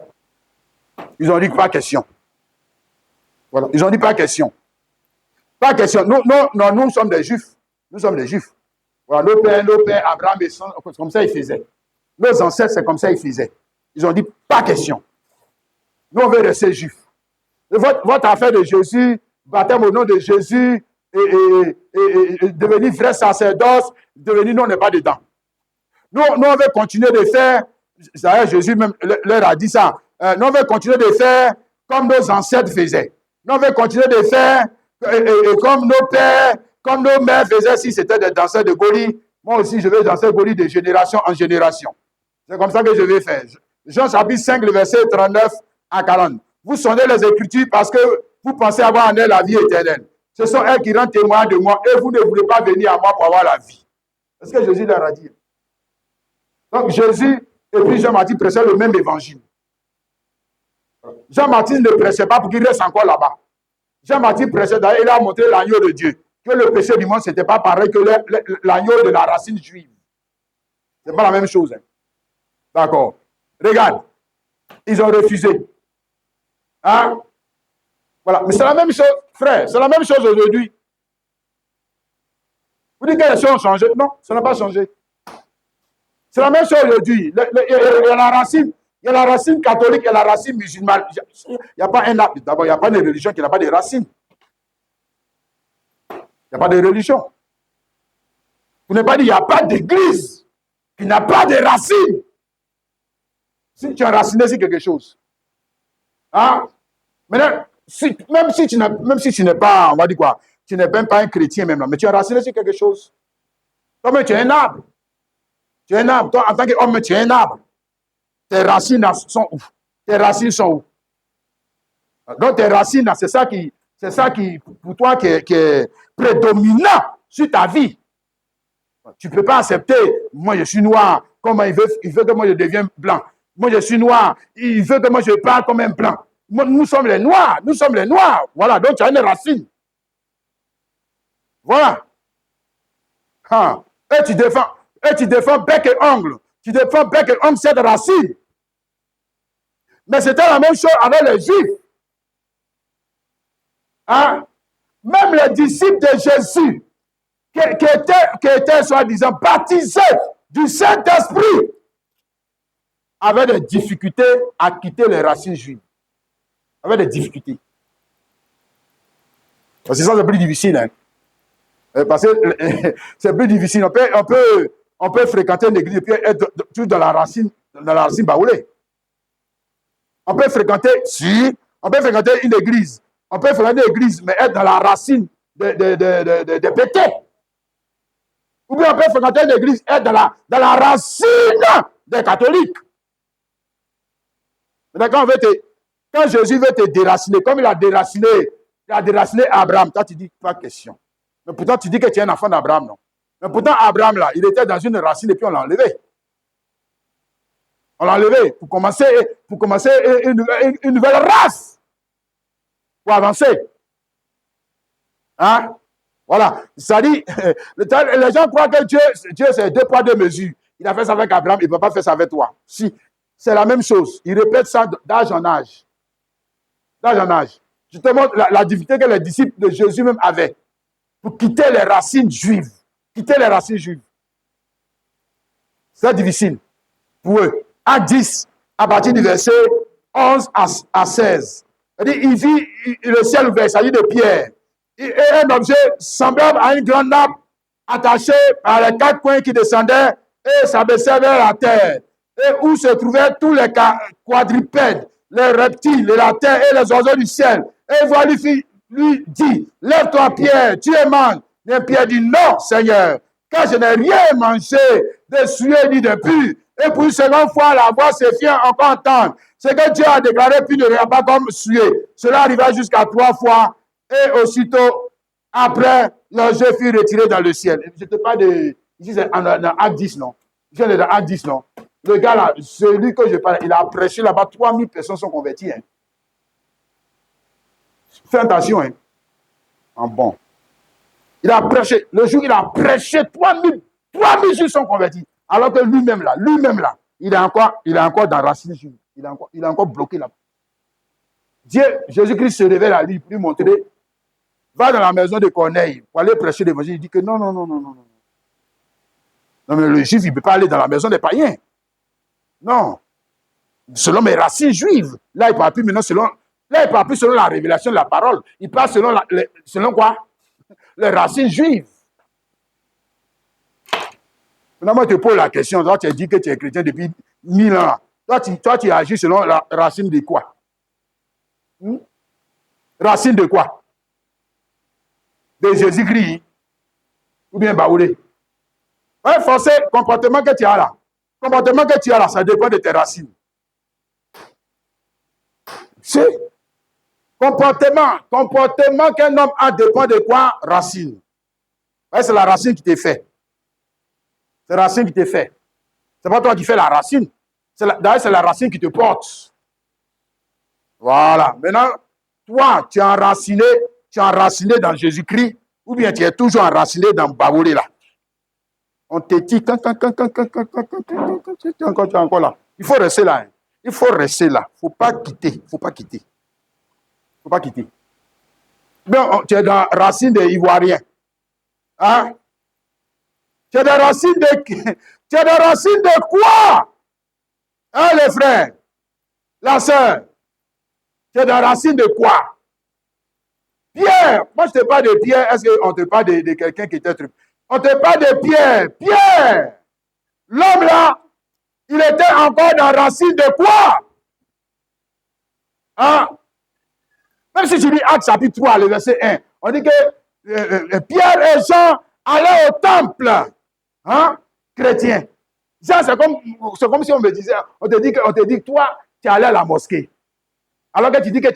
Ils ont dit pas question. Voilà. Ils ont dit pas question. Pas question. Nous sommes des juifs. Nous sommes des juifs. Voilà. Nos pères, Abraham et son, comme ça ils faisaient. Nos ancêtres, c'est comme ça ils faisaient. Ils ont dit pas question. Nous, on veut rester juifs. Votre affaire de Jésus, baptême au nom de Jésus, et devenir vrai sacerdoce, nous, on n'est pas dedans. Nous, on veut continuer de faire, Jésus même leur a dit ça, nous, on veut continuer de faire comme nos ancêtres faisaient. Nous, on veut continuer de faire comme nos pères, comme nos mères faisaient si c'était des danseurs de Goli. Moi aussi, je vais danser Goli de génération en génération. C'est comme ça que je vais faire. Jean chapitre 5, le verset 39 à 40. Vous sondez les Écritures parce que vous pensez avoir en elles la vie éternelle. Ce sont elles qui rendent témoin de moi et vous ne voulez pas venir à moi pour avoir la vie. C'est ce que Jésus leur a dit. Donc Jésus et puis Jean-Baptiste prêchaient le même évangile. Jean-Baptiste ne prêchait pas pour qu'il reste encore là-bas. Jean-Baptiste prêchait d'ailleurs, il a montré l'agneau de Dieu. Que le péché du monde, ce n'était pas pareil que l'agneau de la racine juive. Ce n'est pas la même chose. D'accord. Regarde. Ils ont refusé. Voilà. Mais c'est la même chose, frère. C'est la même chose aujourd'hui. Vous dites que les choses ont changé. Non, ça n'a pas changé. C'est la même chose aujourd'hui. Il y a la racine catholique et la racine musulmane. Il n'y a pas un arbre. D'abord, il n'y a pas de religion qui n'a pas de racines. Il n'y a pas de religion. Vous n'avez pas dit, il n'y a pas d'église qui n'a pas de racines. Si tu es raciné, c'est quelque chose. Maintenant, même si tu n'es pas, on va dire quoi, tu n'es même pas un chrétien même là, mais tu es raciné sur quelque chose. Toi, tu es un arbre. Tu es un arbre. Toi, en tant qu'homme, tu es un arbre. Tes racines sont où? Tes racines sont où? Donc, tes racines, c'est ça qui, pour toi, qui est prédominant sur ta vie. Tu ne peux pas accepter, moi je suis noir, comment il veut que moi je devienne blanc. Moi je suis noir, il veut que moi je parle comme un blanc. Nous sommes les noirs. Voilà, donc tu as une racine. Voilà. Ah. Et tu défends bec et ongle. Tu défends bec et ongle cette racine. Mais c'était la même chose avec les Juifs. Hein? Même les disciples de Jésus, qui étaient soi-disant baptisés du Saint-Esprit, avaient des difficultés à quitter les racines juives. Avaient des difficultés. Parce que ça, c'est plus difficile. Hein? Parce que c'est plus difficile. On peut fréquenter une église et puis être toujours dans la racine baoulée. On peut fréquenter une église. On peut fréquenter une église, mais être dans la racine de pété. Ou bien on peut fréquenter une église, être dans la racine des catholiques. Maintenant, quand Jésus veut te déraciner, comme il a déraciné Abraham, toi tu dis pas question. Mais pourtant tu dis que tu es un enfant d'Abraham, non? Mais pourtant Abraham là, il était dans une racine et puis on l'a enlevé. On l'a enlevé pour commencer une nouvelle race. Pour avancer. Hein? Voilà. Ça dit, les gens croient que Dieu c'est 2 poids 2 mesures. Il a fait ça avec Abraham, il ne peut pas faire ça avec toi. Si, c'est la même chose. Il répète ça d'âge en âge. D'âge en âge. Je te montre la difficulté que les disciples de Jésus même avaient pour quitter les racines juives. Quitter les racines juives. C'est difficile pour eux. Acte 10, à partir du verset 11 à 16. Il vit le ciel ouvert, il s'agit de Pierre. Et un objet semblable à une grande nappe attachée par les 4 coins qui descendaient et s'abaissait vers la terre. Et où se trouvaient tous les quadrupèdes, les reptiles, la terre et les oiseaux du ciel. Et voilà, lui dit, lève-toi Pierre, tu es mort. Mais Pierre dit, non Seigneur, car je n'ai rien mangé de souillé ni de pur. Et pour une seconde fois, la voix se fit encore entendre. Ce que Dieu a déclaré, puis ne regarde pas comme souillé. Cela arriva jusqu'à 3 fois. Et aussitôt, après, l'objet fut retiré dans le ciel. Je te parle de... Ici, c'est dans Acte 10, non? Je suis dans Acte 10, non? Le gars là, celui que je parle, il a prêché là-bas, 3000 personnes sont converties. Hein. Fais attention. Hein. En bon. Il a prêché, le jour où il a prêché, 3000 Juifs sont convertis. Alors que lui-même là, il est encore dans la racine juive. Il est encore bloqué là. Dieu, Jésus-Christ se révèle à lui pour lui montrer, va dans la maison de Corneille pour aller prêcher l'évangile. Il dit que non. Non, mais le juif, il ne peut pas aller dans la maison des païens. Non. Selon mes racines juives. Là, il ne parle plus maintenant selon la révélation de la parole. Il parle selon quoi? Les racines juives. Maintenant, moi, je te pose la question. Toi, tu as dit que tu es chrétien depuis 1000 ans. Toi, tu agis selon la racine de quoi? Racine de quoi? De Jésus-Christ? Ou bien Baoulé? Un forcé, comportement que tu as là. Comportement que tu as là, ça dépend de tes racines. C'est comportement qu'un homme a dépend de quoi? Racine. Ouais, c'est la racine qui t'est fait. C'est la racine qui t'est fait. C'est pas toi qui fais la racine. D'ailleurs, c'est la racine qui te porte. Voilà. Maintenant, toi, tu es enraciné dans Jésus-Christ, ou bien tu es toujours enraciné dans Baoulé là. On te dit, quand tu es encore là. Il faut rester là. Hein. Il faut rester là. Il ne faut pas quitter. Mais tu es dans la racine des Ivoiriens. Hein? Tu es dans la racine de quoi? Hein, les frères? La sœur? Tu es dans la racine de quoi? Pierre. Moi, je te parle de Pierre. Est-ce qu'on te parle de quelqu'un qui était... On te parle de Pierre. Pierre! L'homme là, il était encore dans la racine de quoi? Hein? Même si tu lis Actes chapitre 3, le verset 1, on dit que Pierre et Jean allaient au temple. Hein? Chrétien. Ça, c'est comme si on me disait, on te dit que toi, tu es allé à la mosquée. Alors que tu dis que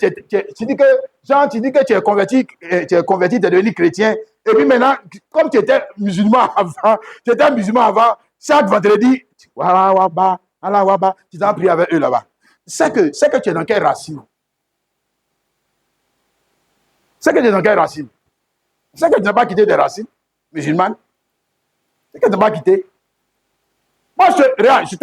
Jean, tu dis que tu es converti, tu es devenu chrétien. Et puis maintenant, comme tu étais musulman avant, chaque vendredi, tu t'en pries avec eux là-bas. C'est que tu es dans quelle racine? C'est que tu es dans quelle racine? C'est que tu n'as pas quitté tes racines musulmanes. C'est que tu n'as pas quitté. Moi, je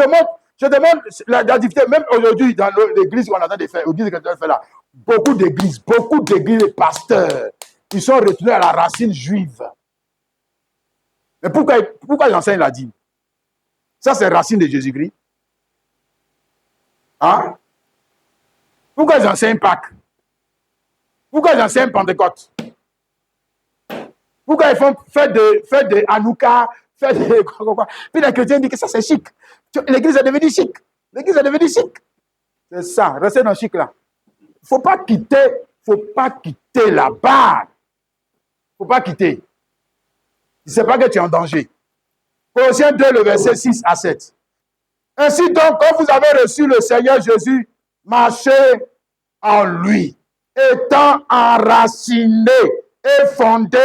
te montre la difficulté, même aujourd'hui, dans l'église qu'on a en train de faire, l'église que tu as fait là, beaucoup d'églises et pasteurs, ils sont retournés à la racine juive. Mais pourquoi l'enseigne l'a dit? Ça, c'est la racine de Jésus-Christ. Hein? Pourquoi ils enseignent Pâques? Pourquoi ils enseignent Pentecôte? Pourquoi ils font faire de Hanouka, faire de quoi? Puis les chrétiens disent que ça c'est chic. L'église est devenue chic. L'église est devenue chic. C'est ça, restez dans le chic là. Faut pas quitter la barre. Faut pas quitter. Il ne sait pas que tu es en danger. Colossiens 2, le verset 6 à 7. Ainsi donc, quand vous avez reçu le Seigneur Jésus, marchez en lui, étant enraciné et fondé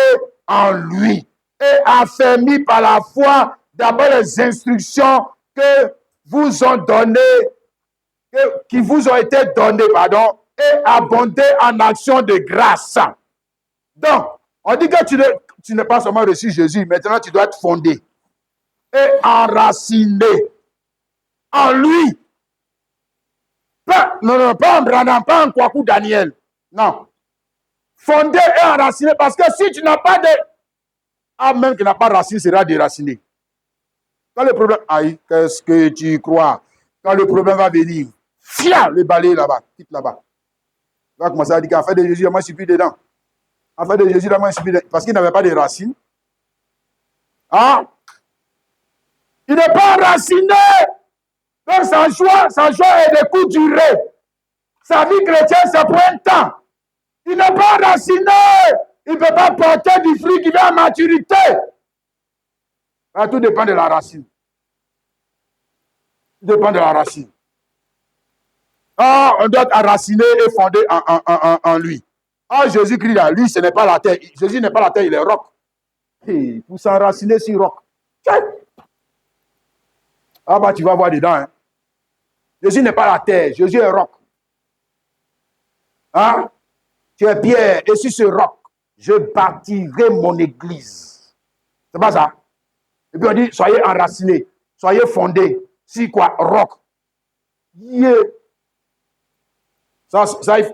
en lui, et affermi par la foi, d'abord les instructions que vous ont données, qui vous ont été données, et abondé en action de grâce. Donc, on dit que tu n'as pas seulement reçu Jésus, maintenant tu dois être fondé et enraciné en lui. Pas en Branham, pas en Kwaku Daniel. Non. Fondé et enraciné, parce que si tu n'as pas de... Ah, même qui n'a pas de racine sera déraciné. Quand le problème... Aïe, qu'est-ce que tu crois? Quand le problème va venir, fiat, le balai là-bas, quitte là-bas. Il va commencer à dire qu'en fait de Jésus, moi je suis plus dedans. En fait de Jésus, moi je suis plus dedans. Parce qu'il n'avait pas de racines. Ah! Il n'est pas enraciné. Donc sa joie est de courte durée. Sa vie chrétienne, c'est pour un temps. Il n'est pas enraciné. Il ne peut pas porter du fruit qui vient à maturité. Tout dépend de la racine. Tout dépend de la racine. Ah, on doit être enraciné et fondé en lui. Ah, Jésus-Christ, là, lui, ce n'est pas la terre. Jésus n'est pas la terre, il est roc. Hey, pour s'enraciner sur roc. Ah, bah, tu vas voir dedans. Hein. Jésus n'est pas la terre, Jésus est roc. Hein? Tu es pierre, et sur ce roc, je bâtirai mon église. C'est pas ça. Et puis on dit, soyez enracinés, soyez fondés. Si quoi? Roc. Yeah. Ça,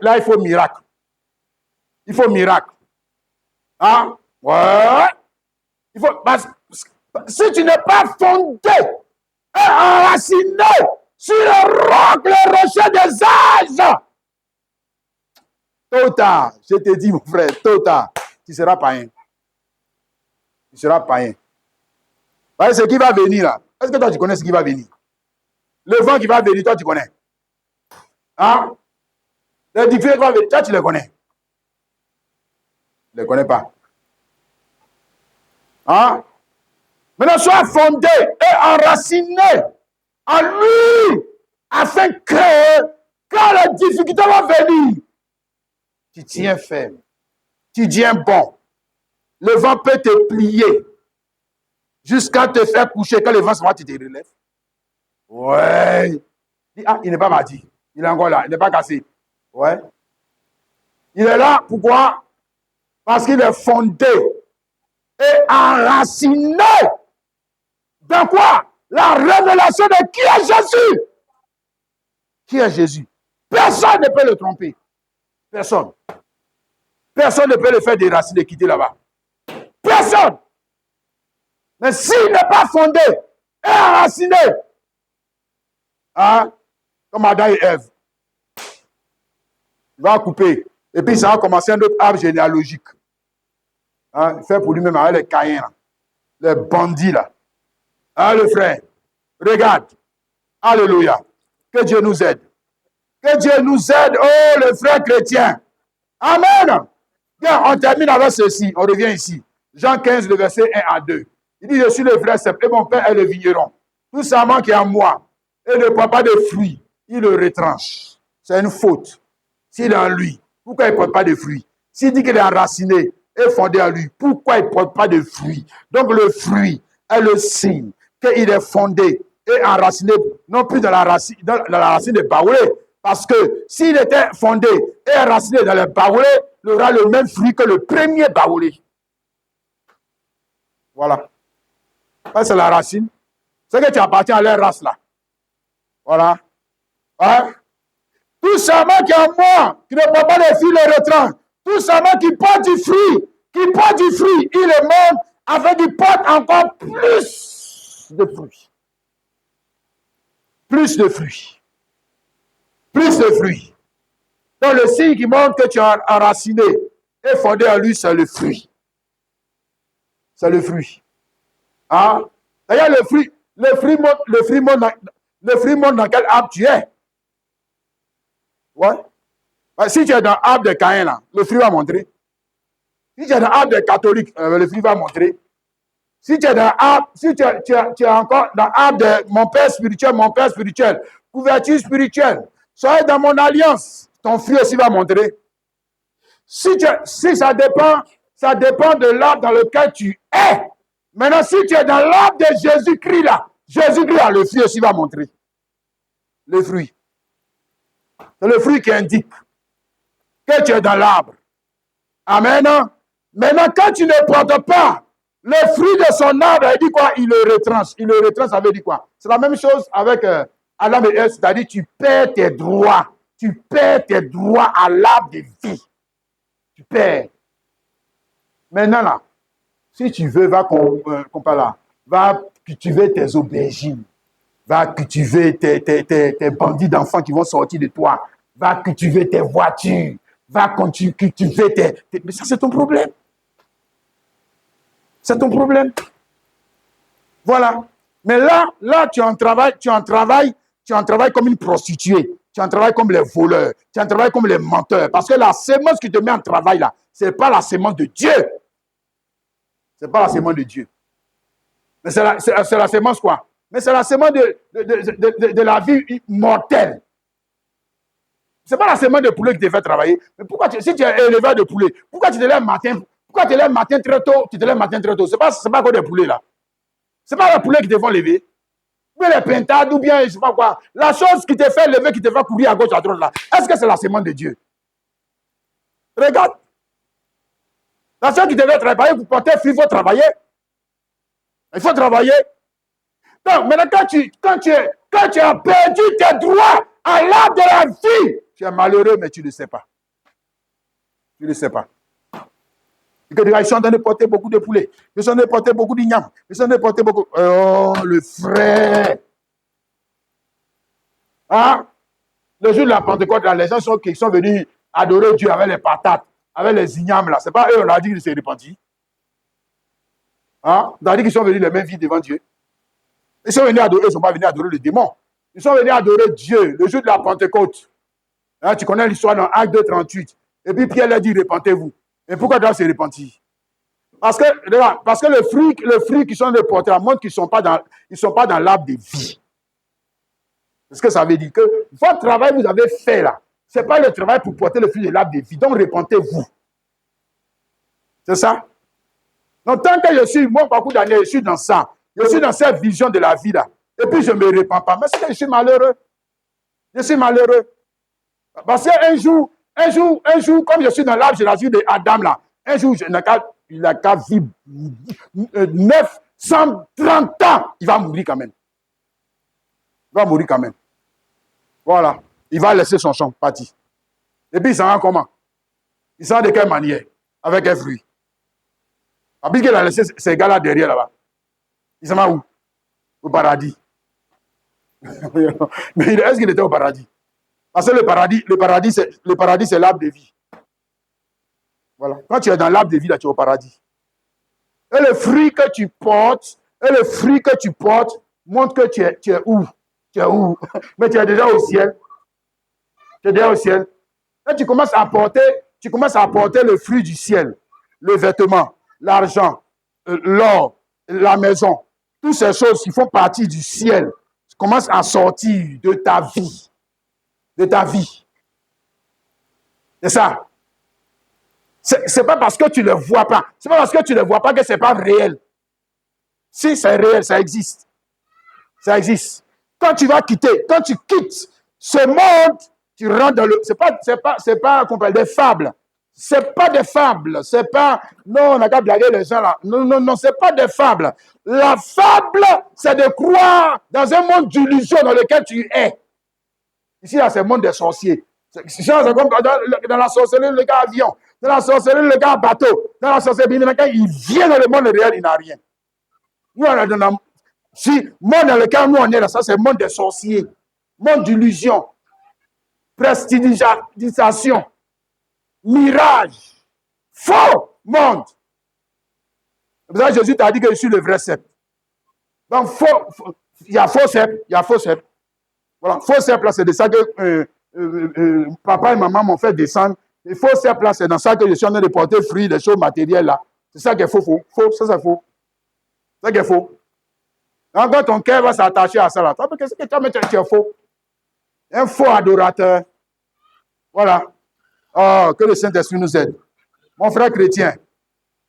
là, il faut miracle. Il faut miracle. Hein? Ouais. Il faut, si tu n'es pas fondé et enraciné sur le roc, le rocher des âges, tôt ou tard, je te dis, mon frère, tôt ou tard, tu seras païen. Tu seras païen. Vous voyez ce qui va venir là? Est-ce que toi, tu connais ce qui va venir? Le vent qui va venir, toi, tu connais. Hein? Les difficultés qui vont venir, toi, tu les connais. Tu ne les connais pas. Hein? Maintenant, sois fondé et enraciné en lui, afin que, quand les difficultés vont venir, tu tiens ferme, tu tiens bon. Le vent peut te plier jusqu'à te faire coucher. Quand le vent se va, tu te relèves. Ouais. Ah, il n'est pas parti. Il est encore là. Il n'est pas cassé. Ouais. Il est là. Pourquoi? Parce qu'il est fondé et enraciné. Dans quoi? La révélation de qui est Jésus. Qui est Jésus? Personne ne peut le tromper. Personne. Personne ne peut le faire déraciner et quitter là-bas. Personne. Mais s'il n'est pas fondé et enraciné, hein, comme Adam et Ève, il va couper. Et puis ça va commencer un autre arbre généalogique. Hein, fait pour lui-même avec les Caïns, les bandits là. Hein, le frère, regarde. Alléluia. Que Dieu nous aide. Que Dieu nous aide, oh, le frère chrétien. Amen. Bien, on termine avec ceci. On revient ici. Jean 15, le verset 1 à 2. Il dit, je suis le frère simple et mon père est le vigneron. Tout simplement qui est en moi et ne porte pas de fruits, il le retranche. C'est une faute. S'il est en lui, pourquoi il ne porte pas de fruits? S'il dit qu'il est enraciné et fondé en lui, pourquoi il ne porte pas de fruits? Donc le fruit est le signe qu'il est fondé et enraciné, non plus dans la racine des baoulés. Parce que s'il était fondé et enraciné dans les baoulés, il aura le même fruit que le premier baoulé. Voilà. Ça, c'est la racine. C'est que tu appartiens à leur race là. Voilà. Hein? Tout simplement qui est en moi, qui ne peut pas les fils les retrains. Tout simplement qui porte du fruit. Qui porte du fruit. Il est mort afin qu'il porte encore plus de fruits. Plus de fruits. Plus de fruits. Donc le signe qui montre que tu es enraciné et fondé en lui, c'est le fruit. C'est le fruit. Ah. D'ailleurs, le fruit montre dans quel arbre tu es. Ouais. Si tu es dans l'arbre de Caïn, là, le fruit va montrer. Si tu es dans l'arbre des catholiques, le fruit va montrer. Si tu es dans l'arbre, si tu es encore dans l'arbre de mon père spirituel, couverture spirituelle, soyez dans mon alliance, ton fruit aussi va montrer. Si ça dépend de l'arbre dans lequel tu es. Maintenant, si tu es dans l'arbre de Jésus-Christ là, le fruit aussi va montrer. Le fruit. C'est le fruit qui indique que tu es dans l'arbre. Amen. Maintenant, quand tu ne portes pas le fruit de son arbre, il dit quoi? Il le retranche. Il le retranche, ça veut dire quoi? C'est la même chose avec Adam et Ève, c'est-à-dire tu perds tes droits. Tu perds tes droits à l'arbre de vie. Tu perds. Maintenant, là, si tu veux, va cultiver tes aubergines. Va cultiver tes bandits d'enfants qui vont sortir de toi. Va cultiver tes voitures. Va cultiver mais ça, c'est ton problème. C'est ton problème. Voilà. Mais là, tu en travailles comme une prostituée. Tu en travailles comme les voleurs. Tu en travailles comme les menteurs. Parce que la sémence qui te met en travail, là, ce n'est pas la sémence de Dieu. Ce n'est pas la sémence de Dieu. Mais c'est la sémence quoi? Mais c'est la sémence de la vie mortelle. Ce n'est pas la sémence de poulet qui te fait travailler. Mais pourquoi, si tu es éleveur de poulet, pourquoi tu te lèves matin? Pourquoi tu te lèves matin très tôt? Tu te lèves matin très tôt. Ce n'est pas quoi des poulets là. Ce n'est pas les poulets qui te font lever. Ou bien les pintades, ou bien je ne sais pas quoi. La chose qui te fait lever, qui te fait courir à gauche, à droite là, est-ce que c'est la sémence de Dieu? Regarde. La chose qui te fait travailler, vous portez fruit, il faut travailler. Il faut travailler. Donc, maintenant, quand tu as perdu tes droits à l'arbre de la vie, tu es malheureux, mais tu ne le sais pas. Tu ne le sais pas. Et que ils sont en train de porter beaucoup de poulets. Ils sont en train de porter beaucoup d'igname. Ils sont en train de porter beaucoup. Oh, le frère. Hein? Le jour de la Pentecôte, là, les gens qui sont venus adorer Dieu avec les patates, avec les ignames, là. Ce n'est pas eux, on a dit qu'ils s'est repentis. Hein? On a dit qu'ils sont venus les mêmes vies devant Dieu. Ils sont venus adorer, ils ne sont pas venus adorer le démon. Ils sont venus adorer Dieu le jour de la Pentecôte. Hein, tu connais l'histoire dans Acte 2, 38. Et puis Pierre leur dit, repentez-vous. Et pourquoi doivent se repentir? Parce que le fruit qui sont portés montre qu'ils ne sont pas dans l'arbre de vie. C'est ce que ça veut dire. Que votre travail vous avez fait là, ce n'est pas le travail pour porter le fruit de l'arbre de vie. Donc repentez-vous. C'est ça? Donc tant que je suis, moi, beaucoup d'années, je suis dans ça. Je suis dans cette vision de la vie là. Et puis je ne me répands pas. Mais c'est que je suis malheureux. Je suis malheureux. Parce qu'un jour, comme je suis dans l'arbre généalogique d'Adam là, un jour, il n'a qu'à vivre 930 ans. Il va mourir quand même. Il va mourir quand même. Voilà. Il va laisser son champ parti. Et puis il s'en rend comment? Il s'en rend de quelle manière? Avec un fruit. Puisqu'il a laissé ces gars-là derrière là-bas. Il s'en va où? Au paradis. Mais est-ce qu'il était au paradis? Parce que le paradis, c'est l'arbre de vie. Voilà. Quand tu es dans l'arbre de vie, là, tu es au paradis. Et le fruit que tu portes, montre que tu es où? Tu es où? Mais tu es déjà au ciel. Tu es déjà au ciel. Là, tu commences à apporter le fruit du ciel. Le vêtement, l'argent, l'or, la maison. Toutes ces choses qui font partie du ciel commencent à sortir de ta vie. De ta vie. C'est ça. C'est pas parce que tu ne le vois pas. C'est pas parce que tu ne le vois pas que c'est pas réel. Si c'est réel, ça existe. Ça existe. Quand tu quittes ce monde, tu rentres dans le. C'est pas qu'on parle des fables. C'est pas des fables. C'est pas, non, on n'a qu'à blaguer les gens là. Non, non, non, c'est pas des fables. La fable, c'est de croire dans un monde d'illusion dans lequel tu es. Ici, là, c'est le monde des sorciers. C'est comme dans la sorcellerie, le gars avion. Dans la sorcellerie, le gars bateau. Dans la sorcellerie, il vient dans le monde réel, il n'a rien. Nous, on est dans le monde dans lequel nous, on est là, ça, c'est le monde des sorciers. Monde d'illusion. Prestidigisation. Mirage. Faux monde. C'est pour ça que Jésus t'a dit que je suis le vrai cep. Donc, il y a faux cep, il y a faux cep. Voilà, faux cep, là, c'est de ça que papa et maman m'ont fait descendre. Et faux cep, là, c'est dans ça que je suis en train de porter fruits, des choses matérielles, là. C'est ça qui est faux, faux. Ça, c'est faux. C'est ça qui est faux. Donc, quand ton cœur va s'attacher à ça, là, qu'est-ce que tu as mis, tu es faux. Un faux adorateur. Voilà. Oh, que le Saint-Esprit nous aide. Mon frère chrétien.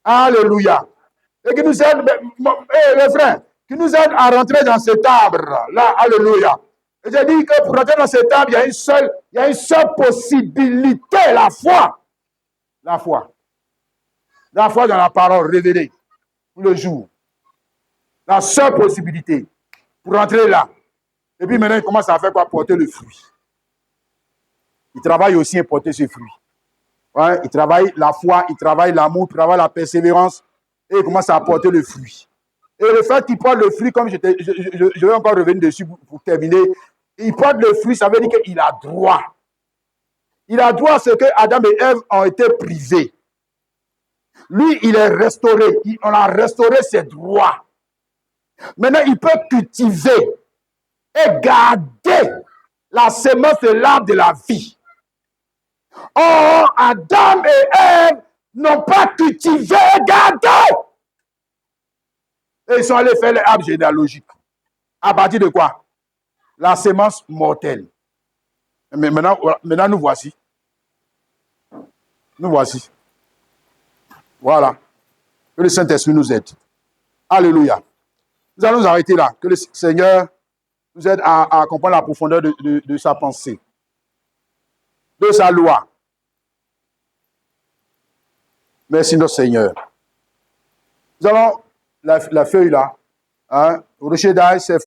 Alléluia. Et qui nous aide, les frères, qui nous aide à rentrer dans cet arbre-là. Alléluia. Et j'ai dit que pour rentrer dans cet arbre, il y a une seule possibilité, la foi. La foi. La foi dans la parole révélée tout le jour. La seule possibilité pour rentrer là. Et puis maintenant, il commence à faire quoi? Porter le fruit. Il travaille aussi à porter ce fruit. Ouais, il travaille la foi, il travaille l'amour, il travaille la persévérance et il commence à porter le fruit. Et le fait qu'il porte le fruit, comme je vais encore revenir dessus pour terminer, il porte le fruit, ça veut dire qu'il a droit. Il a droit à ce que Adam et Ève ont été privés. Lui, il est restauré. On a restauré ses droits. Maintenant, il peut cultiver et garder la semence de l'arbre de la vie. Or, Adam et Ève n'ont pas cultivé et gardé. Et ils sont allés faire l'arbre généalogique. À partir de quoi? La semence mortelle. Mais maintenant, nous voici. Nous voici. Voilà. Que le Saint-Esprit nous aide. Alléluia. Nous allons nous arrêter là. Que le Seigneur nous aide à comprendre la profondeur de sa pensée, de sa loi. Merci notre Seigneur. Nous allons, la feuille là, hein, Rocher d'Aïe, c'est